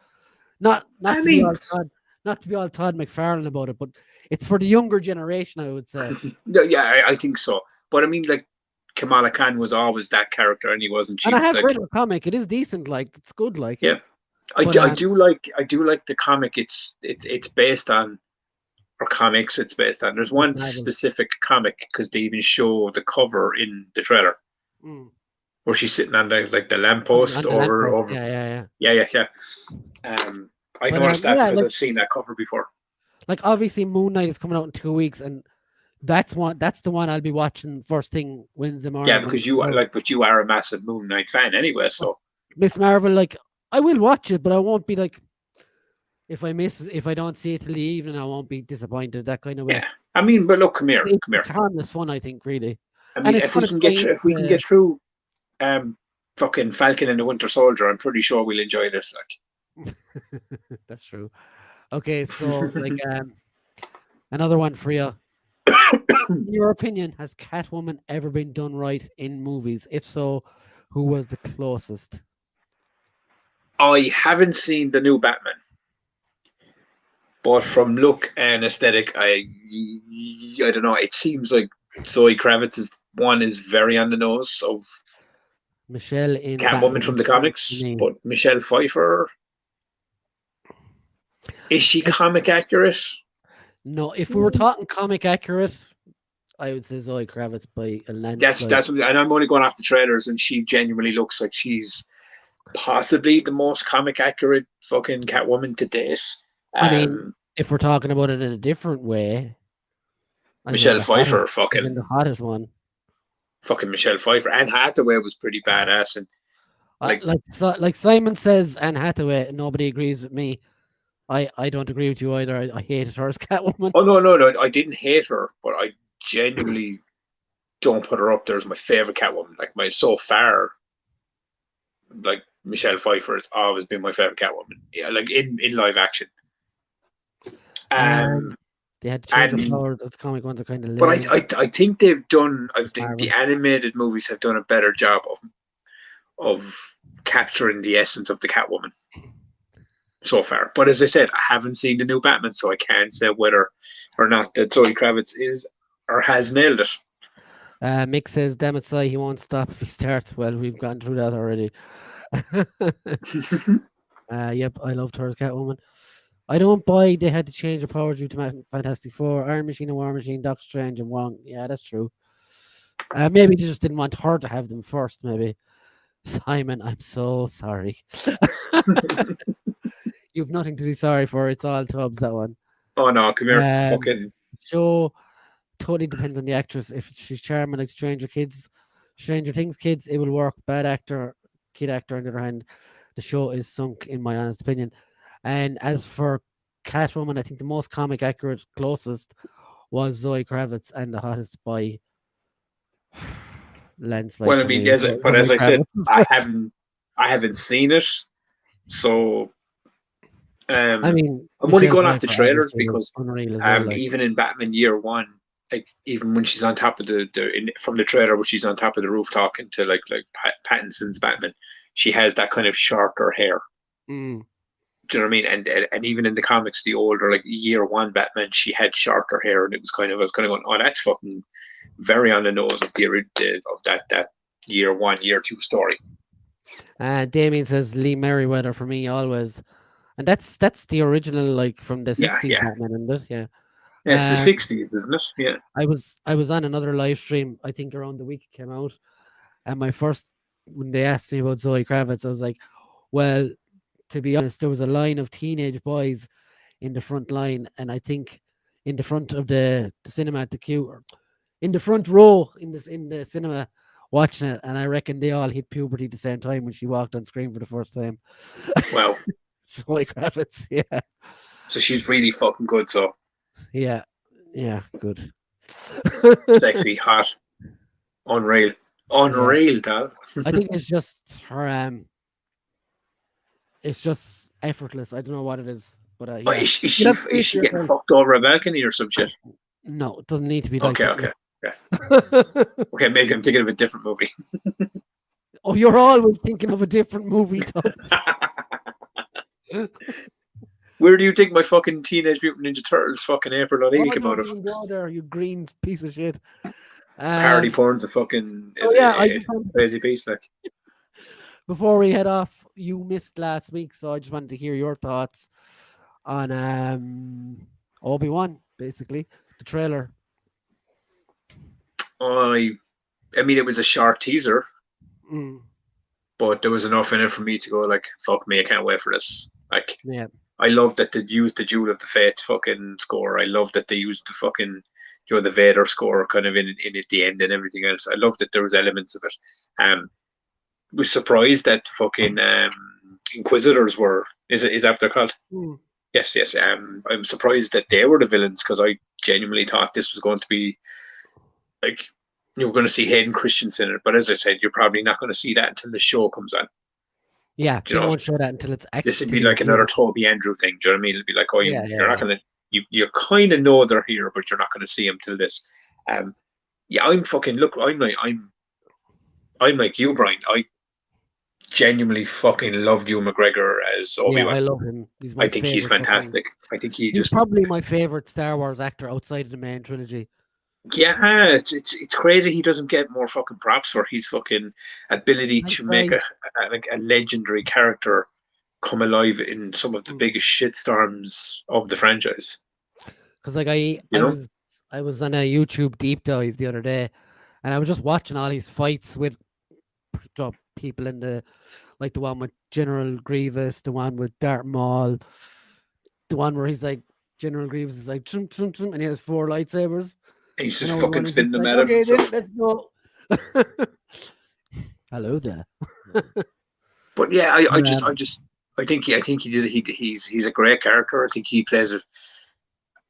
Not I to be mean, all not to be all Todd McFarlane about it, but it's for the younger generation, I would say. yeah, I think so. But I mean, like Kamala Khan was always that character, and he wasn't. She And I was have like, read the comic. It is decent, like it's good, like. yeah. But I do like the comic. It's based on or comics. It's based on. There's Miss one Marvel. specific comic because they even show the cover in the trailer Mm. where she's sitting on the On lamppost the over lamppost. over. Yeah. I But noticed that yeah, because I've seen that cover before. like obviously Moon Knight is coming out in 2 weeks, and that's the one I'll be watching first thing Wednesday Yeah, morning when it because you comes are out. but you are a massive Moon Knight fan anyway. But So Miss Marvel, like I will watch it, but I won't be like if I don't see it till the evening, I won't be disappointed that kind of way. yeah, I mean, but look, come here, come here. It's harmless fun, I think, really, I and mean, it's going to tie into if we can get through, fucking Falcon and the Winter Soldier, I'm pretty sure we'll enjoy this. Like, That's true. Okay, so like another one for you. In your opinion, has Catwoman ever been done right in movies? If so, who was the closest? I haven't seen the new Batman, but from look and aesthetic, I don't know. It seems like Zoe Kravitz's one is very on the nose of Michelle in Catwoman Batman from the Returns for comics, me. but Michelle Pfeiffer, is she If, comic accurate? no, if we were talking comic accurate, I would say Zoe Kravitz by a landslide. And I'm only going off the trailers, and she genuinely looks like she's possibly the most comic accurate fucking Catwoman to date. I mean, Um, if we're talking about it in a different way, as in Michelle the hottest, Pfeiffer, as in the hottest one. fucking Michelle Pfeiffer, and Hathaway was pretty badass, and like, Like Simon says, Anne Hathaway. Nobody agrees with me. I don't agree with you either. I hated her as Catwoman. oh no, I didn't hate her, but I genuinely don't put her up there as my favorite Catwoman. Like my so far, like Michelle Pfeiffer has always been my favorite Catwoman. Yeah, like in live action. Um, Um, they had to change her and powers. The comic ones are kind of but lame. I think they've done. I Miss think Marvel. the animated movies have done a better job of capturing the essence of the Catwoman so far. But as I said, I haven't seen the new Batman, so I can't say whether or not that Zoe Kravitz is or has nailed it. Mick says, "Damn it, Si, he won't stop if he starts." Well, we've gone through that already. Yep, I loved her as Catwoman. I don't buy they had to change her power due to Fantastic Four, Iron Machine and War Machine, Doctor Strange and Wong. Yeah, that's true. Maybe they just didn't want her to have them first, maybe. Simon, I'm so sorry. You've nothing to be sorry for. It's all Tubbs, that one. Oh no, come here, Um, fucking show totally depends on the actress. If she's charming like Stranger Things kids, it will work. Bad actor, kid actor, on the other hand, the show is sunk, in my honest opinion. And as for Catwoman, I think the most comic accurate, closest was Zoe Kravitz, and the hottest by landslide well, I for mean, me is but Zoe as I said, Kravitz. I haven't seen it, so I mean, I'm only Michelle going off the Pfeiffer trailers obviously was because unreal as well. Like, even in Batman Year One, like even when she's on top of from the trailer where she's on top of the roof talking to Pattinson's Batman, she has that kind of shorter hair. mm. Do you know what I mean? And even in the comics, the older like Year One Batman, she had shorter hair, and I was kind of going, oh, that's fucking very on the nose of that Year One, Year Two story. Damien says Lee Merriweather for me always, and that's the original, like from the Yeah, 60s yeah. Batman, isn't it? Yeah. Yeah, it's the Um, 60s, isn't it? Yeah. I was on another live stream, I think around the week it came out, and when they asked me about Zoe Kravitz, I was like, well, to be honest, there was a line of teenage boys in the front line, and I think in the front of the cinema at the queue, or in the front row in the cinema watching it, and I reckon they all hit puberty at the same time when she walked on screen for the first time. Well, Zoe Kravitz, yeah. so she's really fucking good. So Yeah, good. sexy, hot, unreal, Yeah. Dal. I think it's just her. It's just effortless. I don't know what it is, but Oh, yeah, you'd have to see is it for she getting yourself. fucked over a balcony or some shit? No, it doesn't need to be like Okay, that. okay, yeah. No. Okay, maybe I'm thinking of a different movie. Oh, you're always thinking of a different movie, Tubbs. Where do you think my fucking Teenage Mutant Ninja Turtles fucking April O'Neil Oh, came out don't of? even go there, you green piece of shit. Parody Um. porn's a fucking So is yeah, I a just wanted crazy piece. Like, before we head off, you missed last week, so I just wanted to hear your thoughts on Obi Wan, basically the trailer. I, I mean, it was a short teaser, Mm, but there was enough in it for me to go like, "Fuck me, I can't wait for this." Like, yeah, I love that they used the Jewel of the Fates fucking score. I love that they used the fucking, the Vader score kind of in at the end and everything else. I love that there was elements of it. Was surprised that fucking Inquisitors were is that what they're called? mm. Yes, yes. I'm surprised that they were the villains because I genuinely thought this was going to be like you were going to see Hayden Christensen in it. But as I said, you're probably not going to see that until the show comes on. Yeah. You They know, won't show that until it's this would actually be like another revealed. Toby Andrew thing. Do you know what I mean? It'd be like, oh, Yeah, yeah, you're not yeah. going to you kind of know they're here, but you're not going to see them till this. Um, yeah, I'm fucking look. I'm like you, Brian. I genuinely fucking loved Hugh McGregor as Obi Yeah, Wan. I love him. He's I my think he's favorite fucking. fantastic. I think he He's just probably my favorite Star Wars actor outside of the main trilogy. yeah, it's crazy he doesn't get more fucking props for his fucking ability Thanks, to make guy. like a legendary character come alive in some of the biggest shitstorms of the franchise. Because like You know, I was on a YouTube deep dive the other day, and I was just watching all these fights with people in the like the one with General Grievous, the one with Darth Maul, the one where he's like General Grievous is like chum, chum, chum, and he has four lightsabers, and he's and just Obi Wan fucking is just spinning them like, at him and okay, then stuff. let's go. Hello there. But yeah, But, I think he's a great character. I think he plays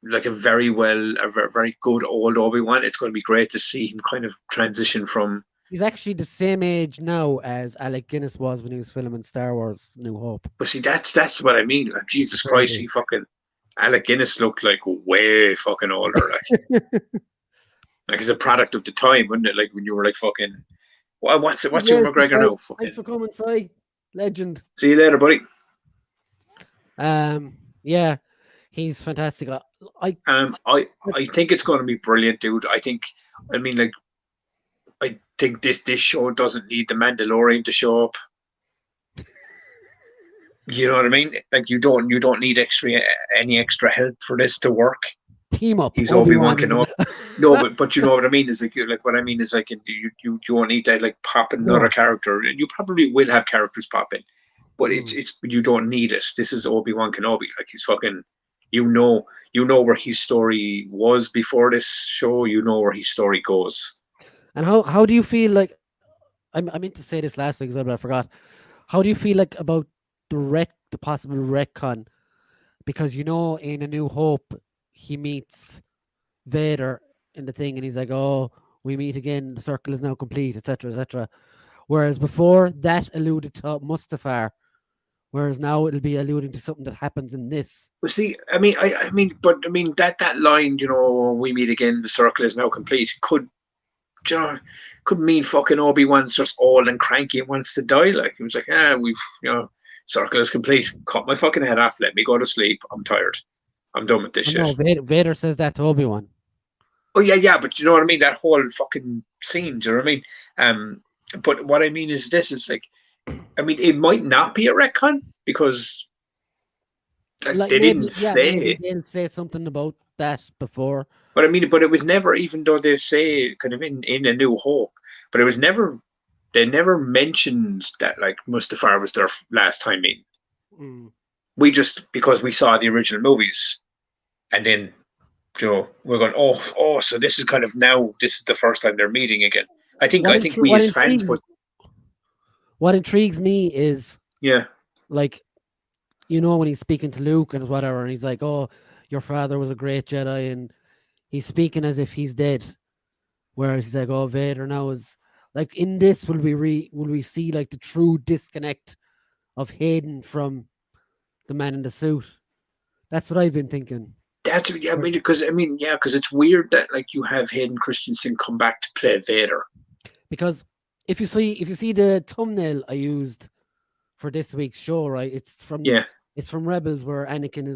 like a very well, very good old Obi Wan. It's going to be great to see him kind of transition from. he's actually the same age now as Alec Guinness was when he was filming Star Wars: New Hope. But see, that's what I mean. It's Jesus Christ, crazy. he fucking Alec Guinness looked like way fucking older. Like he's a product of the time, wouldn't it? Like when you were like fucking, what's Hugh Yes, McGregor right. now? Thanks for Fucking coming, Si. Legend. see you later, buddy. Yeah, he's fantastic. I, I think it's going to be brilliant, dude. I mean, like, I think this show doesn't need the Mandalorian to show up. You know what I mean? Like, you don't need any extra help for this to work. team up He's Obi Obi Wan Wan Kenobi. and No, but you know what I mean is like what I mean is like you don't need to like pop another no. character. You probably will have characters pop in, but Mm. it's you don't need it. This is Obi Wan Kenobi. Like he's fucking. You know where his story was before this show. You know where his story goes. And how do you feel like I meant to say this last week as well, but I forgot. How do you feel like about the possible retcon? Because in A New Hope, he meets Vader in the thing, and he's like, "Oh, we meet again. The circle is now complete," etc., etc. Whereas before that alluded to Mustafar, whereas now it'll be alluding to something that happens in this. But see, I mean that line, we meet again. The circle is now complete. You know, could mean fucking Obi Wan's just old and cranky and wants to die. Like he was like, we've circle is complete. Cut my fucking head off. Let me go to sleep. I'm tired. I'm done with this Oh shit. no, Vader says that to Obi Wan. Oh yeah, but you know what I mean. That whole fucking scene. Do you know what I mean? But what I mean is this is like, I mean, it might not be a retcon because like, Like they maybe, didn't yeah, maybe say. they'll say something about that before. But I mean, but it was never, even though they say kind of in A New Hope, but it was never. They never mentioned that like Mustafar was their last time meeting. Mm. We just because we saw the original movies, and then we're going, so this is kind of now. This is the first time they're meeting again. What I think we what as fans intrigues would, what intrigues me is yeah. like when he's speaking to Luke and whatever, and he's like, "Oh, your father was a great Jedi," and he's speaking as if he's dead. Whereas he's like, "Oh, Vader now is like in this. Will we see like the true disconnect of Hayden from the man in the suit. That's what I've been thinking. That's yeah. Because it's weird that like you have Hayden Christensen come back to play Vader. Because if you see the thumbnail I used for this week's show, right? Yeah. It's from Rebels, where Anakin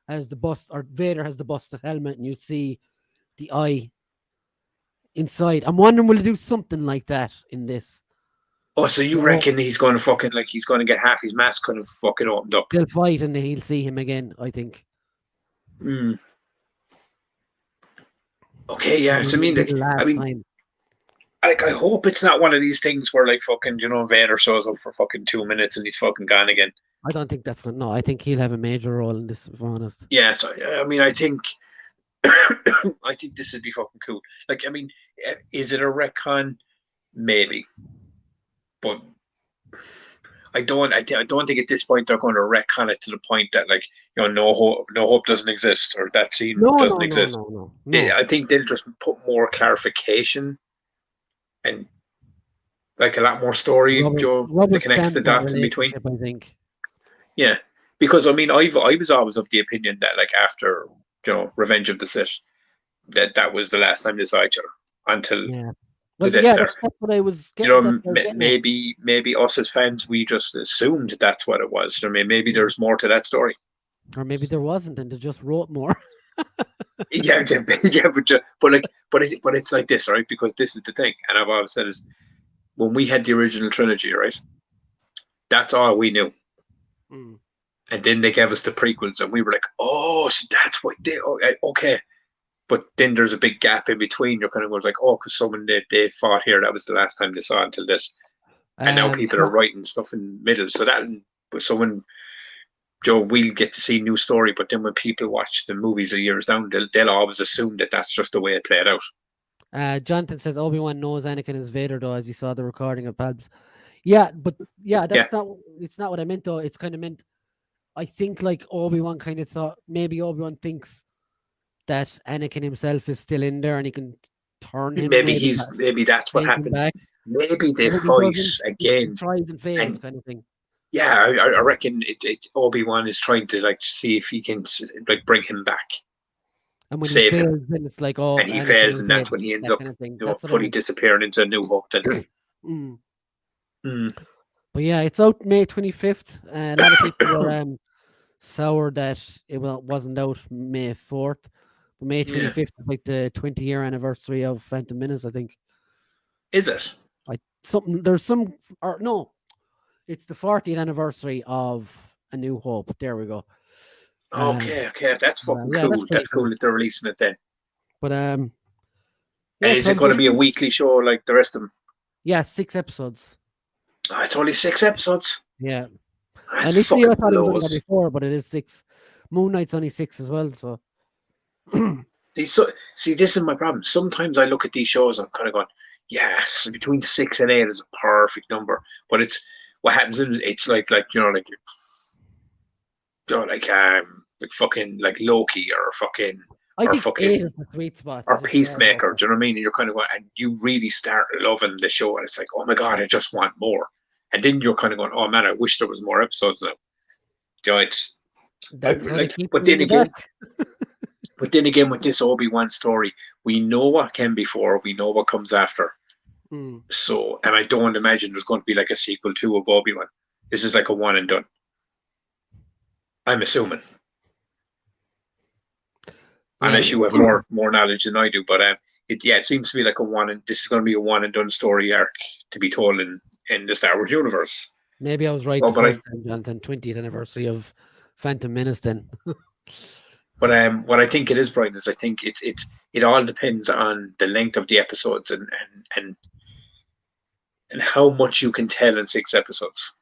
has the bust, or Vader has the busted helmet, and you see the eye inside. I'm wondering, will they do something like that in this? Oh, so you reckon he's going to fucking like he's going to get half his mask kind of fucking opened up? They'll fight and he'll see him again, I think. Okay, yeah. So, time. Like, I hope it's not one of these things where like fucking Vader shows up for fucking 2 minutes and he's fucking gone again. I don't think that's no. I think he'll have a major role in this, if I'm honest. Yeah. So I think I think this would be fucking cool. Like, is it a retcon? Maybe, but I don't think at this point they're going to retcon it to the point that like no hope doesn't exist, or that scene doesn't exist. No. I think they'll just put more clarification and like a lot more story, that connects the dots in between. I think. Yeah, because I was always of the opinion that like after Revenge of the Sith, that was the last time they saw each other until. Yeah. Well, that's what I was getting. Maybe us as fans, we just assumed that's what it was. Maybe there's more to that story, or maybe there wasn't, and they just wrote more. yeah, but it's like this, right? Because this is the thing, and I've always said is when we had the original trilogy, right? That's all we knew, and then they gave us the prequels, and we were like, oh, so that's what they okay. But then there's a big gap in between. You're kind of going like, oh, because someone they fought here. That was the last time they saw until this, and now people are writing stuff in the middle. So when we'll get to see new story. But then when people watch the movies a years down, they'll always assume that that's just the way it played out. Jonathan says Obi Wan knows Anakin is Vader, though, as he saw the recording of Palps. Yeah, but that's not. It's not what I meant, though. It's kind of meant. I think like Obi Wan kind of thought maybe Obi Wan thinks that Anakin himself is still in there and he can turn him. Maybe that's what happens. Back. Maybe they fight again. Tries and fails, kind of thing. Yeah, I reckon Obi Wan is trying to like see if he can like bring him back. And when he fails, then it's like and he fails, and that's when he ends up fully disappearing into a New Hope. But yeah, it's out May 25th. A lot of people were sour that it wasn't out May 4th. But May 25th is like the 20-year anniversary of Phantom Menace, I think. Is it? It's the 40th anniversary of A New Hope. There we go. Okay, that's fucking cool. That's cool that they're releasing it then. But is it going to be a weekly show like the rest of them? Yeah, 6 episodes. Oh, it's only 6 episodes. Yeah. Initially, I thought it was only going to be 4, but it is 6. Moon Knight's only 6 as well. So. See, this is my problem. Sometimes I look at these shows and I'm kind of going, yes, between 6 and 8 is a perfect number. But it's what happens is it's like fucking like Loki or fucking. I think fucking 8 is the sweet spot. Or Peacemaker, do you know what I mean? And you're kind of going, and you really start loving the show, and it's like, oh my god, I just want more. And then you're kind of going, oh man, I wish there was more episodes now. It's but then again, with this Obi-Wan story, we know what came before, we know what comes after. So, and I don't imagine there's going to be like a sequel 2 of Obi-Wan. This is like a one and done. I'm assuming. Unless you have more knowledge than I do, but it seems to be like this is going to be a one and done story arc to be told in the Star Wars universe. Maybe I was right the first time, Jonathan. 20th anniversary of Phantom Menace then. But what I think it is, Brian, is I think it all depends on the length of the episodes and how much you can tell in 6 episodes.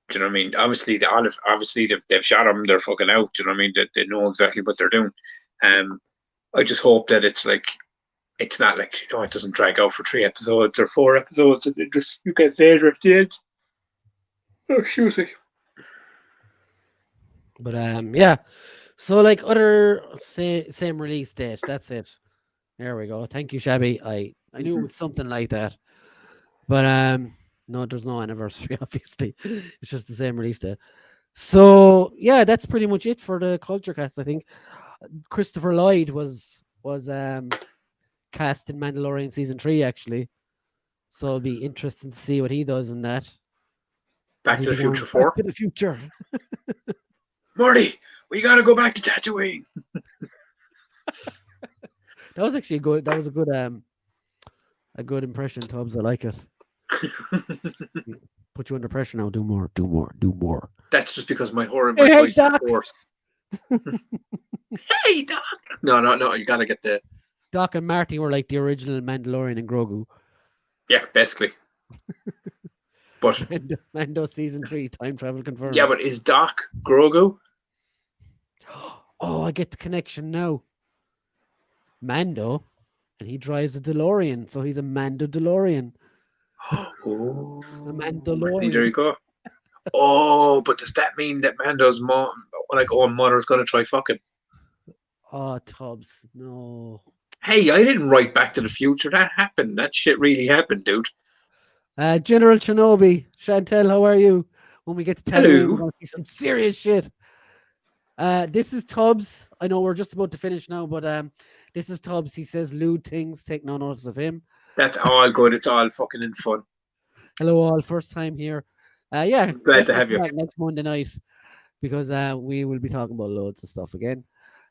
Do you know what I mean? Obviously they've shot them, they're fucking out. Do you know what I mean? They know exactly what they're doing. I just hope that it's not like it doesn't drag out for 3 episodes or 4 episodes, and you get Vader at the end. Oh, excuse me. But yeah. So like other same release date. That's it. There we go. Thank you, Shabby. I knew it was something like that. But no, there's no anniversary, obviously. It's just the same release date. So yeah, that's pretty much it for the culture cast. I think Christopher Lloyd was cast in Mandalorian season 3 actually. So it'll be interesting to see what he does in that. Will Back he to the be Future going back 4. to the future? Marty, we gotta go back to Tatooine. That was actually good. That was a good impression, Tubbs. I like it. Put you under pressure now. Do more. Do more. Do more. That's just because my horror, my Hey, voice is Doc. hoarse. Hey, Doc. No. You gotta get the Doc and Marty were like the original Mandalorian and Grogu. basically. But Mando season 3 time travel confirmed. yeah, but is Doc Grogu? Oh, I get the connection now. Mando, and he drives a DeLorean, so he's a Mando DeLorean. Oh, A see, Mandalorian. there you go. Oh, but does that mean that Mando's mom, like, own mother's gonna try fucking? Oh, Tubbs, no. Hey, I didn't write Back to the Future. That happened. That shit really happened, dude. General Shinobi, Chantel, how are you? When we get to Tatooine, Hello. we're going to see some serious shit. This is Tubbs. I know we're just about to finish now, but this is Tubbs. He says lewd things. Take no notice of him. That's all good. It's all fucking in fun. Hello, all. First time here. Yeah, Glad to have you. Back next Monday night because we will be talking about loads of stuff again.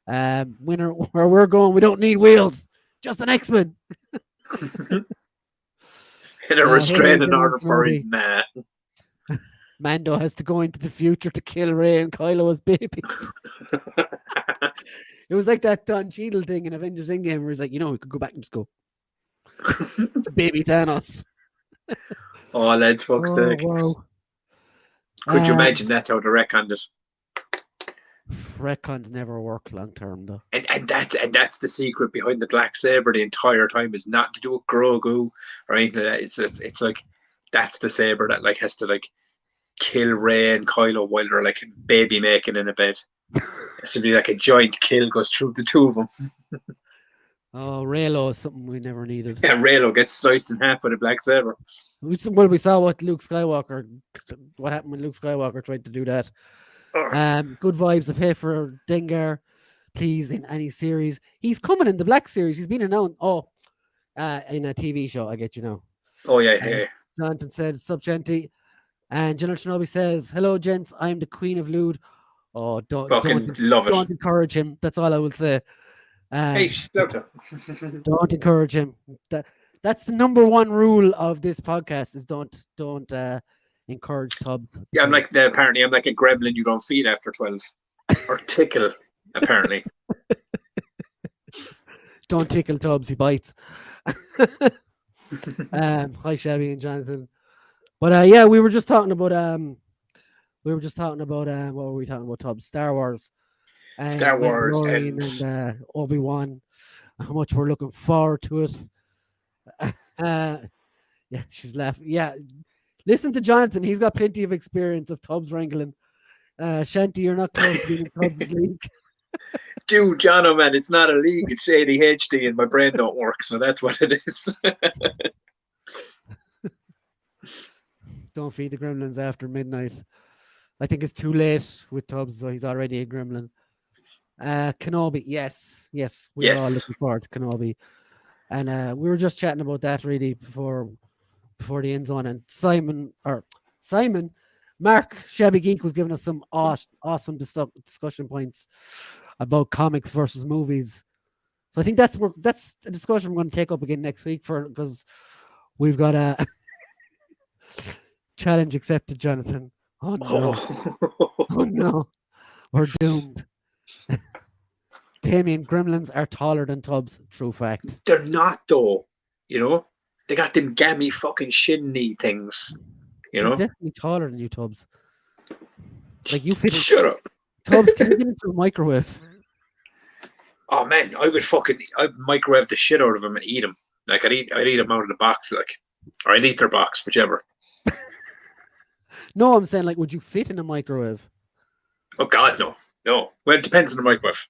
Where we're going, we don't need wheels, just an X-Men. In a restraining hey, order for Shinobi. his man. Mando has to go into the future to kill Rey and Kylo as babies. It was like that Don Cheadle thing in Avengers Endgame where he's like, we could go back and just go, baby Thanos. Oh, lads, fuck's sake. Wow. Could you imagine that's how they retconned it? Retcons never work long term, though. And that's the secret behind the black saber the entire time is not to do with Grogu or anything like that. It's like that's the saber that like has to like kill Rey and Kylo while they're like baby making in a bed. It's to be like a giant kill goes through the two of them. Oh, Reylo is something we never needed. Yeah, Reylo gets sliced in half with a black saber. We saw what happened when Luke Skywalker tried to do that. Good vibes of hey for Dengar, please, in any series. He's coming in the Black series. He's been announced. In a TV show. I get you now. Oh yeah. Jonathan said, "Sup, Genty," and General Shinobi says, "Hello, gents. I'm the Queen of Lude." Oh, love it. Don't encourage him. That's all I will say. Hey, Slota. Don't encourage him. That's the number one rule of this podcast: is don't encourage Tubbs. Yeah, apparently I'm like a gremlin you don't feed after 12 or tickle. Apparently, don't tickle Tubbs. He bites. Hi, Shabby and Jonathan. But yeah, we were just talking about what were we talking about? Tubbs, Star Wars, and Obi Wan. How much we're looking forward to it. Yeah, she's laughing. Yeah, listen to Jonathan. He's got plenty of experience of Tubbs wrangling. Shanti, you're not close to being in Tubbs' league. Dude, Jono, man, it's not a league. It's ADHD and my brain don't work. So that's what it is. Don't feed the gremlins after midnight. I think it's too late with Tubbs, so he's already a gremlin. Kenobi, yes. We're all looking forward to Kenobi. And we were just chatting about that really before the end zone. And Mark Shabby Geek was giving us some awesome discussion points about comics versus movies. So I think that's a discussion we're going to take up again next week because we've got a challenge accepted, Jonathan. Oh no. Oh no. We're doomed. Damien, gremlins are taller than Tubbs. True fact. They're not though. They got them gammy fucking shin knee things. They're definitely taller than you, Tubbs. Like you fit. Shut up, Tubbs. Can you get into a microwave? Oh man, I'd microwave the shit out of them and eat them. Like I'd eat them out of the box, or I'd eat their box, whichever. No, I'm saying would you fit in a microwave? Oh God, no. Well, it depends on the microwave.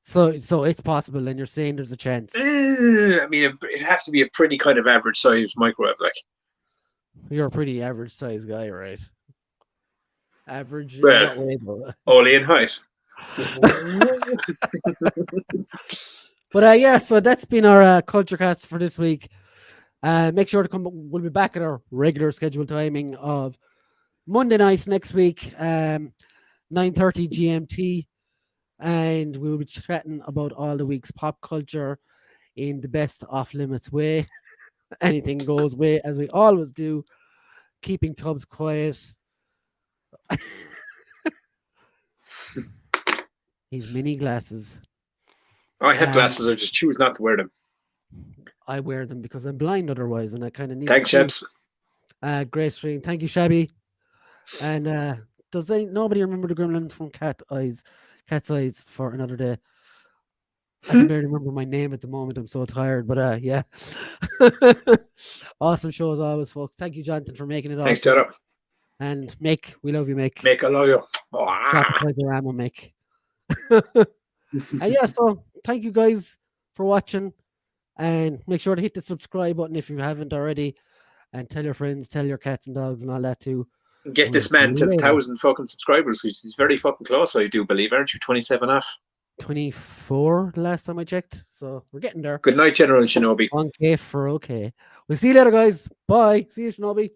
So it's possible, and you're saying there's a chance. I mean, it'd have to be a pretty kind of average size microwave, like. You're a pretty average size guy, right? Average in Well, what way, though? only in height. But yeah, so that's been our culture cast for this week. Make sure to come. We'll be back at our regular scheduled timing of Monday night next week, 9:30 GMT, and we will be chatting about all the week's pop culture in the best off limits way. Anything goes way, as we always do, keeping Tubbs quiet. His mini glasses. I have glasses. I just choose not to wear them. I wear them because I'm blind otherwise, and I kind of need Thanks, to Chaps. great stream. Thank you, Shabby. And does nobody remember the gremlin from Cat's Eyes for another day? I can barely remember my name at the moment. I'm so tired, but yeah. Awesome show as always, folks. Thank you, Jonathan, for making it Thanks, awesome. Jada. And Mick, we love you, Mick. Mick, I love you. Shop Tigerama, Mick. And yeah, so thank you guys for watching. And make sure to hit the subscribe button if you haven't already. And tell your friends, tell your cats and dogs and all that too. Get this man to 1,000 fucking subscribers, which is very fucking close, I do believe. Aren't you 27 off? 24 the last time I checked. So we're getting there. Good night, General Shinobi. Okay for okay. We'll see you later, guys. Bye. See you, Shinobi.